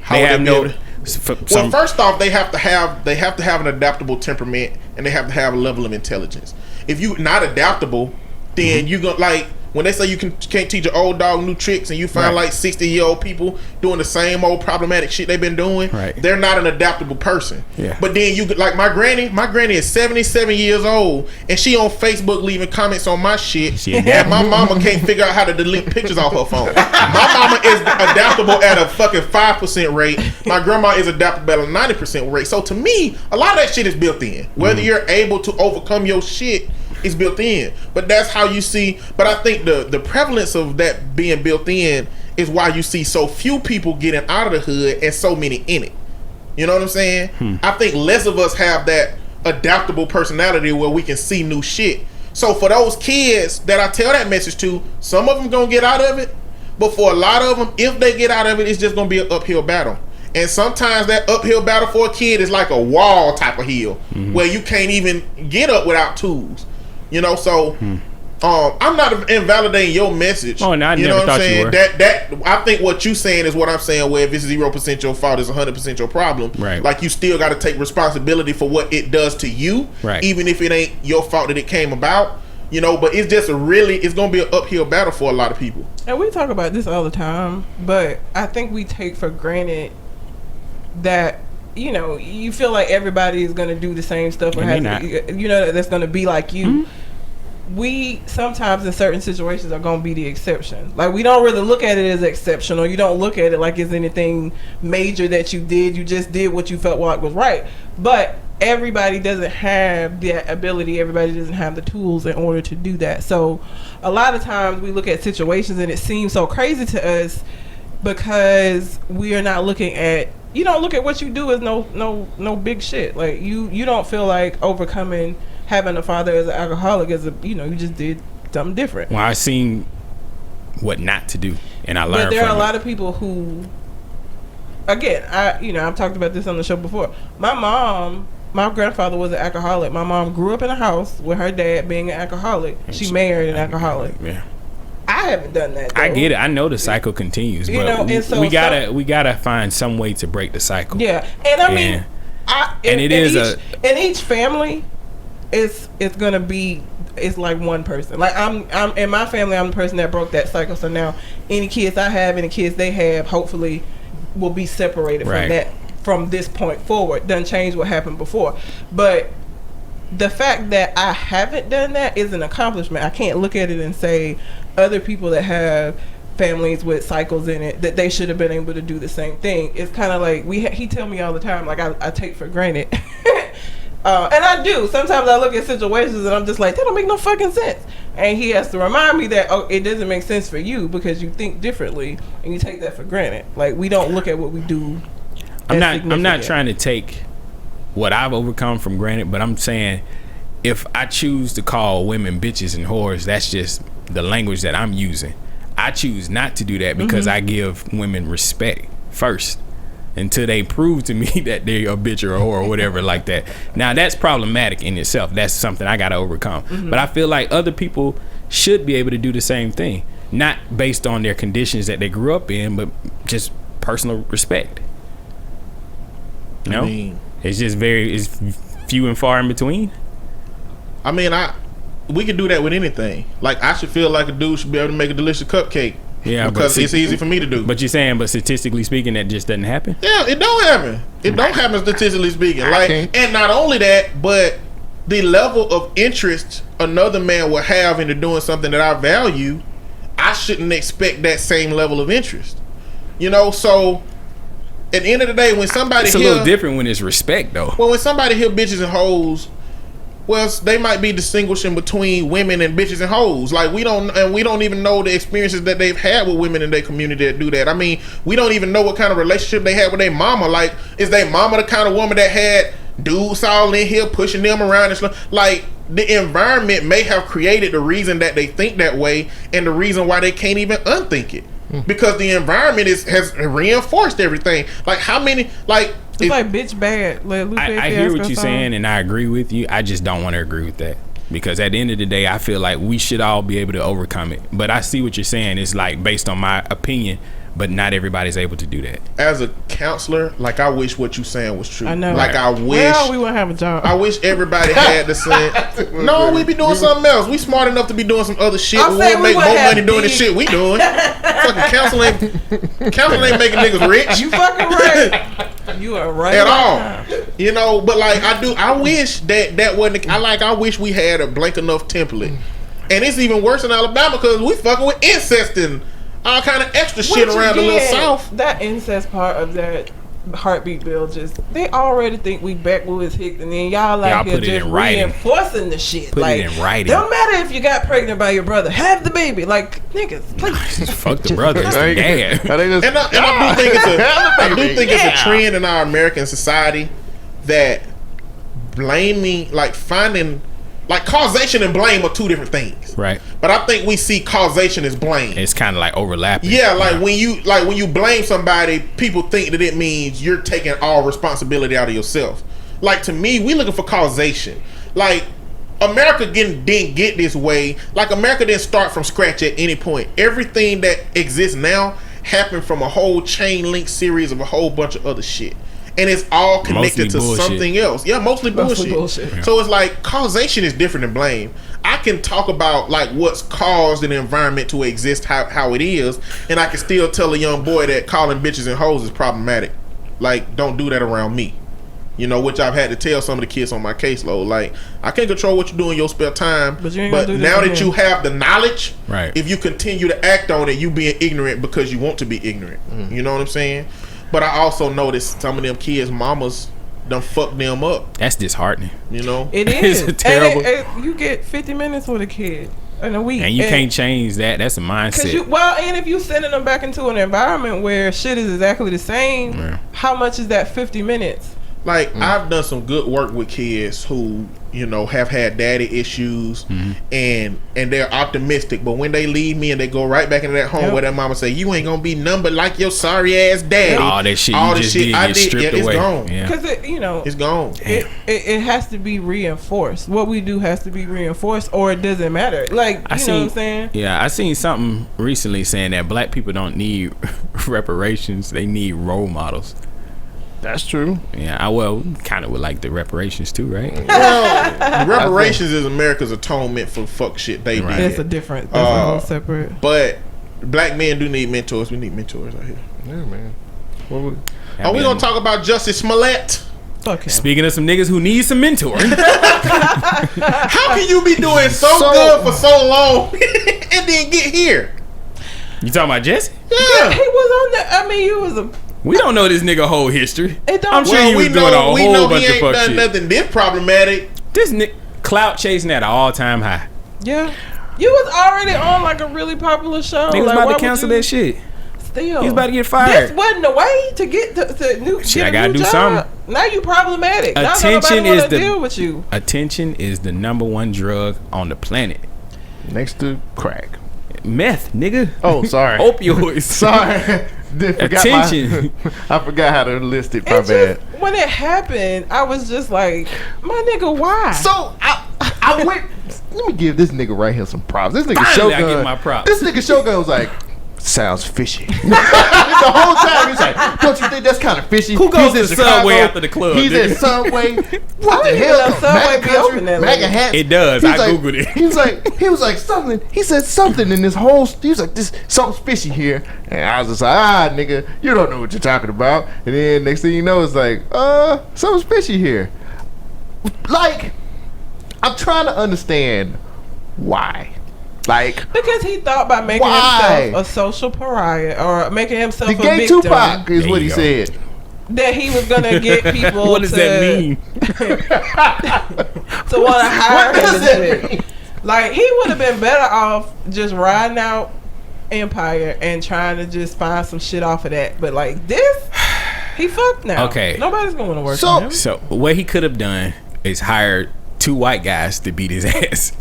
Well, first off, they have to have an adaptable temperament, and they have to have a level of intelligence. If you're not adaptable, then you go like, when they say you can't teach an old dog new tricks, and you find like 60-year-old people doing the same old problematic shit they've been doing, they're not an adaptable person. Yeah. But then you, like my granny is 77 years old, and she on Facebook leaving comments on my shit, and my mama can't figure out how to delete pictures off her phone. My mama is adaptable at a fucking 5% rate. My grandma is adaptable at a 90% rate. So to me, a lot of that shit is built in. Whether you're able to overcome your shit, it's built in. But that's how you see. But I think the prevalence of that being built in is why you see so few people getting out of the hood and so many in it. You know what I'm saying? I think less of us have that adaptable personality where we can see new shit. So for those kids that I tell that message to, some of them gonna get out of it, but for a lot of them, if they get out of it, it's just gonna be an uphill battle. And sometimes that uphill battle for a kid is like a wall type of hill, where you can't even get up without tools. You know, so I'm not invalidating your message. Oh, no, I you never know what thought I'm saying? you were. That I think what you saying is what I'm saying. Where if it's 0% your fault, it's 100% your problem. Right. Like you still got to take responsibility for what it does to you, right? Even if it ain't your fault that it came about. You know, but it's just it's gonna be an uphill battle for a lot of people. And we talk about this all the time, but I think we take for granted that, you know, you feel like everybody is going to do the same stuff or that's going to be like you. Mm-hmm. We sometimes in certain situations are going to be the exception. Like, we don't really look at it as exceptional. You don't look at it like it's anything major that you did. You just did what you felt like was right. But everybody doesn't have that ability. Everybody doesn't have the tools in order to do that. So a lot of times we look at situations and it seems so crazy to us because we are not looking at, you don't look at what you do as no big shit. Like you don't feel like overcoming having a father as an alcoholic as you just did something different. Well, I've seen what not to do and I learned from it. But there are a lot of people who, again, I've talked about this on the show before. My grandfather was an alcoholic. My mom grew up in a house with her dad being an alcoholic. She married an alcoholic. Yeah. I haven't done that, though. I get it. I know the cycle continues, but we gotta find some way to break the cycle. Yeah, and in each family, it's gonna be like one person. Like I'm in my family, I'm the person that broke that cycle. So now any kids I have, any kids they have, hopefully will be separated from that from this point forward. Doesn't change what happened before, but the fact that I haven't done that is an accomplishment. I can't look at it and say other people that have families with cycles in it that they should have been able to do the same thing. It's kind of like he tell me all the time, like I take for granted, and I do. Sometimes I look at situations and I'm just like, that don't make no fucking sense. And he has to remind me that it doesn't make sense for you because you think differently and you take that for granted. Like we don't look at what we do. I'm not trying to take what I've overcome from granted, but I'm saying if I choose to call women bitches and whores, that's just the language that I'm using. I choose not to do that because I give women respect first until they prove to me that they're a bitch or a whore or whatever like that. Now that's problematic in itself. That's something I got to overcome. But I feel like other people should be able to do the same thing, not based on their conditions that they grew up in, but just personal respect. No, it's just it's few and far in between. I mean, we could do that with anything. Like I should feel like a dude should be able to make a delicious cupcake. Yeah, because it's easy for me to do. But you're saying, but statistically speaking, that just doesn't happen. Yeah, it don't happen. It don't happen statistically speaking. Like, and not only that, but the level of interest another man will have into doing something that I value, I shouldn't expect that same level of interest. You know, so. At the end of the day, when somebody it's a little different when it's respect, though. Well, when somebody hear bitches and hoes, well, they might be distinguishing between women and bitches and hoes. Like we don't even know the experiences that they've had with women in their community that do that. I mean, we don't even know what kind of relationship they had with their mama. Like, is their mama the kind of woman that had dudes all in here pushing them around and stuff? Like, the environment may have created the reason that they think that way, and the reason why they can't even unthink it. Because the environment has reinforced everything. Like how many like it's like bitch bad. Like, I hear what you're saying and I agree with you. I just don't want to agree with that. Because at the end of the day I feel like we should all be able to overcome it. But I see what you're saying. It's like based on my opinion, but not every's able to do that. As a counselor, like I wish what you saying was true. I know. Like I wish we wouldn't have a job. I wish everybody had the same. No, we be doing something else. We smart enough to be doing some other shit. We would make more money doing the shit we doing. Fucking counseling ain't making niggas rich. You fucking right. You are right at all. You know, but like I wish that wasn't. I wish we had a blank enough template. And it's even worse in Alabama because we fucking with incest and all kind of extra shit around the little South. That incest part of that heartbeat bill they already think we back Louis Hicks, and then y'all here just reinforcing the shit. Put it in writing. Don't matter if you got pregnant by your brother, have the baby. Like niggas, please. Fuck the brother. It's the dad. I do think it's a trend in our American society that blaming, like finding. Like causation and blame are two different things, right? But I think we see causation as blame. It's kind of like overlapping. Yeah, like when you blame somebody, people think that it means you're taking all responsibility out of yourself. Like to me, we looking for causation. Like America didn't get this way. Like, America didn't start from scratch at any point. Everything that exists now happened from a whole chain link series of a whole bunch of other shit. And it's all connected to something else. Yeah, mostly bullshit. Yeah. So it's like, causation is different than blame. I can talk about like what's caused an environment to exist how it is, and I can still tell a young boy that calling bitches and hoes is problematic. Like, don't do that around me. You know, which I've had to tell some of the kids on my caseload. Like, I can't control what you do in your spare time, but now that you have the knowledge, right? If you continue to act on it, you being ignorant because you want to be ignorant. You know what I'm saying? But I also noticed some of them kids' mamas done fucked them up. That's disheartening. You know, it is it's terrible. And you get 50 minutes with a kid in a week, and you can't change that. That's a mindset. And if you sending them back into an environment where shit is exactly the same, how much is that 50 minutes? Like, I've done some good work with kids who, you know, have had daddy issues, and they're optimistic, but when they leave me and they go right back into that home where their mama say, you ain't gonna be numbered like your sorry ass daddy. All that shit I did stripped away. It's gone. Because it's gone. It has to be reinforced. What we do has to be reinforced, or it doesn't matter. Like, know what I'm saying? Yeah, I seen something recently saying that black people don't need reparations; they need role models. That's true. Yeah, I kind of would like the reparations too, right? Well, reparations is America's atonement for fuck shit they did. That's a different. That's a whole separate. But black men do need mentors. We need mentors out here. Yeah, man. Are we gonna talk about Jussie Smollet? Fuck him. Speaking of some niggas who need some mentoring, how can you be doing so good for so long and then get here? You talking about Jussie? Yeah, he was on the. I mean, you was a. We don't know this nigga whole history. I'm sure he was doing a whole bunch of fuck shit. We know he ain't done nothing this problematic. This nigga clout chasing at an all-time high. Yeah. You was already on like a really popular show. Niggas about to cancel that shit. Still. He's about to get fired. This wasn't the way to get to new shit. I gotta do something. Now you problematic. Attention is the deal with you. Attention is the number one drug on the planet. Next to crack. Meth, nigga. Oh, sorry. Opioids. Sorry. Attention. I forgot how to list it. My bad. When it happened, I was just like, my nigga, why? So I went. Let me give this nigga right here some props. This nigga Finally, Shogun. I get my props. This nigga Shogun was like, sounds fishy. The whole time he's like, don't you think that's kind of fishy? Who goes to Subway after the club? He's at Subway. What the hell? Subway be open that MAGA hats. It does. I googled it. He was like something. He said something in this whole. He was like, this something's fishy here, and I was just like, nigga, you don't know what you're talking about. And then next thing you know, it's like, something's fishy here. Like, I'm trying to understand why. Like, because he thought by making himself a social pariah or making himself a victim. The gay Tupac is what he said. That he was gonna get people. What does that mean? To want to hire him. Like, he would have been better off just riding out Empire and trying to just find some shit off of that. But like this, he fucked now. Okay, nobody's going to work for him. So what he could have done is hired 2 white guys to beat his ass.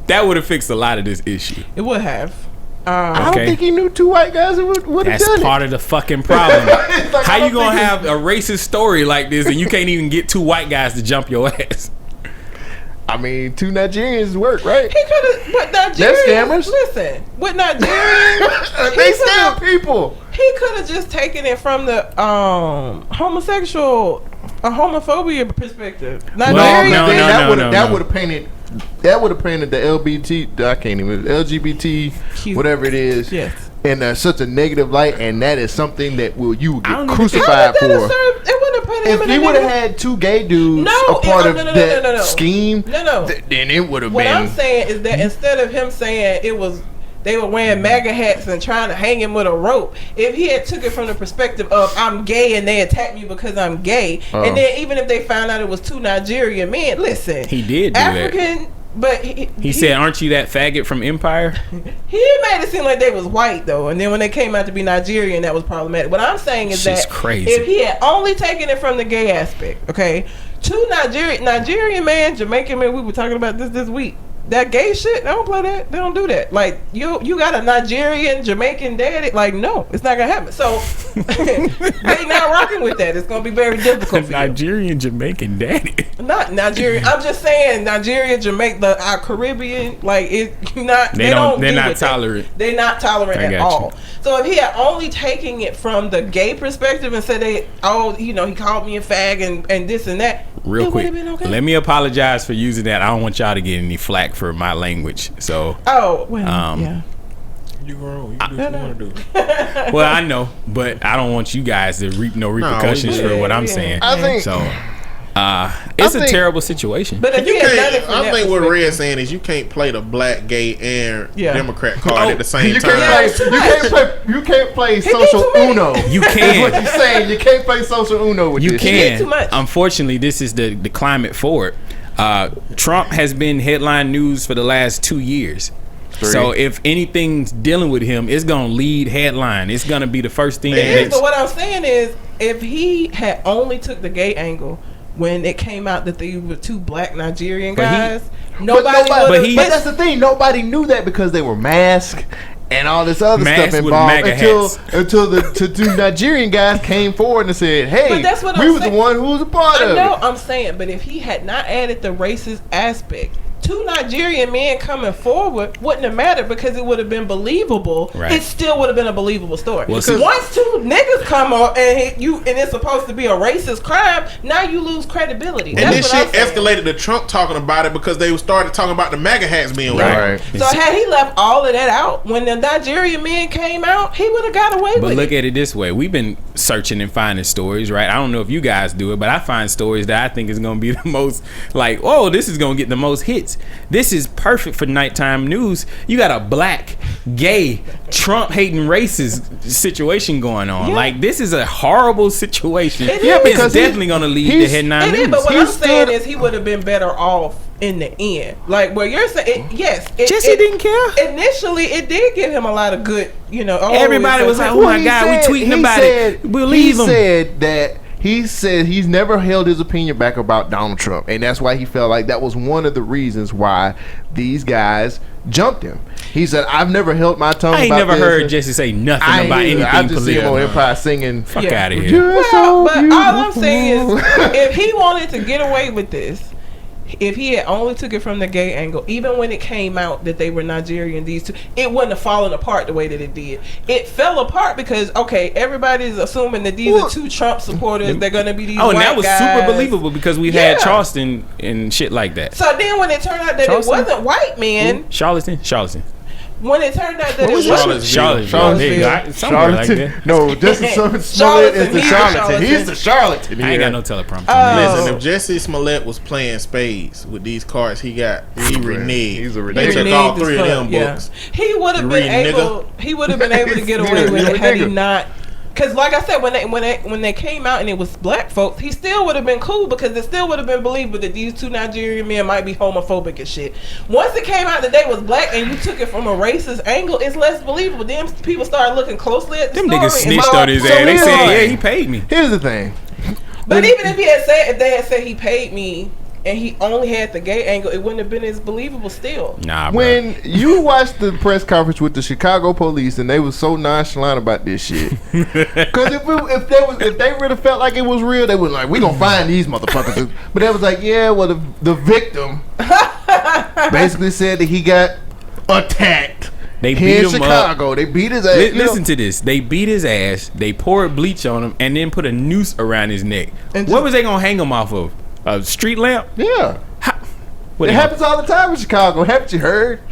That would have fixed a lot of this issue. It would have. I don't think he knew 2 white guys who would have done it. That's part of the fucking problem. Like, how you gonna have a racist story like this and you can't even get 2 white guys to jump your ass? I mean, 2 Nigerians work, right? He could have, but Nigerians. They're scammers. Listen, with Nigerians, they scam people. He could have just taken it from the homophobia perspective. That would have painted. That would have painted the LGBT, whatever it is, in such a negative light, and that is something that you will get crucified for. If he would have had 2 gay dudes a part of that scheme, then it would have been. What I'm saying is that instead of him saying they were wearing MAGA hats and trying to hang him with a rope, if he had took it from the perspective of I'm gay and they attacked me because I'm gay, and then even if they found out it was 2 Nigerian men, listen, he did do African, that. But he said, "Aren't you that faggot from Empire?" He made it seem like they was white though, and then when they came out to be Nigerian, that was problematic. What I'm saying is that crazy. If he had only taken it from the gay aspect, okay, 2 Nigerian man, Jamaican man, we were talking about this week. that gay shit, they don't play that. They don't do that. Like you got a Nigerian, Jamaican daddy. Like no, it's not gonna happen. So they not rocking with that. It's gonna be very difficult. For Nigerian, Jamaican daddy. Not Nigerian. I'm just saying Nigeria, Jamaica, our Caribbean. Like it, not. They're not tolerant. They're not tolerant at all. So if he had only taken it from the gay perspective and said he called me a fag and this and that. Real quick, okay. Let me apologize for using that. I don't want y'all to get any flack for my language. So, yeah. You wrong. You do what you want to do. Well, I know, but I don't want you guys to reap no repercussions for what I'm saying. I think so. It's a terrible situation. But if you can't, I think what Red's saying is you can't play the black, gay, and Democrat card at the same time. You can't play social Uno. You can. That's what you're saying. You can't play social Uno with this. You can. Too much. Unfortunately, this is the climate for it. Trump has been headline news for the last 2 years. So if anything's dealing with him, it's gonna lead headline. It's gonna be the first thing. But what I'm saying is, if he had only took the gay angle when it came out that they were two black Nigerian guys, nobody. But that's the thing. Nobody knew that because they were masked and all this other stuff involved until the two Nigerian guys came forward and said, "Hey, we was the one who was a part of it." I'm saying, but if he had not added the racist aspect, two Nigerian men coming forward wouldn't have mattered because it would have been believable. Right. It still would have been a believable story. Well, because once two niggas come up and it's supposed to be a racist crime, now you lose credibility. And this shit escalated to Trump talking about it because they started talking about the MAGA hats being worn. Right. So had he left all of that out when the Nigerian men came out, he would have got away with it. But look at it this way: we've been searching and finding stories, right? I don't know if you guys do it, but I find stories that I think is going to be the most like, oh, this is going to get the most hits. This is perfect for nighttime news. You got a black, gay, Trump-hating racist situation going on. Yeah. Like, this is a horrible situation. It's definitely going to lead to headline news. But what I'm saying is he would have been better off in the end. Like, where you're saying, Jussie didn't care. Initially, it did give him a lot of good, everybody was like, oh my God, we tweeting about it. We'll leave him. He said he's never held his opinion back about Donald Trump, and that's why he felt like that was one of the reasons why these guys jumped him. He said, "I've never held my tongue." I ain't never heard Jussie say nothing about anything political. I just see him on Empire singing, "Fuck out of here." Well, but all I'm saying is, if he wanted to get away with this, if he had only took it from the gay angle, even when it came out that they were Nigerian, these two, it wouldn't have fallen apart the way that it did. It fell apart because, everybody's assuming that these are two Trump supporters. They're going to be these white guys. And that was super believable because we had Charleston and shit like that. So then when it turned out that it wasn't white men. Charleston. When it turned out that it was Charlottesville, somewhere like that. No, Jussie Smollett is the charlatan. He's the charlatan. I ain't got no teleprompter. Listen, if Jussie Smollett was playing spades with these cards he got, he reneged. He's a reneged. They took all three of them books. He would have been able. He would have been able to get away with it had he not. Because, like I said, when they came out and it was black folks, he still would have been cool because it still would have been believable that these two Nigerian men might be homophobic and shit. Once it came out that they was black and you took it from a racist angle, it's less believable. Then people started looking closely at the story. Them niggas snitched on his ass. They said, he paid me. Here's the thing. But even if they had said he paid me, and he only had the gay angle, it wouldn't have been as believable still. Nah, when you watched the press conference with the Chicago police and they was so nonchalant about this shit, because if they really felt like it was real, they was like, we gonna find these motherfuckers. But they was like, the victim basically said that he got attacked. They beat him Chicago. Up. They beat his ass. Listen to this. They beat his ass. They poured bleach on him and then put a noose around his neck. What was they gonna hang him off of? A street lamp? Yeah. It happens all the time in Chicago. Haven't you heard?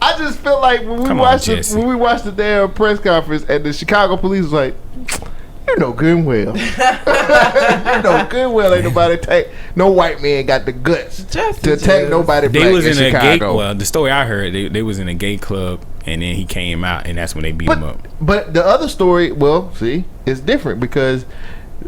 I just feel like when we watched the damn press conference and the Chicago police was like, you know good and well. Ain't nobody no white man got the guts to attack nobody black in Chicago. The story I heard, they was in a gay club and then he came out and that's when they beat him up. But the other story, it's different because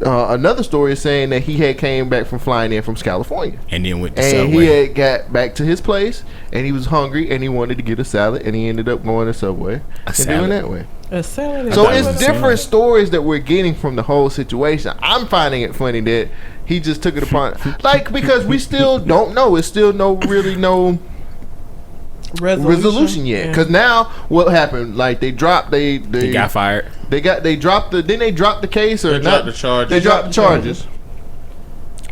Another story is saying that he had came back from flying in from California. And then went to And Subway. he had got back to his place, and he was hungry, and he wanted to get a salad, and he ended up going to Subway and doing that way. A salad. So it's different stories that we're getting from the whole situation. I'm finding it funny that he just took it upon, like, because we still don't know. It's still no resolution yet. Because now what happened? Like they dropped they got fired. They dropped the. Didn't they drop the case or They not? dropped the charges. They dropped the charges.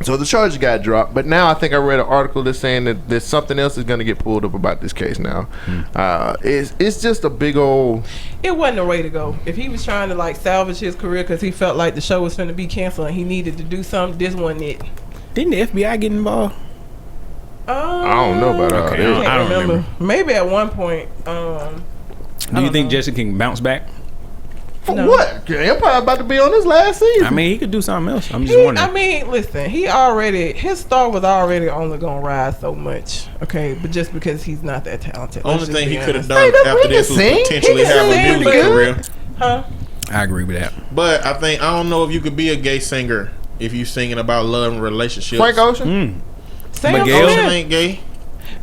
So the charges got dropped, but now I think I read an article that's saying that there's something else is going to get pulled up about this case now. It's just a big old. It wasn't the way to go. If he was trying to like salvage his career because he felt like the show was going to be canceled and he needed to do something, this wasn't it. Didn't the FBI get involved? I don't know about Okay, that. I don't remember. Maybe at one point. Do you think Jussie can bounce back? For No. what? Empire about to be on his last season. I mean, he could do something else. I'm just wondering. I mean, listen, his star was already only gonna rise so much, okay? But just because he's not that talented. Only let's just thing be he could have honest. done Hey, after we this can was sing. potentially He can have a sing music good. career. Huh? I agree with that. But I don't know if you could be a gay singer if you singing about love and relationships. Frank Ocean. Sam Miguel? Ocean Smith. ain't gay.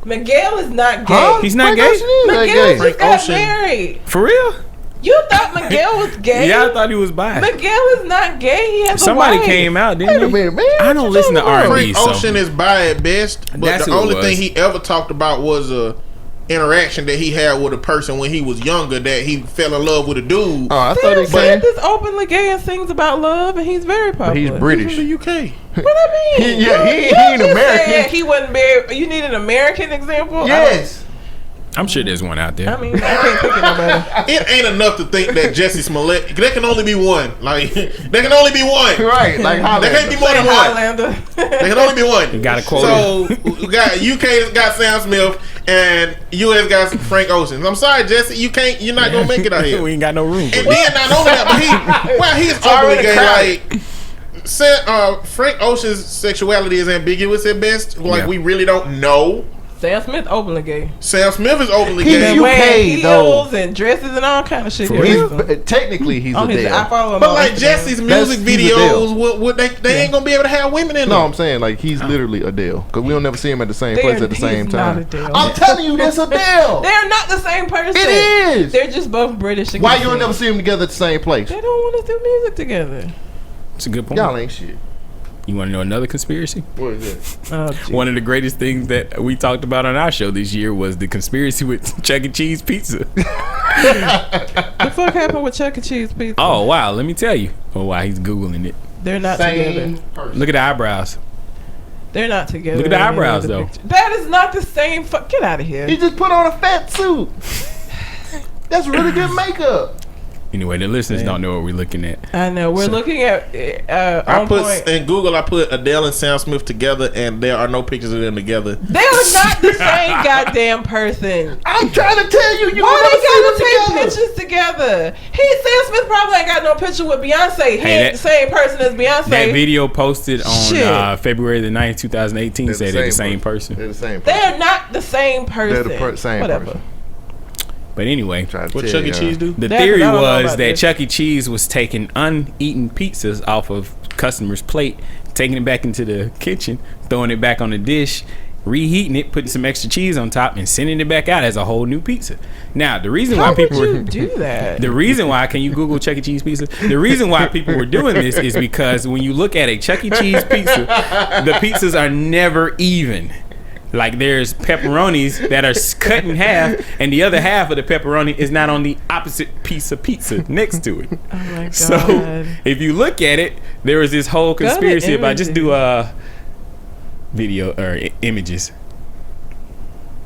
Miguel is not gay. Huh? He's not Frank gay? Ocean is Miguel gay. just Frank got Ocean. married. For real? You thought Miguel was gay? Yeah, I thought he was bi. Miguel is not gay. He has Somebody a wife. came out, Wait didn't a he? minute, man. I What don't you listen to talking about? R&B. Frank so- Ocean is bi at best, but That's the who it only was. thing he ever talked about was a interaction that he had with a person when he was younger that he fell in love with a dude. Oh, I thought Sam he said. Smith is openly gay and sings about love, and he's very popular. But he's British. From the UK. What I mean? He ain't just American. said He wasn't married. You need an American example? Yes. I'm sure there's one out there. I mean, I can't think of nobody. It ain't enough to think that Jussie Smollet. There can only be one. Like there can only be one. Right. Like There can't be Highlander. more than one. Highlander. There can only be one. You got a quote. So we got UK got Sam Smith and US got Frank Ocean. I'm sorry, Jesse, you're not gonna make it out here. We ain't got no room. And then not only that, but he's openly gay. Like Frank Ocean's sexuality is ambiguous at best. Like Yeah. we really don't know. Sam Smith openly gay. Sam Smith is openly He's gay. UK, Wearing though. heels and dresses and all kind of shit. For He's He's technically he's a I Dale. follow him But on like Instagram. Jesse's music he's a videos, what they ain't gonna be able to have women in No, them. I'm saying like he's literally Adele because we don't never see him at the same place at the same he's time. Not Adele. I'm telling you, that's Adele. They're not the same person. It is. They're just both British. and Why can you don't sing. never see them together at the same place? They don't want to do music together. It's a good point. Y'all ain't shit. You want to know another conspiracy? What is it? Oh, gee. One of the greatest things that we talked about on our show this year was the conspiracy with Chuck E. Cheese pizza. The fuck happened with Chuck E. Cheese pizza? Oh, wow. Let me tell you. Oh, wow. He's Googling it. They're not together. person. Look at the eyebrows. They're not together. Look at the in any eyebrows, of the though. picture. That is not the same. Get out of here. He just put on a fat suit. That's really good makeup. Anyway, the listeners don't know what we're looking at. I know. We're looking at I on put point. in Google. I put Adele and Sam Smith together, and there are no pictures of them together. They are not the same goddamn person. I'm trying to tell you, you Why never they gotta see take them together. pictures together? Sam Smith probably ain't got no picture with Beyonce. He Hey, ain't the same person as Beyonce. That video posted Shit. on February the 9th, 2018 said they're the same person. They're the same person. They're not the same person. They're the same Whatever. person. But anyway, Trying to What tell Chuck E. you, Cheese do? the That's theory what I don't know was about that this. Chuck E. Cheese was taking uneaten pizzas off of customers' plate, taking it back into the kitchen, throwing it back on the dish, reheating it, putting some extra cheese on top, and sending it back out as a whole new pizza. Now, the reason How why would people you were do that? the reason why, can you Google Chuck E. Cheese pizza? The reason why people were doing this is because when you look at a Chuck E. Cheese pizza, the pizzas are never even. Like there's pepperonis that are cut in half, and the other half of the pepperoni is not on the opposite piece of pizza next to it. Oh my god. So if you look at it, there was this whole conspiracy about just do video or images.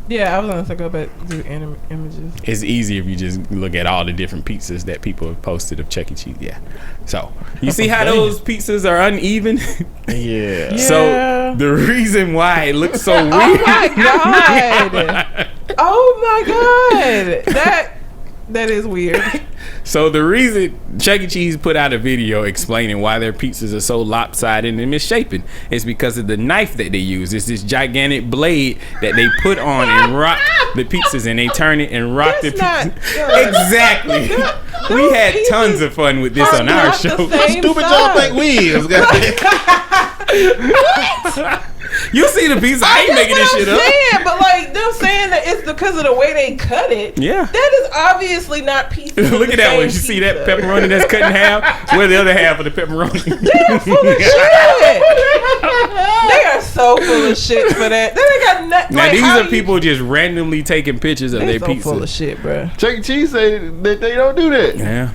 Yeah, I was gonna say go back to images. It's easy if you just look at all the different pizzas that people have posted of Chuck E. Cheese. Yeah. So you see how those pizzas are uneven? Yeah. So the reason why it looks so weird. Oh my god. Oh my god. That is weird. So the reason Chuck E. Cheese put out a video explaining why their pizzas are so lopsided and misshapen is because of the knife that they use. It's this gigantic blade that they put on and rock the pizzas, and they turn it and rock That's the not pizzas. good. Exactly. We had tons of fun with this on our show. How stupid y'all think we is? You see the piece? I ain't making this shit up. But like them saying that it's because of the way they cut it. Yeah, that is obviously not pieces. Look at that one. You see that pepperoni that's cut in half? Where's the other half of the pepperoni? They're full of shit. They are so full of shit for that. They got nothing. Now these are people just randomly taking pictures of their pizza. Full of shit, bro. Chuck E. Cheese say that they don't do that. Yeah.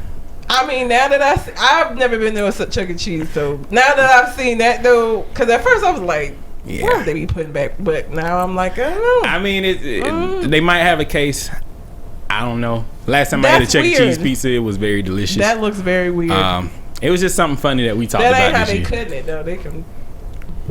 I mean, now that I've never been there with Chuck E. Cheese, so now that I've seen that though, because at first I was like, where would they be putting back? But now I'm like, I don't know. I mean, they might have a case. I don't know. Last time I had a Chuck E. Cheese pizza, it was very delicious. That looks very weird. It was just something funny that we talked about. That ain't how this they year. cutting it though. They can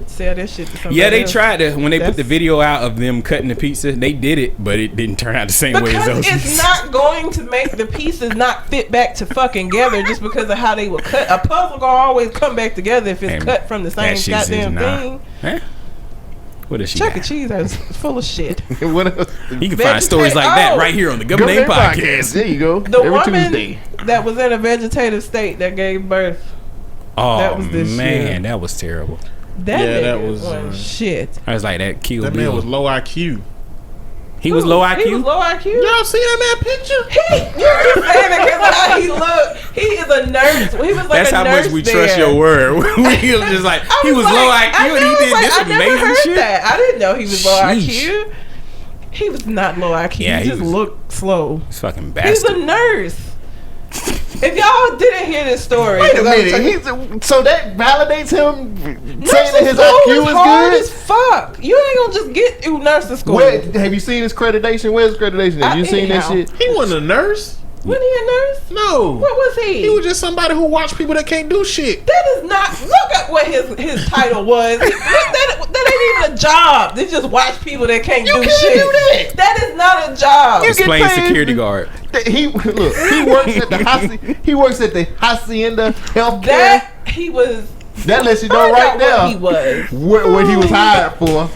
sell that shit to somebody Yeah, they else. tried to when they put the video out of them cutting the pizza. They did it, but it didn't turn out the same way as those. Because it's not going to make the pieces not fit back to fucking together just because of how they were cut. A puzzle gonna always come back together if it's cut from the same goddamn thing. Huh? What is she? Chuck E. Cheese is full of shit. What else? You can find stories like that right here on the Gubmint Name Podcast. There you go. The Every woman Tuesday. that was in a vegetative state that gave birth. Oh that was this man, year. that was terrible. That was shit. I was like that. Kill That Bill. man was low IQ. He was low IQ. He was low IQ. Y'all see that man picture? You're just saying it because how he looked. He is a nurse. He was like That's a how nurse much we there. trust your word. He was just like he was low IQ and he did this amazing shit. That. I didn't know he was low Sheesh. IQ. He was not low IQ. Yeah, he just looked slow. He's fucking He's bastard. a nurse. If y'all didn't hear this story, Wait a minute. So that validates him saying that his IQ is hard good? as fuck. You ain't gonna just get through nursing school. Have you seen his accreditation? Where's his accreditation? Have you seen that shit? He wasn't a nurse. Wasn't he a nurse? No. What was he? He was just somebody who watched people that can't do shit. That is not. Look at what his title was. That ain't even a job. They just watch people that can't do shit. Do that. That is not a job. You get Playing paid. security guard. He works at the Hacienda Healthcare. That he was. That lets you know Find right out now what he was. what he was hired for.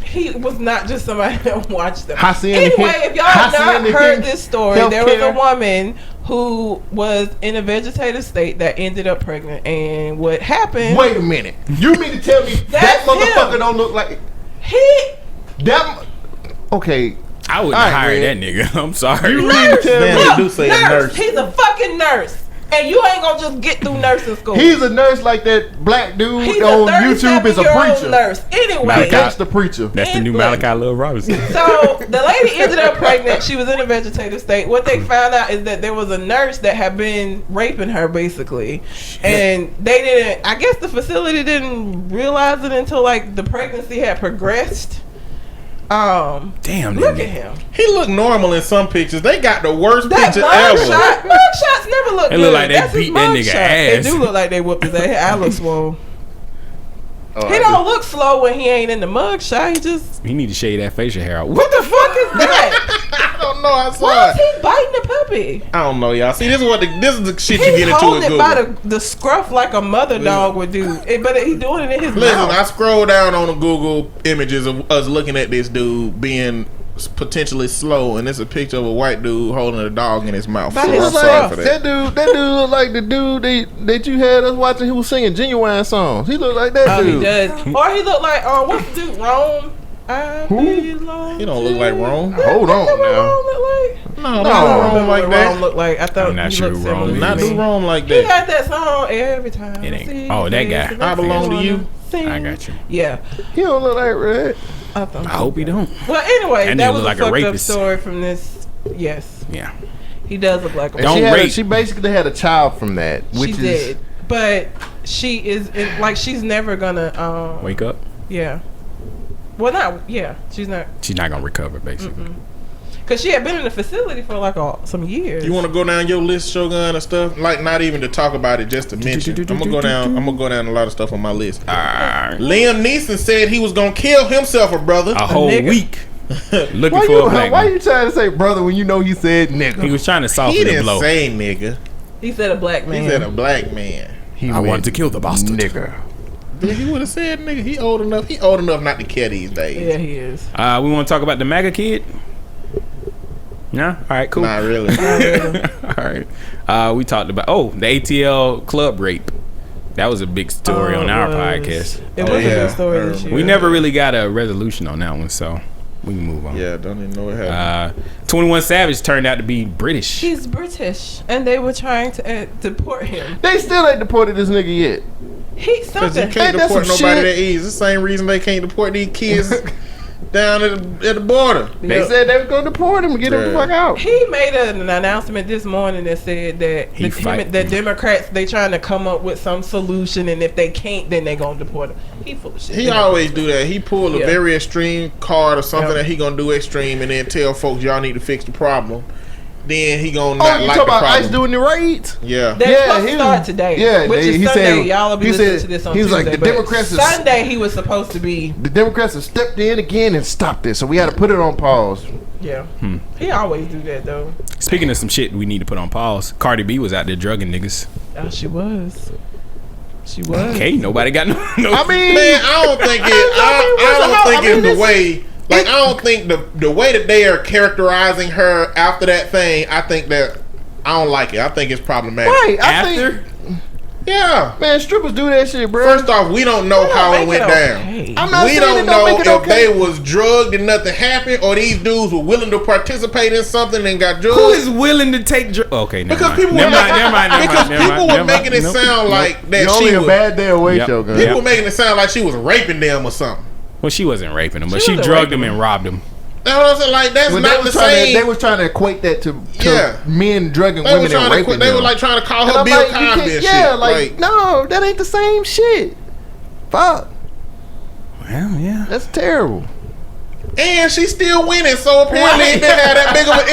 He was not just somebody that watched them. Hacienda Anyway, if y'all have not Hacienda heard this story, there was a Healthcare. woman who was in a vegetative state that ended up pregnant, and what happened? Wait a minute. You mean to tell me that That's motherfucker him. don't look like that? Okay. I wouldn't All right, hire man. that nigga. I'm sorry. You mean to tell Man, me they do say a nurse. He's a fucking nurse, and you ain't gonna just get through nursing school. he's a nurse like that black dude He's on YouTube is a 37-year-old preacher? nurse. Anyway, That's the preacher. That's the new Anyway. Malachi Love Robinson. So the lady ended up pregnant. She was in a vegetative state. What they found out is that there was a nurse that had been raping her, basically, and they didn't. I guess the facility didn't realize it until like the pregnancy had progressed. Damn, Look nigga. at him. He looked normal in some pictures. They got the worst That picture mugshot. ever. Mugshots never look They good. look like they That's his beat that nigga mugshot. ass. They do look like they whooped his ass. I look swole. Oh, He don't look slow when he ain't in the mugshot. He just. He need to shave that facial hair out. What the fuck is that? I don't know. I saw Why is it. he biting the puppy? I don't know, y'all. See, this is the shit you He's get into holding with it Google. by the scruff like a mother dog would do. But he's doing it in his Listen, mouth. I scrolled down on the Google images of us looking at this dude being potentially slow, and it's a picture of a white dude holding a dog in his mouth. By So his I'm scruff. sorry for that. That dude look like the dude that you had us watching. He was singing Genuine songs. He looked like that Oh, dude. he does. Or he look like what's the dude? Rome. He don't look like Rome. Hold on What now. Rome look like? No, No. not I don't Rome remember like what that. Rome looked like. I thought I'm not he sure looked who Rome similar to Not me. do Rome like He that. got that song every time. It ain't- See oh, that you guy. face, I Belong to You. sing. I got you. Yeah. He don't look like Red. I thought I hope he don't. Well, anyway, That that nigga was look like a a fucked up rapist. story from this. Yes, Yeah. he does look like a And Don't rape. she basically had a child from that, which she is did, but she is like she's never gonna Wake up. yeah. Well, not yeah. She's not She's not gonna recover, basically. because she had been in the facility for like some years. You want to go down your list, Shogun, and stuff? Like, not even to talk about it, just to mention. I'm gonna go down a lot of stuff on my list. Liam Neeson said he was gonna kill himself, a brother. A whole nigga. week looking why for a black why man. you trying to say brother when you know he said nigga? He was trying to He soften the didn't blow. say nigga. He said a black man. He said a black man. He I went wanted to kill the bastard. nigga. He would have said nigga. He old enough. He old enough not to care these days. Yeah, he is. We want to talk about the MAGA kid. No, all right, cool. Not really. All right. We talked about the ATL club rape. That was a big story on our podcast. It was a big story this year. We never really got a resolution on that one, so we can move on. Yeah, don't even know what happened. 21 Savage turned out to be British. He's British, and they were trying to deport him. They still ain't deported this nigga yet. He's Because you something. can't Ain't that deport some nobody shit? that easy. It's the same reason they can't deport these kids down at the border. They said they were gonna deport him and get him the fuck out. He made an announcement this morning that said that the Democrats, they trying to come up with some solution, and if they can't, then they gonna deport him. He full of shit. He always do that. He pull a Yeah. very extreme card or something Yeah. that he gonna do extreme, and then tell folks y'all need to fix the problem. Then he gonna Oh, not you like talking the about problem. ICE doing the raids? Yeah. They're supposed to start today. Yeah, which is he Sunday. said Y'all will be he listening said to this on he was Tuesday. like the but Democrats. Sunday he was supposed to be. The Democrats have stepped in again and stopped this, so we had to put it on pause. Yeah, he always do that though. Speaking of some shit we need to put on pause, Cardi B was out there drugging niggas. Oh, she was. She was. Okay, nobody got no. I mean, Man, I don't think it. I don't think it's the way. Like, I don't think the way that they are characterizing her after that thing. I think that I don't like it. I think it's problematic. right? I After? think, Yeah. man, strippers do that shit, bro. First off, we don't know how it went down. I'm not We saying don't it know make it if okay. they was drugged and nothing happened, or these dudes were willing to participate in something and got drugged. Who is willing to take drugs? Okay, never Because mind. people were Never mind. because people were making it sound like that You're only she a was. bad day away, Yep. Shogun. People were making it sound like she was raping them or something. Well, she wasn't raping him, but She she wasn't drugged raping him and robbed him. That's what I'm saying. Like, that's When not the same. they was trying to equate that to Yeah. men drugging They were women and trying to. raping They them. were like trying to call And her I'm Bill like, you Cosby can't- and yeah, shit. like no, that ain't the same shit. Fuck, Well, yeah. that's terrible. And she's still winning, so apparently it didn't have that big of an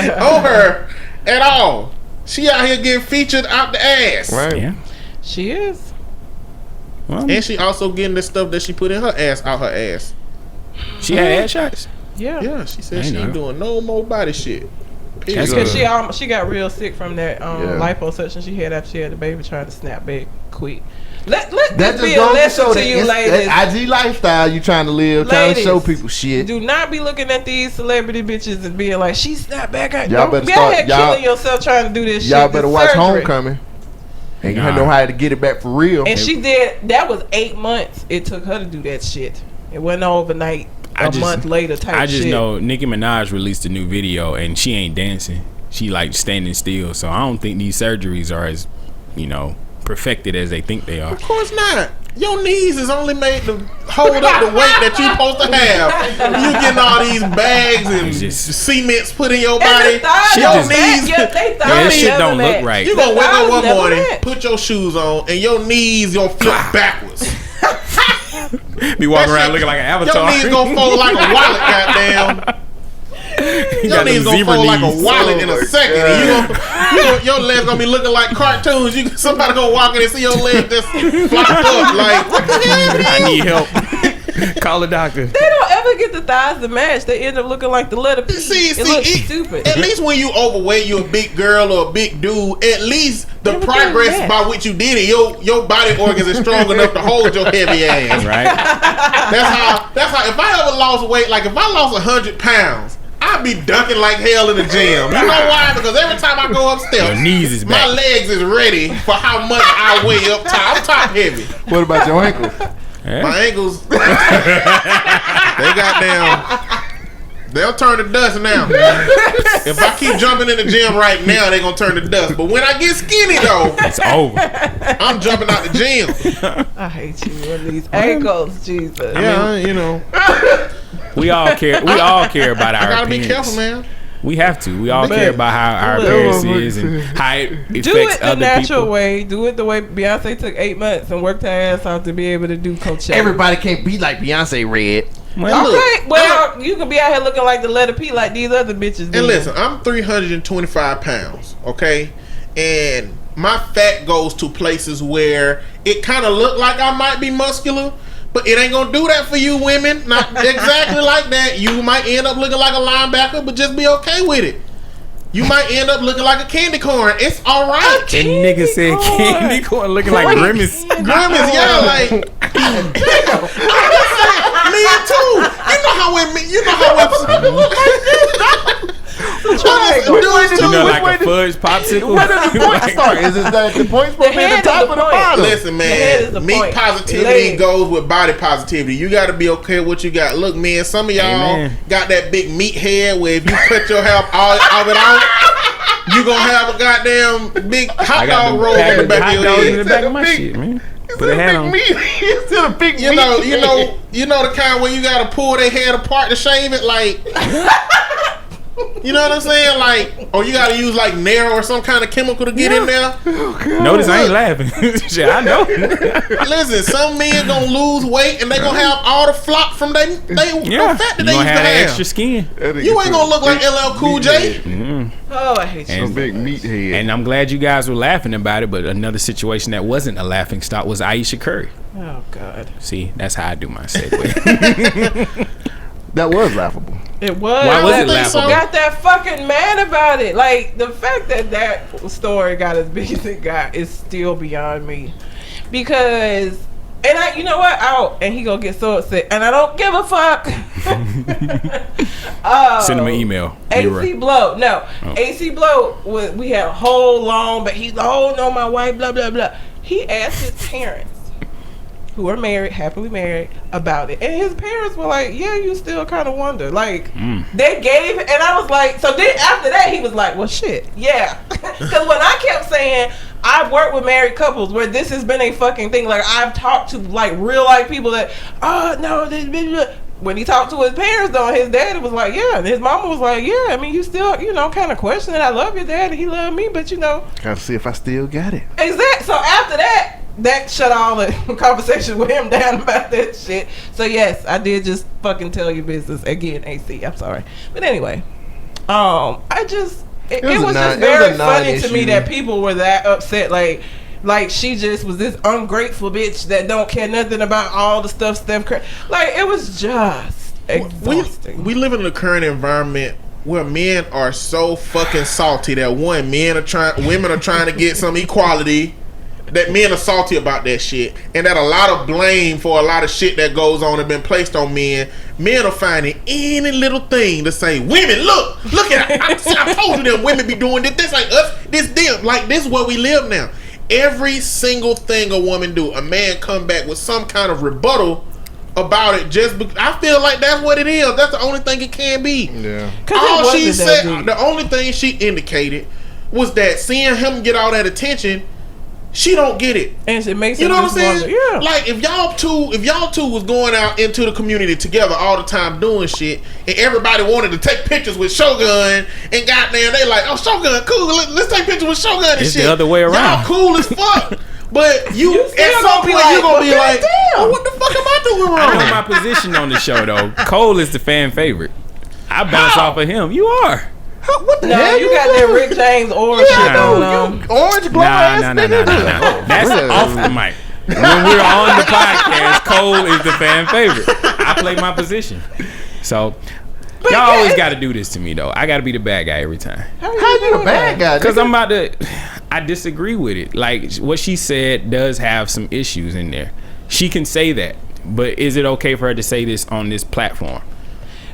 imprint on her at all. She out here getting featured out the ass. Right. Yeah. She is. Well, And she also getting the stuff that she put in her ass out her ass. she had ass shots. Yeah. Yeah, she said I she know. ain't doing no more body shit. That's Because good. she got real sick from that liposuction she had after she had the baby, trying to snap back quick. Let That this just be a goes to lesson show to that you, it's ladies. that IG lifestyle you trying to live, trying to show Ladies, people shit. Do not be looking at these celebrity bitches and being like, she snapped back. Y'all Don't better be start- out here y'all- killing yourself trying to do this shit. Y'all This better watch surgery. Homecoming. And you Nah. know how to get it back for real. And she did. That was 8 months it took her to do that shit. It wasn't overnight. A month later type shit. I just know Nicki Minaj released a new video and she ain't dancing. She like standing still. So I don't think these surgeries are as, perfected as they think they are. Of course not. Your knees is only made to hold up the weight that you supposed to have. You getting all these bags and Just- cements put in your And body. the thighs Shit don't just- match. Your They thighs Yeah, that shit never don't look match. right. You The gonna wake up thighs one never morning, match. put your shoes on, and your knees gonna flip backwards. Be walking That around shit- looking like an Your avatar. knees gonna fold like a wallet, goddamn. You Your got knees them gonna zebra fold like a knees. wallet in Oh a my second. God. And your legs gonna be looking like cartoons. Somebody gonna walk in and see your leg just flop up. Like, what the hell? I need help. Call a doctor. They don't ever get the thighs to match. They end up looking like the letter P. It looks stupid. At least when you overweight, you a big girl or a big dude. At least the Everything progress match. by which you did it, your body organs is strong enough to hold your heavy ass. Right? That's how. If I ever lost weight, like if I lost 100 pounds, I'd be dunking like hell in the gym. You know why? Because every time I go upstairs, Your knees is my back. legs is ready for how much I weigh up top. I'm top heavy. What about your ankles? Yeah. My ankles, they goddamn. They'll turn to dust now. If I keep jumping in the gym right now, they're gonna turn to dust. But when I get skinny though, It's over. I'm jumping out the gym. I hate you on these ankles, Jesus. Yeah, you know. We all care. We all care about our I gotta appearance. be careful, man. We have to. We all Man. care about how our Man. appearance is and how it affects Do it the other natural people. way. Do it the way Beyonce took 8 months and worked her ass off to be able to do Coachella. Everybody can't be like Beyonce Red. Well, Okay, well, you can be out here looking like the letter P like these other bitches do. And listen, I'm 325 pounds, okay? And my fat goes to places where it kind of look like I might be muscular, but it ain't gonna do that for you women. Not exactly like that. You might end up looking like a linebacker, but just be okay with it. You might end up looking like a candy corn. It's all right. that nigga said candy corn looking like Grimace. Grimace, yeah, like me too. You know how women. You know, like a fudge popsicle. Where does the point start? Is it that the point's supposed to be at the top of the bottom? Listen, man, meat positivity goes with body positivity. You got to be okay with what you got. Look, man, some of y'all got that big meat head where if you cut your hair all of it out, you gonna have a goddamn big hot dog roll in the back of your head. In the back of my shit, man. Put a hat on. It's still a big meat. You know the kind where you gotta pull their head apart to shave it, like. You know what I'm saying? Like, or you gotta use like Nair or some kind of chemical to get in there. Notice I ain't laughing. Shit, I know. Listen, some men gonna lose weight and they gonna have all the flop from fat that they used to have. Extra skin. You ain't gonna look like LL Cool J. Oh, I hate you. Some big meat head. And I'm glad you guys were laughing about it, but another situation that wasn't a laughing stock was Aisha Curry. Oh God. See, that's how I do my segue. That was laughable. It was. Why was it laughable? I got that fucking mad about it. Like, the fact that story got as big as it got is still beyond me. Because, and you know what? And he gonna get so upset. And I don't give a fuck. Send him an email. AC Blow. No. Oh. AC Blow, we had a whole long, but he's, oh no, my wife, blah, blah, blah. He asked his parents, who are married, happily married, about it. And his parents were like, yeah, you still kind of wonder. Like, they gave, and I was like, so then after that, he was like, well, shit, yeah. Because when I kept saying, I've worked with married couples where this has been a fucking thing. Like, I've talked to, like, real life people that, oh, no, this bitch. When he talked to his parents, though, his daddy was like, yeah. And his mama was like, yeah, I mean, you still, you know, kind of questioning, I love your dad, and he loved me, but, you know. Gotta see if I still got it. Exactly. So after that, that shut all the conversation with him down about that shit. So yes, I did just fucking tell your business again, AC. I'm sorry, but anyway, I just it was just very funny to me that people were that upset. Like she just was this ungrateful bitch that don't care nothing about all the stuff Steph Curry. Like, it was just exhausting. We live in the current environment where men are so fucking salty that women are trying to get some equality. That men are salty about that shit, and that a lot of blame for a lot of shit that goes on have been placed on men. Men are finding any little thing to say, women, look at it. I told you that women be doing this like us, this them. Like, this is where we live now. Every single thing a woman do, a man come back with some kind of rebuttal about it. I feel like that's what it is. That's the only thing it can be. Yeah. All she said, the only thing she indicated was that seeing him get all that attention, she don't get it, and it makes you know what I'm saying. Wonder, yeah. Like, if y'all two was going out into the community together all the time doing shit, and everybody wanted to take pictures with Shogun, and goddamn, they like, oh, Shogun, cool. Let's take pictures with Shogun and it's shit. The other way around. Y'all cool as fuck. But you at some point you're gonna be like, oh, what the fuck am I doing wrong? I know my position on the show though. Cole is the fan favorite. I bounce off of him. You are. What the hell? You got that Rick James orange shit going on. Orange glow ass nigga. That's off the mic. When we're on the podcast, Cole is the fan favorite. I play my position. So y'all always got to do this to me though. I got to be the bad guy every time. How you the bad guy? Because I'm about to. I disagree with it. Like, what she said does have some issues in there. She can say that, but is it okay for her to say this on this platform?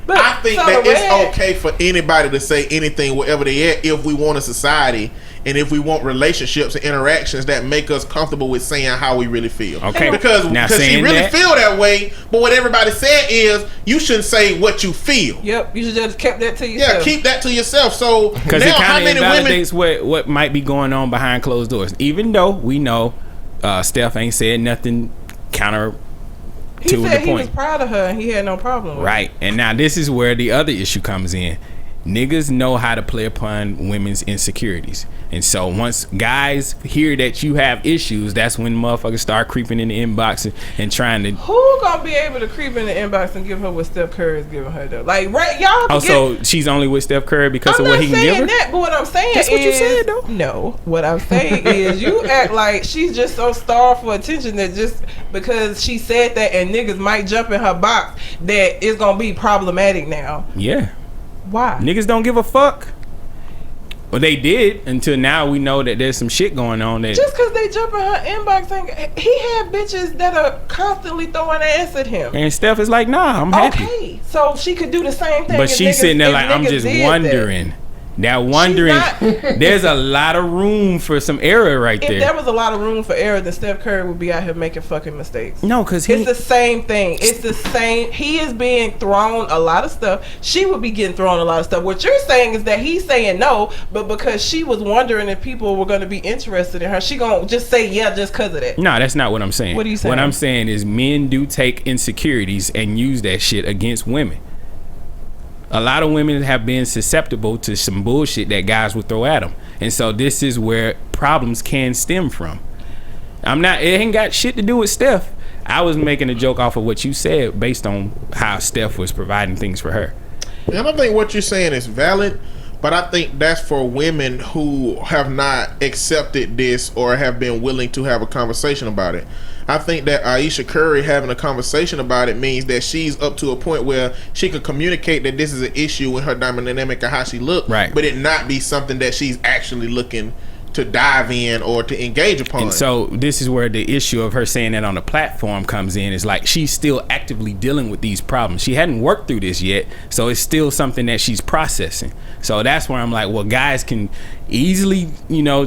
But I think that it's okay for anybody to say anything wherever they at if we want a society and if we want relationships and interactions that make us comfortable with saying how we really feel. Okay. Because she really feel that way, but what everybody said is you shouldn't say what you feel. Yep, you should just keep that to yourself. Yeah, keep that to yourself. So because it kind of invalidates what might be going on behind closed doors. Even though we know Steph ain't said nothing counter. He said he was proud of her and he had no problem with it. Right. And now this is where the other issue comes in. Niggas know how to play upon women's insecurities. And so once guys hear that you have issues, that's when motherfuckers start creeping in the inbox and trying to... Who gonna be able to creep in the inbox and give her what Steph Curry is giving her though? Like, right, y'all... Oh, so she's only with Steph Curry because of what he can give her? I'm not saying that, but what I'm saying that's is... That's what you said though. No. What I'm saying is you act like she's just so starved for attention that just because she said that and niggas might jump in her box that it's gonna be problematic now. Yeah. Why? Niggas don't give a fuck. Well, they did until now. We know that there's some shit going on there. Just because they jump in her inbox, and he had bitches that are constantly throwing ass at him. And Steph is like, nah, I'm happy. Okay, so she could do the same thing. But she's sitting there like, I'm just wondering. Now wondering, there's a lot of room for some error right there. If there was a lot of room for error, then Steph Curry would be out here making fucking mistakes. No, because it's the same thing. It's the same. He is being thrown a lot of stuff. She would be getting thrown a lot of stuff. What you're saying is that he's saying no, but because she was wondering if people were going to be interested in her, she gonna just say yeah just because of that. No, that's not what I'm saying. What are you saying? What I'm saying is men do take insecurities and use that shit against women. A lot of women have been susceptible to some bullshit that guys would throw at them. And so this is where problems can stem from. It ain't got shit to do with Steph. I was making a joke off of what you said based on how Steph was providing things for her. And I think what you're saying is valid, but I think that's for women who have not accepted this or have been willing to have a conversation about it. I think that Ayesha Curry having a conversation about it means that she's up to a point where she could communicate that this is an issue in her dynamic of how she look, right? But it not be something that she's actually looking to dive in or to engage upon. And so this is where the issue of her saying that on the platform comes in. Is like she's still actively dealing with these problems. She hadn't worked through this yet, so it's still something that she's processing. So that's where I'm like, well, guys can easily,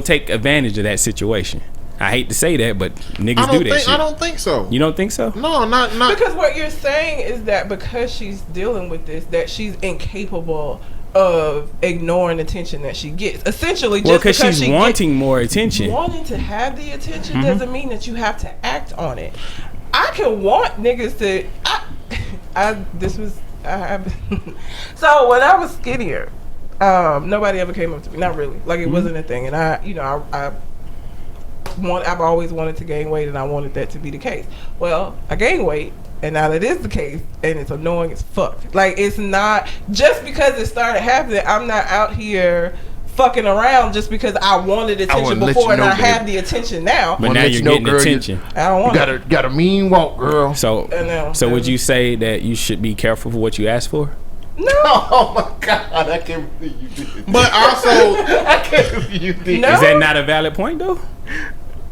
take advantage of that situation. I hate to say that, but niggas do that shit. I don't think so. You don't think so? No, not because what you're saying is that because she's dealing with this, that she's incapable of ignoring attention that she gets. Essentially, just because she's wanting more attention. Wanting to have the attention doesn't mean that you have to act on it. I can want niggas to. So when I was skinnier, nobody ever came up to me. Not really. Like it wasn't a thing, and I've always wanted to gain weight, and I wanted that to be the case. Well, I gained weight, and now that is the case, and it's annoying as fuck. Like, it's not just because it started happening. I'm not out here fucking around just because I wanted attention before, and I have the attention now. But now you're getting attention. I don't want got a mean walk, girl. So would you say that you should be careful for what you ask for? No. Oh my God, I can't believe you did. But also, I can't believe you did. No. Is that not a valid point though?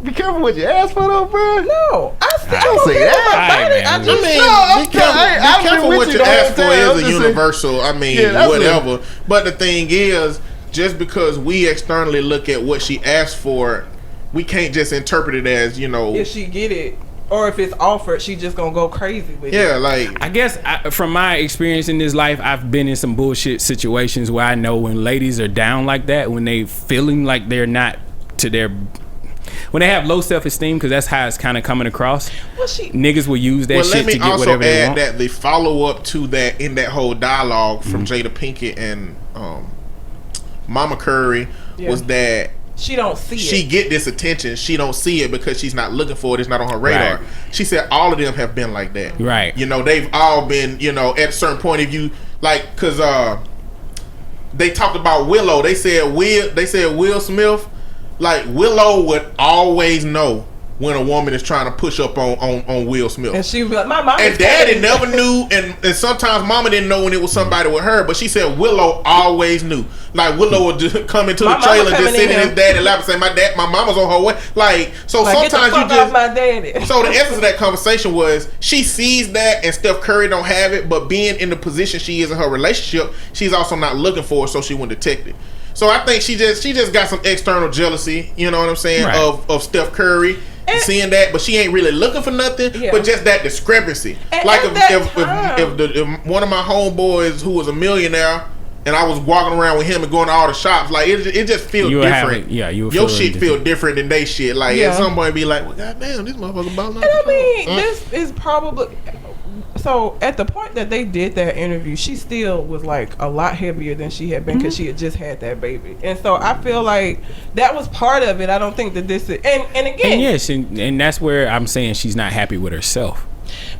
Be careful what you ask for, though, bro. No, I still don't say that. Be careful what you ask for is a universal. Whatever. But the thing is, just because we externally look at what she asked for, we can't just interpret it as, if she get it. Or if it's offered, she just gonna go crazy with it. Yeah, like I guess from my experience in this life, I've been in some bullshit situations where I know when ladies are down like that, when they feeling like they're not to their, when they have low self-esteem, because that's how it's kind of coming across. Niggas will use that shit to get whatever they want. Let me also add that the follow-up to that in that whole dialogue from Jada Pinkett and Mama Curry was that she don't see it. She get this attention. She don't see it because she's not looking for it. It's not on her radar. Right. She said all of them have been like that. Right. They've all been, at a certain point, if you like, because they talked about Willow. They said Will Smith, like Willow would always know when a woman is trying to push up on Will Smith. And she was like, my mom. And Daddy never knew, and sometimes Mama didn't know when it was somebody with her, but she said Willow always knew. Like Willow would just come into the trailer, just sit in his daddy's lap and say, my mama's on her way. Like, so like, sometimes get the fuck you just off my daddy. So the essence of that conversation was she sees that and Steph Curry don't have it, but being in the position she is in her relationship, she's also not looking for it, so she wouldn't detect it. So I think she just got some external jealousy, you know what I'm saying, right, of Steph Curry. And seeing that, but she ain't really looking for nothing. Yeah. But just that discrepancy. And like if one of my homeboys who was a millionaire, and I was walking around with him and going to all the shops, like it just feels different. Your shit feel different than they shit. Like somebody be like, well, goddamn, this motherfucker about. And I mean, this is probably. So at the point that they did that interview, she still was like a lot heavier than she had been because she had just had that baby, and so I feel like that was part of it. I don't think that this is, and again, and yes, and that's where I'm saying she's not happy with herself.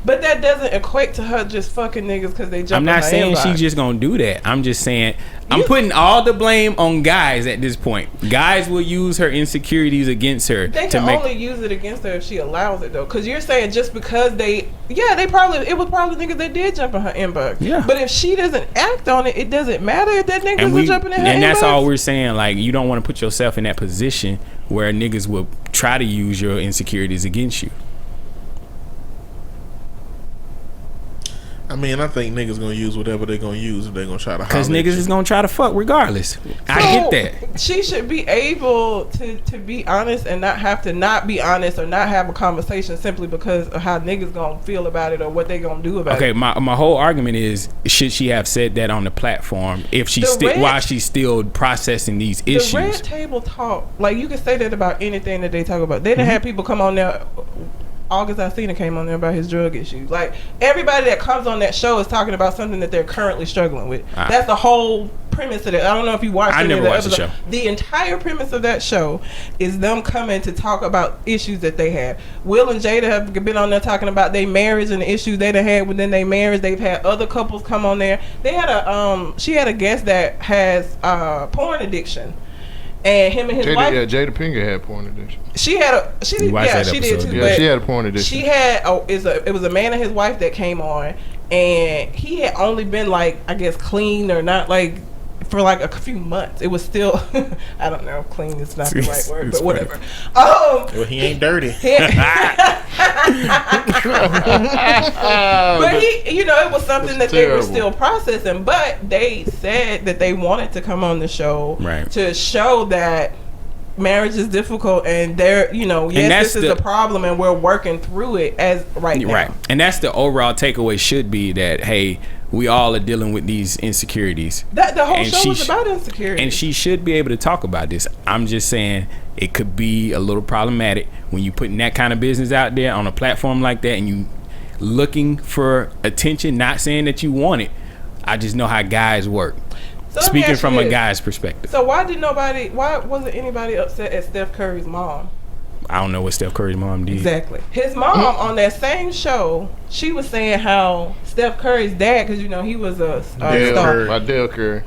But that doesn't equate to her just fucking niggas because they jump. I'm not saying she's just gonna do that. I'm just saying I'm putting all the blame on guys at this point. Guys will use her insecurities against her. They can only use it against her if she allows it though. Because you're saying just because it was probably niggas that did jump in her inbox. Yeah. But if she doesn't act on it, it doesn't matter if that niggas was jumping in her inbox. And that's all we're saying. Like you don't want to put yourself in that position where niggas will try to use your insecurities against you. I mean, I think niggas gonna use whatever they're gonna use if they're gonna try to. Because niggas is gonna try to fuck regardless. I get that. She should be able to be honest and not have to not be honest or not have a conversation simply because of how niggas gonna feel about it or what they gonna do about it. Okay, my whole argument is, should she have said that on the platform if she while she's still processing these issues? The red table talk, like you can say that about anything that they talk about. They done had people come on there. August Alsina came on there about his drug issues. Like, everybody that comes on that show is talking about something that they're currently struggling with. That's the whole premise of it. I don't know if you watched it. I never watched the show. The entire premise of that show is them coming to talk about issues that they have. Will and Jada have been on there talking about their marriage and the issues they done had within their marriage. They've had other couples come on there. They had she had a guest that has porn addiction. And him and his wife. Yeah, Jada Pinkett had porn addiction. She did too. Yeah, she had a porn addiction. She had. It was a man and his wife that came on, and he had only been like, I guess, clean or not like for like a few months. It was still, I don't know, clean is not the right word, but whatever. Well, he ain't dirty. But he, it was something that they were still processing. But they said that they wanted to come on the show to show that marriage is difficult and they're, yes, this is a problem and we're working through it as right now. Right. And that's the overall takeaway should be that, hey, we all are dealing with these insecurities. The whole show was about insecurity. And she should be able to talk about this. I'm just saying it could be a little problematic when you putting that kind of business out there on a platform like that and you looking for attention, not saying that you want it. I just know how guys work. So speaking from a guy's perspective. So why wasn't anybody upset at Steph Curry's mom? I don't know what Steph Curry's mom did. Exactly. His mom on that same show, she was saying how Steph Curry's dad, because he was a star. Adele Curry.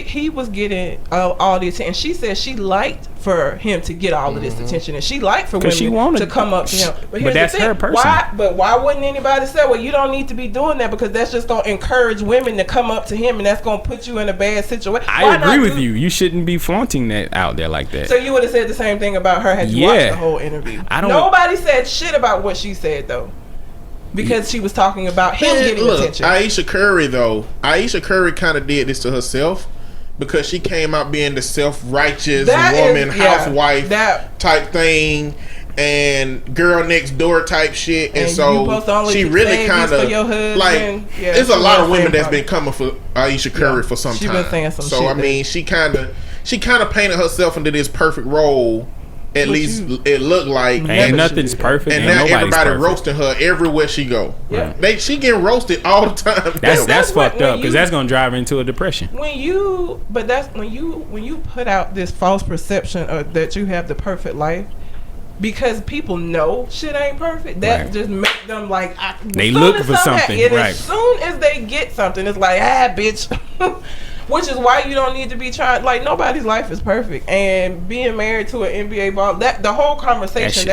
He was getting all the attention. She said she liked for him to get all of this attention, and she liked for women to come up to him. But that's her person. Why wouldn't anybody say, well, you don't need to be doing that because that's just going to encourage women to come up to him, and that's going to put you in a bad situation. I agree with you. You shouldn't be flaunting that out there like that. So you would have said the same thing about her had you watched the whole interview. Nobody said shit about what she said though, because she was talking about him getting attention. Aisha Curry kind of did this to herself because she came out being the self-righteous housewife type thing and girl next door type shit, and so she really kind of like. There's a lot of women that's been coming for Aisha Curry for some time. Been saying some shit. I mean, she kind of painted herself into this perfect role. At least it looked like. Ain't nothing's perfect. And now everybody roasting her everywhere she go. Yeah. She getting roasted all the time. That's fucked up because that's gonna drive her into a depression. When you put out this false perception that you have the perfect life, because people know shit ain't perfect. That just make them like they look for something. As soon as they get something, it's like bitch. Which is why you don't need to be trying. Like, nobody's life is perfect, and being married to an NBA ball, the whole conversation,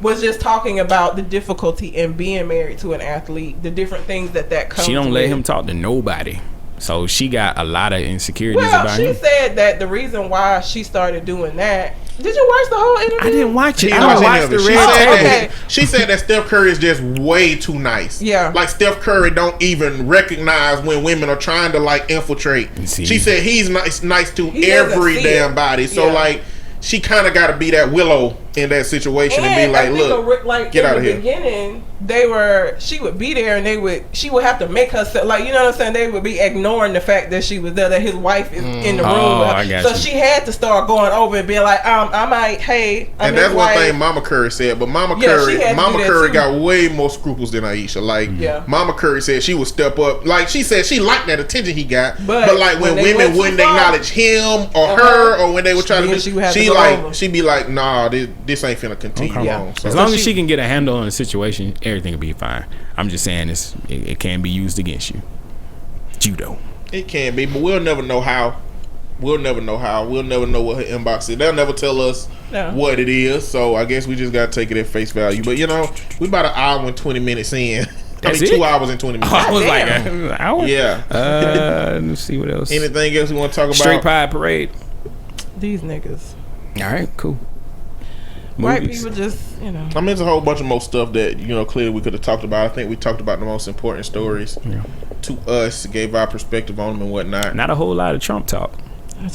was just talking about the difficulty in being married to an athlete, the different things that comes. She don't let him talk to nobody, so she got a lot of insecurities about him. She said that the reason why she started doing that. Did you watch the whole interview? I didn't watch it. I watched the red. She said that Steph Curry is just way too nice. Yeah. Like Steph Curry don't even recognize when women are trying to like infiltrate. She said he's nice to every damn body. So like she kind of got to be that Willow in that situation and be like, look, get out of here. In the beginning, she would be there and she would have to make herself, like, you know what I'm saying? They would be ignoring the fact that she was there, that his wife is in the room with her. So she had to start going over and being like, and that's one thing Mama Curry said, but Mama Curry got way more scruples than Aisha. Like, Mama Curry said she would step up. Like, she said she liked that attention he got, but like when women wouldn't acknowledge him or her, or when they were trying to do, she'd be like, nah, this ain't finna continue on. So as long as she can get a handle on the situation, everything will be fine. I'm just saying it can be used against you. Judo. It can be, but we'll never know how. We'll never know what her inbox is. They'll never tell us what it is. So I guess we just gotta take it at face value. But we about an hour and 20 minutes in. That's 2 hours and 20 minutes. I was like an hour? Yeah. Let's see what else. Anything else we want to talk about? Straight Pride Parade. These niggas. All right, cool. White movies. people just, you know. I mean, there's a whole bunch of more stuff that, you know, clearly we could have talked about. I think we talked about the most important stories to us, gave our perspective on them and whatnot. Not a whole lot of Trump talk.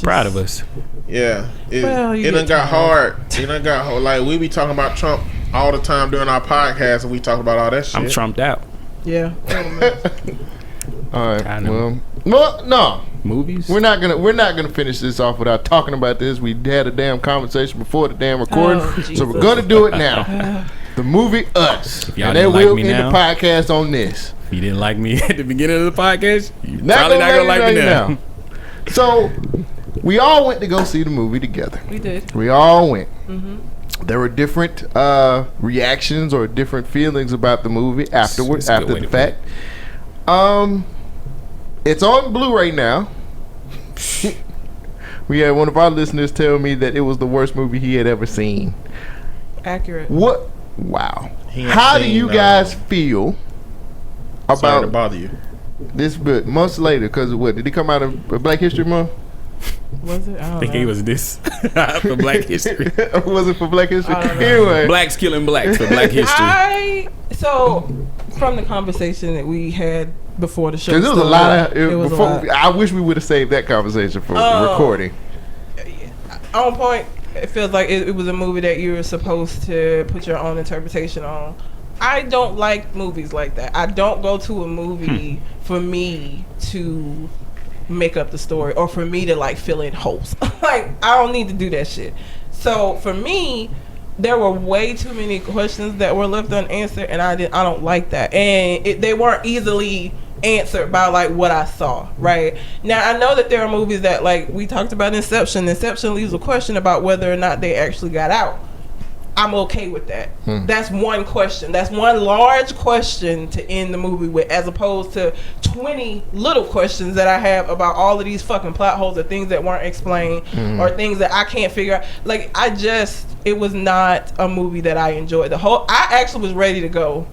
Proud of us. Yeah. It you done get got tired. hard. It done got hard. Like, we be talking about Trump all the time during our podcast, and we talk about all that shit. I'm Trumped out. Yeah. All right. Kinda. Well, no. Movies? We're not gonna finish this off without talking about this. We had a damn conversation before the damn recording, so we're gonna do it now. The movie Us, If y'all and then didn't like we'll me end now, the podcast on this. If you didn't like me at the beginning of the podcast, you're Not probably not gonna like me now. now. So we all went to go see the movie together. We did. We all went. There were different reactions or different feelings about the movie afterwards, That's a good after way the to put fact. It's on Blu-ray now. We had one of our listeners tell me that it was the worst movie he had ever seen. Accurate. What? Wow. He ain't How do seen, you guys feel Sorry to about bother you. this? But months later, because what did he come out of Black History Month? Was it? I I think it was this for Black History. Was it for Black History? I don't know. Anyway, Blacks killing blacks for Black History. So from the conversation that we had before the show, because it was a lot of. It was before, a lot. I wish we would have saved that conversation for recording. On point. It feels like it was a movie that you were supposed to put your own interpretation on. I don't like movies like that. I don't go to a movie for me to make up the story or for me to like fill in holes. Like, I don't need to do that shit. So for me, there were way too many questions that were left unanswered, and I don't like that. And they weren't easily answered by like what I saw. Right now, I know that there are movies that, like we talked about Inception leaves a question about whether or not they actually got out. I'm okay with that. That's one question. That's one large question to end the movie with, as opposed to 20 little questions that I have about all of these fucking plot holes or things that weren't explained or things that I can't figure out. Like, it was not a movie that I enjoyed. I actually was ready to go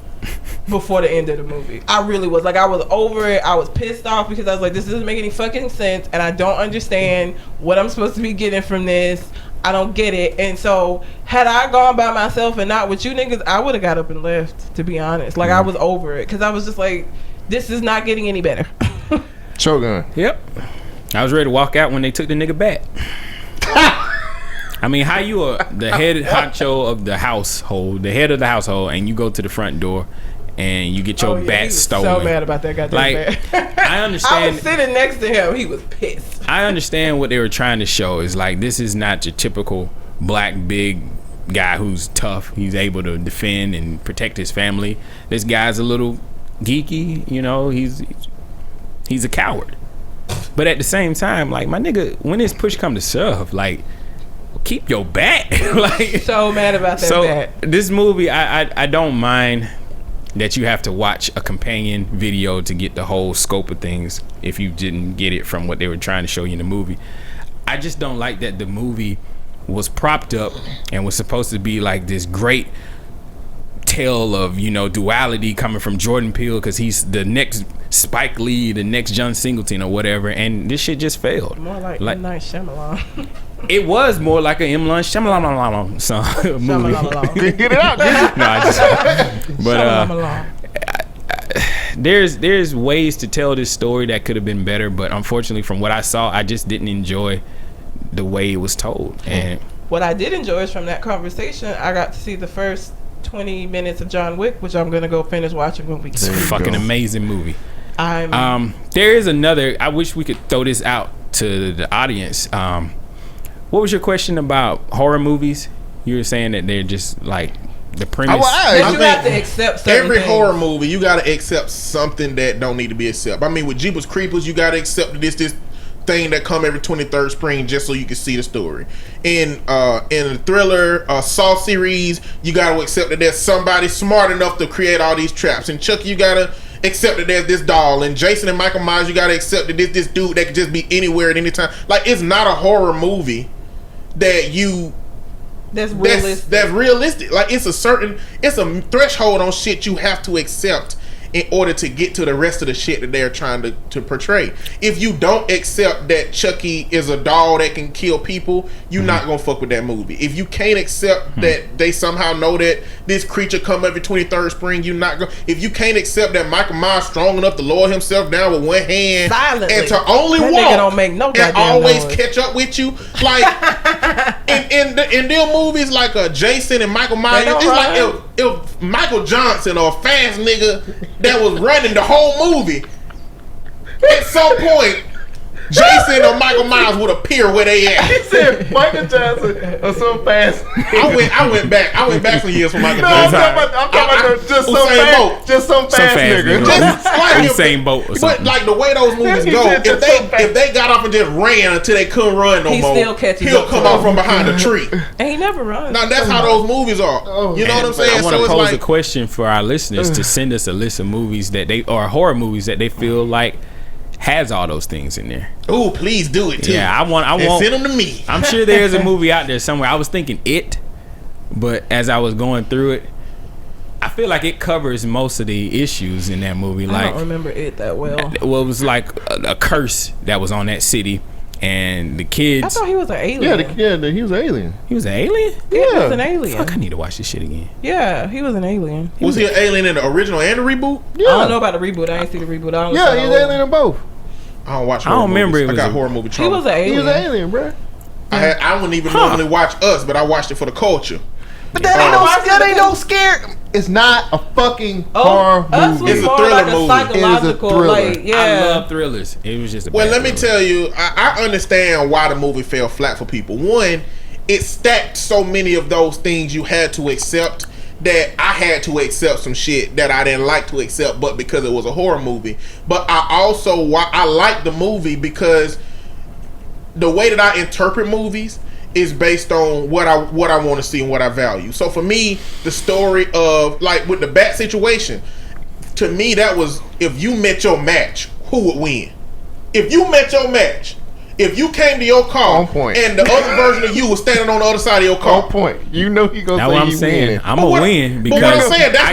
before the end of the movie. I really was. Like, I was over it. I was pissed off because I was like, this doesn't make any fucking sense, and I don't understand what I'm supposed to be getting from this. I don't get it. And so had I gone by myself and not with you niggas, I would have got up and left, to be honest. Like, I was over it because I was just like, this is not getting any better. Shogun. Yep. I was ready to walk out when they took the nigga back. I mean, how you are the head honcho of the household, and you go to the front door and you get your bat stolen. So mad about that goddamn bat. I understand. I was sitting next to him. He was pissed. I understand what they were trying to show. Is like, this is not your typical black big guy who's tough. He's able to defend and protect his family. This guy's a little geeky. You know, he's a coward. But at the same time, like, my nigga, when this push come to shove, like, keep your bat. Like, so mad about that bat. This movie, I don't mind that you have to watch a companion video to get the whole scope of things if you didn't get it from what they were trying to show you in the movie. I just don't like that the movie was propped up and was supposed to be like this great tale of, you know, duality coming from Jordan Peele because he's the next Spike Lee, the next John Singleton or whatever, and this shit just failed. More like M. Night Shyamalan. It was more like an M. Shyamalan song movie. Get it out. There's ways to tell this story that could have been better, but unfortunately, from what I saw, I just didn't enjoy the way it was told. And what I did enjoy is from that conversation, I got to see the first 20 minutes of John Wick, which I'm gonna go finish watching when we it's a fucking amazing movie. There is another. I wish we could throw this out to the audience. What was your question about horror movies? You were saying that they're just like the premise. That you have to accept certain every things. horror movie. You gotta accept something that don't need to be accepted. I mean, with Jeepers Creepers, you gotta accept this thing that come every 23rd spring just so you can see the story. In the Thriller Saw series, you gotta accept that there's somebody smart enough to create all these traps. In Chucky, you gotta accept that there's this doll. And Jason and Michael Myers, you gotta accept that this dude that could just be anywhere at any time. Like, it's not a horror movie that's realistic. Like, it's a threshold on shit you have to accept in order to get to the rest of the shit that they're trying to portray. If you don't accept that Chucky is a doll that can kill people, you're not gonna fuck with that movie. If you can't accept that they somehow know that this creature come every 23rd spring, you're not gonna. If you can't accept that Michael Myers strong enough to lower himself down with one hand silently and to only that walk nigga don't make no and always noise. catch up with you, like in them movies like Jason and Michael Myers, it's like if Michael Johnson or a fast nigga that was running the whole movie, at some point Jason or Michael Myers would appear where they at. He said Michael Johnson or some fast. I went back some years for Michael No, Johnson. I'm talking about just some Usain fast, Bolt. just some fast nigga. Just like Usain Bolt or but something. like the way those movies He go, said just so if they got off and just ran until they couldn't run no He more, still catches he'll up come to out them. from behind a tree. And he never runs. Now that's how those movies are. You know what I'm saying? I want So to it's pose a like, question for our listeners to send us a list of movies that they or horror movies that they feel like has all those things in there. ooh, please do it too. Yeah, I want. And send them to me. I'm sure there's a movie out there somewhere. I was thinking It, but as I was going through it, I feel like it covers most of the issues in that movie. I Like, don't remember it that well. well, it was like a curse that was on that city, and the I kids. thought he was an alien. He was an alien. He was an alien. He was an alien. Fuck, I need to watch this shit again. Yeah, he was an alien. Was he an alien in the original and the reboot? Yeah, I don't know about the reboot. I ain't see the reboot. I don't yeah, he's an alien in both. I don't watch. I don't horror remember movies. it was I got a- horror movie He trauma. was an He alien. was an alien, bro. I wouldn't even normally watch Us, but I watched it for the culture. But that ain't no scare. It's not a fucking horror Us movie. was It's a more thriller like a movie. psychological, It is a thriller. like, yeah. I love thrillers. It was just a Well, bad let me thriller. tell you, I understand why the movie fell flat for people. One, it stacked so many of those things you had to accept that I had to accept some shit that I didn't like to accept, but because it was a horror movie. But I like the movie because the way that I interpret movies is based on what I want to see and what I value. So for me, the story of, like, with the Bat situation, to me that was, if you met your match, who would win? If you met your match, if you came to your car On point. and the other version of you was standing on the other side of your car. On point. You know he gonna That's say what I'm he saying. winning. I'm gonna win because But what I'm saying, that's I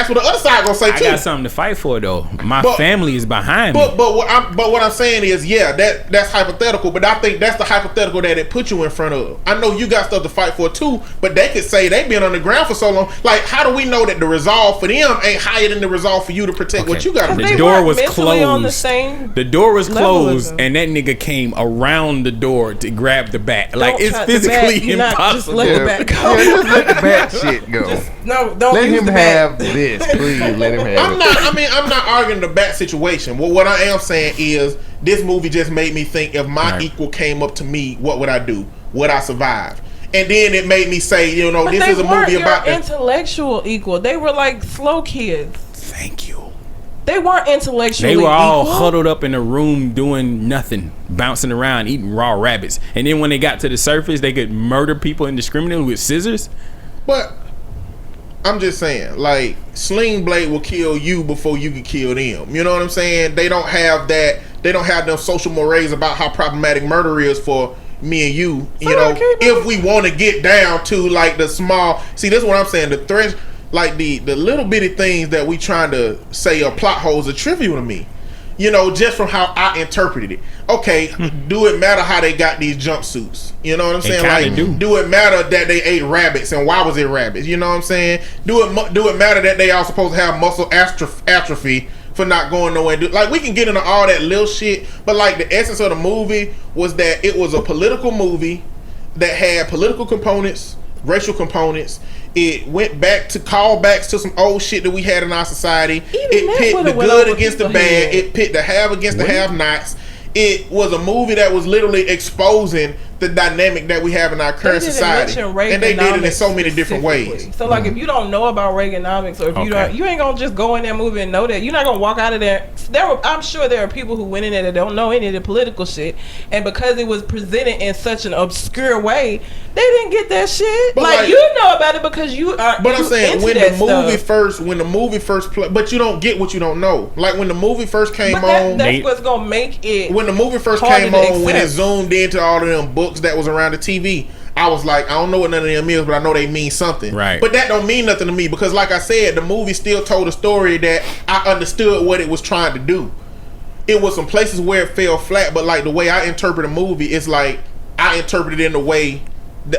what the other side gonna say I too. got something to fight for though. My But- family is behind me. But what I'm saying is, yeah, that's hypothetical. But I think that's the hypothetical that it put you in front of. I know you got stuff to fight for too, but they could say they've been on the ground for so long. Like, how do we know that the resolve for them ain't higher than the resolve for you to protect what you got to The They protect? door weren't was mentally on the closed. same The door was level as closed, them. and that nigga came around the door to grab the bat. Like, Don't it's touch the bat. physically You're not- just impossible. let the bat go. Just let the bat shit go. No, don't Let use him the bat. have this, please. Let him have it. I'm not arguing the bat situation. Well, what I am saying is this movie just made me think, if my Right. equal came up to me, what would I do? Would I survive? And then it made me say, you know, But this they is a weren't movie your about the intellectual equal. They were like slow kids. Thank you. They weren't intellectually They were all equal. huddled up in a room doing nothing, bouncing around, eating raw rabbits. And then when they got to the surface, they could murder people indiscriminately with scissors. But I'm just saying, like, Sling Blade will kill you before you can kill them. You know what I'm saying? They don't have that. They don't have them social mores about how problematic murder is for me and you. You know, if we want to get down to like the small. See, this is what I'm saying. The threats, like the little bitty things that we trying to say are plot holes, are trivial to me. You know, just from how I interpreted it. Okay, do it matter how they got these jumpsuits? You know what I'm saying? kinda Like, do. it matter that they ate rabbits, and why was it rabbits? You know what I'm saying? Do it matter that they all supposed to have muscle atrophy for not going nowhere? Like, we can get into all that little shit, but like the essence of the movie was that it was a political movie that had political components, racial components. It went back to callbacks to some old shit that we had in our society. It pit the good against the bad. It pit the have against the have-nots. It was a movie that was literally exposing the dynamic that we have in our current society, and they did it in so many different ways. So, like, if you don't know about Reaganomics, or if you don't, you ain't gonna just go in that movie and know that. You're not gonna walk out of there. I'm sure there are people who went in there that don't know any of the political shit, and because it was presented in such an obscure way, they didn't get that shit. But like, like, you know about it because you are. But I'm you saying, into when that the movie first play, but you don't get what you don't know. Like, when the movie first came But on, that's what's gonna make it. when the movie first harder came to on, when it accept. zoomed into all of them books that was around the TV, I was like, I don't know what none of them is, but I know they mean something. Right. But that don't mean nothing to me because, like I said, the movie still told a story that I understood what it was trying to do. It was some places where it fell flat, but like the way I interpret a movie, it's like I interpret it in the way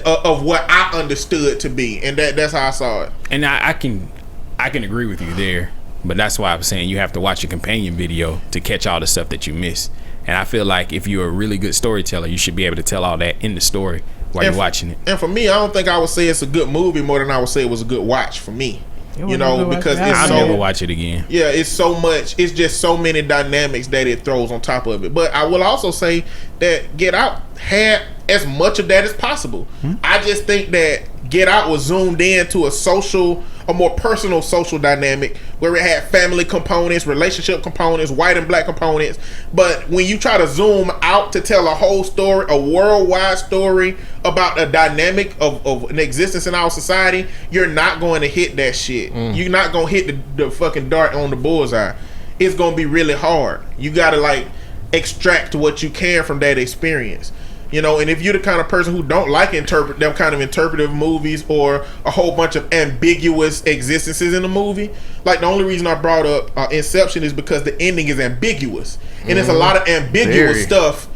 of what I understood to be, and that's how I saw it. And I can agree with you there, but that's why I'm saying you have to watch a companion video to catch all the stuff that you miss. And I feel like if you're a really good storyteller, you should be able to tell all that in the story while you're watching it. And for me, I don't think I would say it's a good movie more than I would say it was a good watch for me. You know, because I'll never watch it again. Yeah, it's so much. It's just so many dynamics that it throws on top of it. But I will also say that Get Out had as much of that as possible. I just think that Get Out was zoomed in to a more personal social dynamic where it had family components, relationship components, white and black components. But when you try to zoom out to tell a whole story, a worldwide story about a dynamic of an existence in our society, you're not going to hit that shit. You're not going to hit the fucking dart on the bullseye. It's going to be really hard. You got to like extract what you can from that experience. You know, and if you're the kind of person who don't like them kind of interpretive movies or a whole bunch of ambiguous existences in a movie, like the only reason I brought up Inception is because the ending is ambiguous, and there's a lot of ambiguous stuff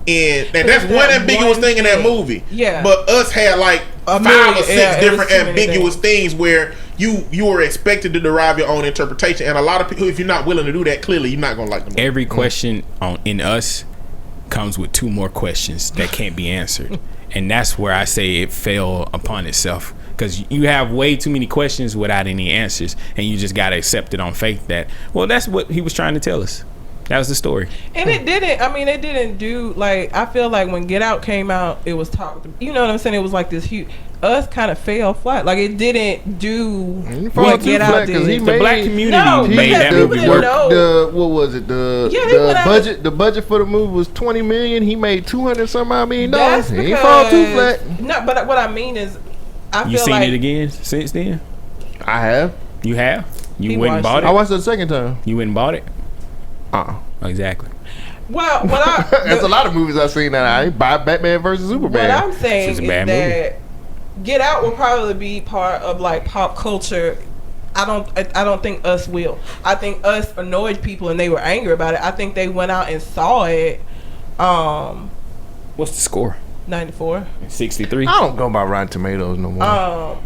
and that's one ambiguous thing in that movie. Yeah, but us had like 5 or 6 different ambiguous things where you were expected to derive your own interpretation, and a lot of people, if you're not willing to do that, clearly you're not gonna like the movie. Every question in Us comes with 2 more questions that can't be answered, and that's where I say it fell upon itself, because you have way too many questions without any answers, and you just gotta accept it on faith that, well, that's what he was trying to tell us. That was the story. And it didn't do, like, I feel like when Get Out came out, it was talked, you know what I'm saying, it was like this huge, Us kind of fell flat. Like, it didn't do what Get Out did. The black community made that movie work. What was it? The budget for the movie was $20 million. He made $200 some odd million. He ain't fall too flat. No, but what I mean is, I feel you seen it again since then? I have. You have? You went and bought it? I watched it the second time. You went and bought it? Exactly. Well, there's a lot of movies I've seen that I buy Batman versus Superman. What I'm saying is that Get Out will probably be part of like pop culture. I don't think Us will. I think Us annoyed people and they were angry about it. I think they went out and saw it. What's the score? 94. 63. I don't go by Rotten Tomatoes no more.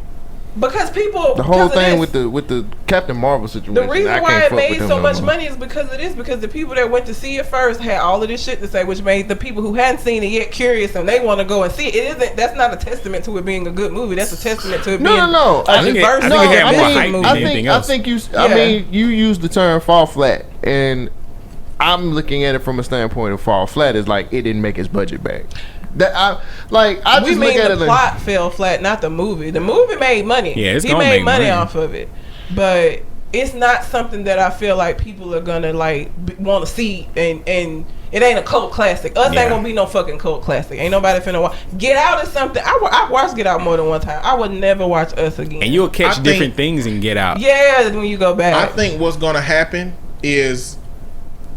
Because people, the whole thing with the Captain Marvel situation. The reason why it made so much money is because of this. Because the people that went to see it first had all of this shit to say, which made the people who hadn't seen it yet curious, and they want to go and see it. It isn't. That's not a testament to it being a good movie. That's a testament to it being a diverse movie. I think you used the term fall flat, and I'm looking at it from a standpoint of fall flat is like it didn't make its budget back. The plot fell flat, not the movie. The movie made money. Yeah, he made money off of it, but it's not something that I feel like people are gonna like want to see. And it ain't a cult classic. Us ain't gonna be no fucking cult classic. Ain't nobody finna watch. Get Out is something. I watched Get Out more than one time. I would never watch Us again. And you'll catch different things in Get Out. Yeah, when you go back. I think what's gonna happen is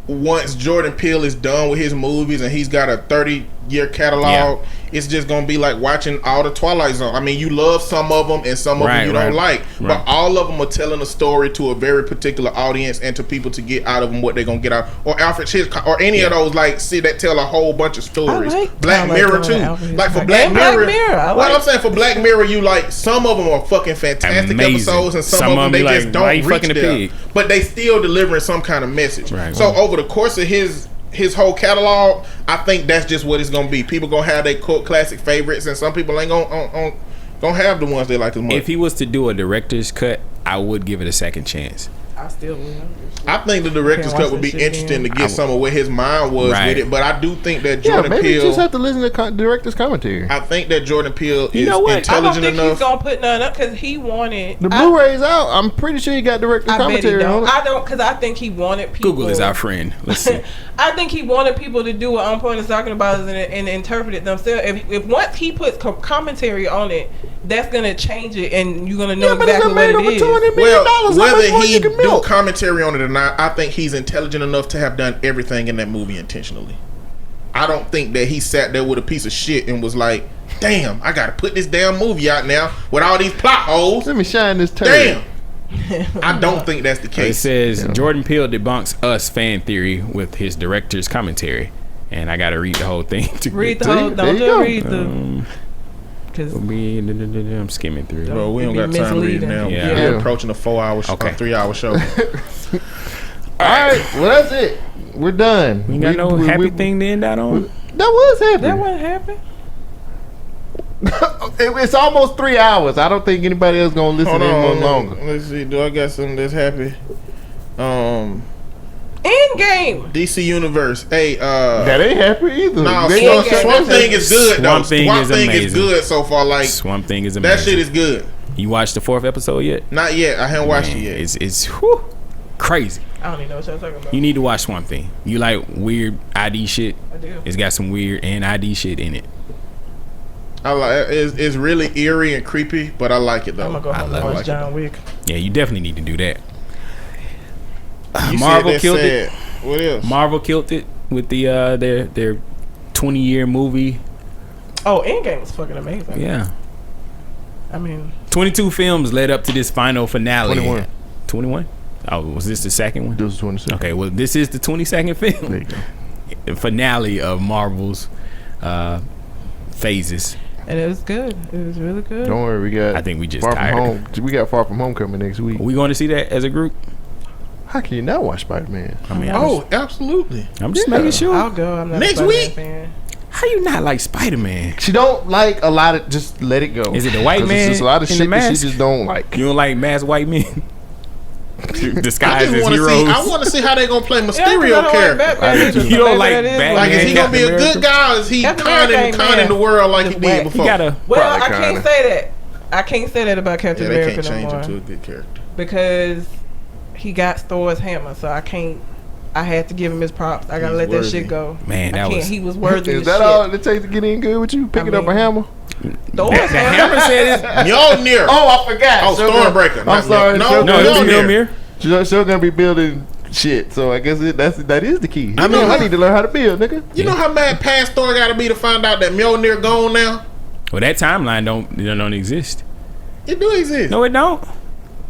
once Jordan Peele is done with his movies and he's got a 30-year catalog, it's just gonna be like watching all the Twilight Zone. I mean, you love some of them and some of them you don't like, but all of them are telling a story to a very particular audience and to people to get out of them what they're gonna get out. Or Alfred Hitchcock, or any of those that tell a whole bunch of stories. Black Mirror too. Like for Black Mirror, I'm saying for Black Mirror, you like some of them are fucking fantastic episodes, and some of them they just don't reach there. But they still delivering some kind of message. So over the course of his whole catalog, I think that's just what it's gonna be. People gonna have their cult classic favorites, and some people ain't gonna have the ones they like as much. If he was to do a director's cut, I would give it a second chance. I still will. I think the director's cut would be interesting to get some of where his mind was with it, but I do think that Jordan Peele. You just have to listen to director's commentary. I think that Jordan Peele is intelligent enough. I don't think he's gonna put none up because he wanted the Blu-ray's out. I'm pretty sure he got director's commentary on it. I don't, because I think he wanted people. Google is our friend. Let's see. I think he wanted people to do what On Point is talking about and interpret it themselves. If once he puts commentary on it, that's gonna change it, and you're gonna know exactly what it is. Well, whether he do commentary on it or not, I think he's intelligent enough to have done everything in that movie intentionally. I don't think that he sat there with a piece of shit and was like, damn, I gotta put this damn movie out now with all these plot holes. Let me shine this turd. Damn. I don't think that's the It case. says Jordan Peele debunks Us fan theory with his director's commentary, and I got to read the whole thing. Read the whole. Don't just read the. Because I'm skimming through. Bro, we don't got time to read it now. Yeah. We're approaching a 4-hour, 3-hour show. All right, well that's it. We're done. We got no happy thing to end out on. That was happy. that wasn't happy. It's almost 3 hours. I don't think anybody else gonna listen any more longer. Let's see. Do I got something that's happy? Endgame. DC Universe. Hey, That ain't happy either. no, They gonna say Swamp that Thing is good though. Swamp Thing is is amazing. good so far. Like Swamp Thing is amazing. that shit is good. You watched the 4th episode yet? Not yet. I haven't watched it Man, yet. It's whew, crazy. I don't even know what y'all talking about. You need to watch Swamp Thing. You like weird ID shit? I do. It's got some weird and ID shit in it. I like it's really eerie and creepy, but I like it though. I'm gonna go home and watch John Wick. Yeah, you definitely need to do that. You Marvel said killed that's it. sad. What else? Marvel killed it with the their 20-year movie. Oh, Endgame was fucking amazing. Yeah. I mean, 22 films led up to this final finale. 21. 21? Oh, was this the second one? This was 26. Okay, well, this is the 22nd film. There you go. The finale of Marvel's phases. and it was good. It was really good. Don't worry, we got. I think we just Far tired. From Home. We got Far From Home coming next week. Are we going to see that as a group? How can you not watch Spider-Man? I mean, Oh, absolutely. I'm just yeah. making sure. I'll go. I'm not Next a Spider-Man week? fan. How you not like Spider-Man? She don't like a lot of. Just let it go. Is it the white 'Cause man It's just a lot of in the shit that mask? she just don't like. You don't like masked white men? I Disguised just as want to heroes? see. I want to see how they gonna play Yeah, 'cause Mysterio I don't like character. Batman either, You so don't maybe like that is Batman? what Like, it is is. he gonna be a Captain good America? guy? Or is he Captain America ain't conning mad. the world like he Just did whack. He before? got a... Well, I Probably can't kinda. say that. I can't say that about Captain Yeah, they America can't no change more him to a good character. because he got Thor's hammer, so I can't. I had to give him his props. I gotta He's let that worthy. shit go. Man, I that can't. was... He was worthy. Is as that shit. all it takes to get in good with you? Picking up a mean- hammer? Thor's The hammer said it. Mjolnir. Oh, I forgot. Oh, Stormbreaker. I'm Not sorry. Mjolnir. Shogun- No, it was Mjolnir. Mjolnir. She's still gonna be building shit. So I guess that is the key. I mean, I need to learn how to build, nigga. You know how mad past Thor got to be to find out that Mjolnir gone now? Well, that timeline don't exist. It do exist. No, it don't.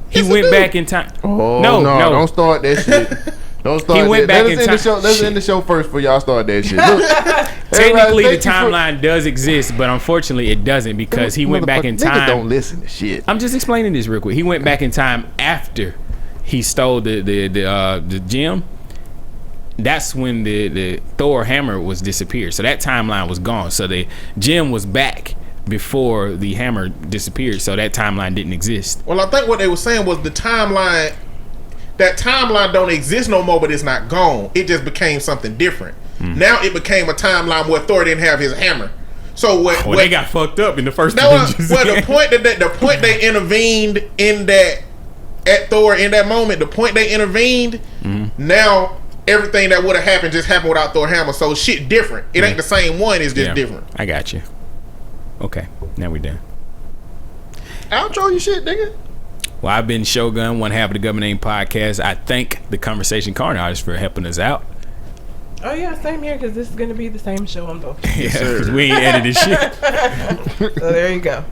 He Yes, it went do. back in time. Oh No, no! no. Don't start that shit. Don't start. He went that. back in Let's end the time. show. Let's Shit. end the show first before y'all start that shit. Look, Technically, the thank you for- timeline does exist, but unfortunately, it doesn't because he went back in Motherfucker, niggas don't time. listen to shit. I'm just explaining this real quick. He went back in time after he stole the gem. That's when the Thor hammer was disappeared. So that timeline was gone. So the gem was back before the hammer disappeared. So that timeline didn't exist. Well, I think what they were saying was the timeline. That timeline don't exist no more, but it's not gone. It just became something different. Now it became a timeline where Thor didn't have his hammer. So what? Well, they got fucked up in the first That was, Avengers. well, the point they intervened in that at Thor in that moment. The point they intervened. Now everything that would have happened just happened without Thor hammer. So shit different. It ain't the same one. It's just Yeah, different. I got you. Okay, now we're done. Outro your shit, nigga. Well, I've been Shogun, one half of the Gubmint Name Podcast. I thank the Conversation Corner artists for helping us out. Oh yeah, same here because this is gonna be the same show on both. Yeah, 'cause we ain't edited shit. So there you go.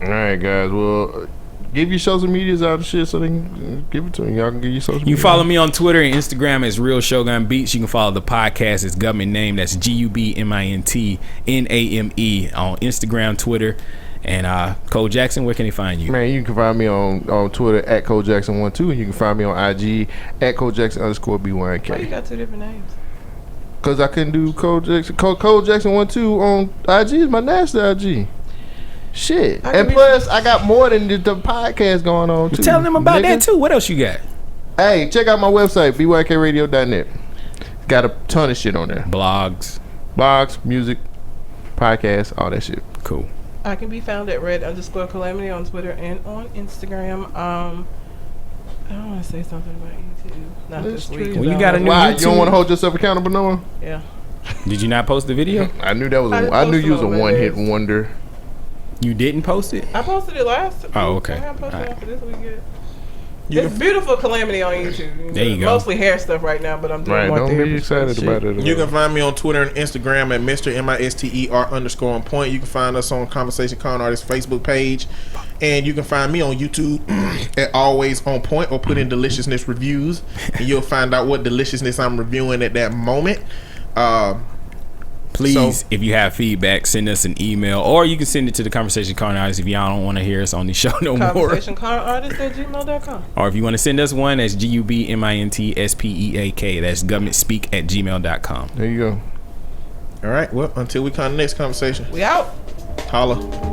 All right, guys. Well, give your social medias out and shit so they can give it to me. Y'all can give your social. You can follow me on Twitter and Instagram as Real Shogun Beats. You can follow the podcast as Gubmint Name. That's GUBMINT NAME on Instagram, Twitter, and Cole Jackson. Where can they find you? Man, you can find me on Twitter at ColeJackson12, and you can find me on IG at ColeJackson_B1K. Why you got two different names? Cause I couldn't do Cole Jackson. Cole Jackson 1-2 on IG is my national IG. Shit, I and can plus I got more than the podcast going on too. Tell them about nigga. that too. What else you got? Hey, check out my website bykradio.net. Got a ton of shit on there. Blogs. Blogs, music, podcasts, all that shit. Cool. I can be found at red_calamity on Twitter and on Instagram. I don't want to say something about YouTube. Not That's this true. week. 'cause Well, you I got a don't new know. Why you don't YouTube. want to hold yourself accountable, Noah? Yeah. Did you not post the video? I knew that was. I I knew you was a posted on one-hit Liz. wonder. You didn't post it? I posted it last week. Oh, okay. I haven't posted Alright. it for this week yet. It's beautiful calamity on YouTube. There you go. Mostly hair stuff right now, but I'm doing more Don't be therapy excited shit. about it. You can find me on Twitter and Instagram at Mr. MISTER_on_point. You can find us on Conversation Con Artist Facebook page. And you can find me on YouTube at Always On Point, or put in Deliciousness Reviews, and you'll find out what deliciousness I'm reviewing at that moment. Please, if you have feedback, send us an email, or you can send it to the Conversation Con Artist if y'all don't want to hear us on the show no more. ConversationConArtist@gmail.com. Or if you want to send us one, that's GUBMINTSPEAK. That's gubmintspeak@gmail.com. There you go. All right, well, until we come to the next conversation. We out. Holla.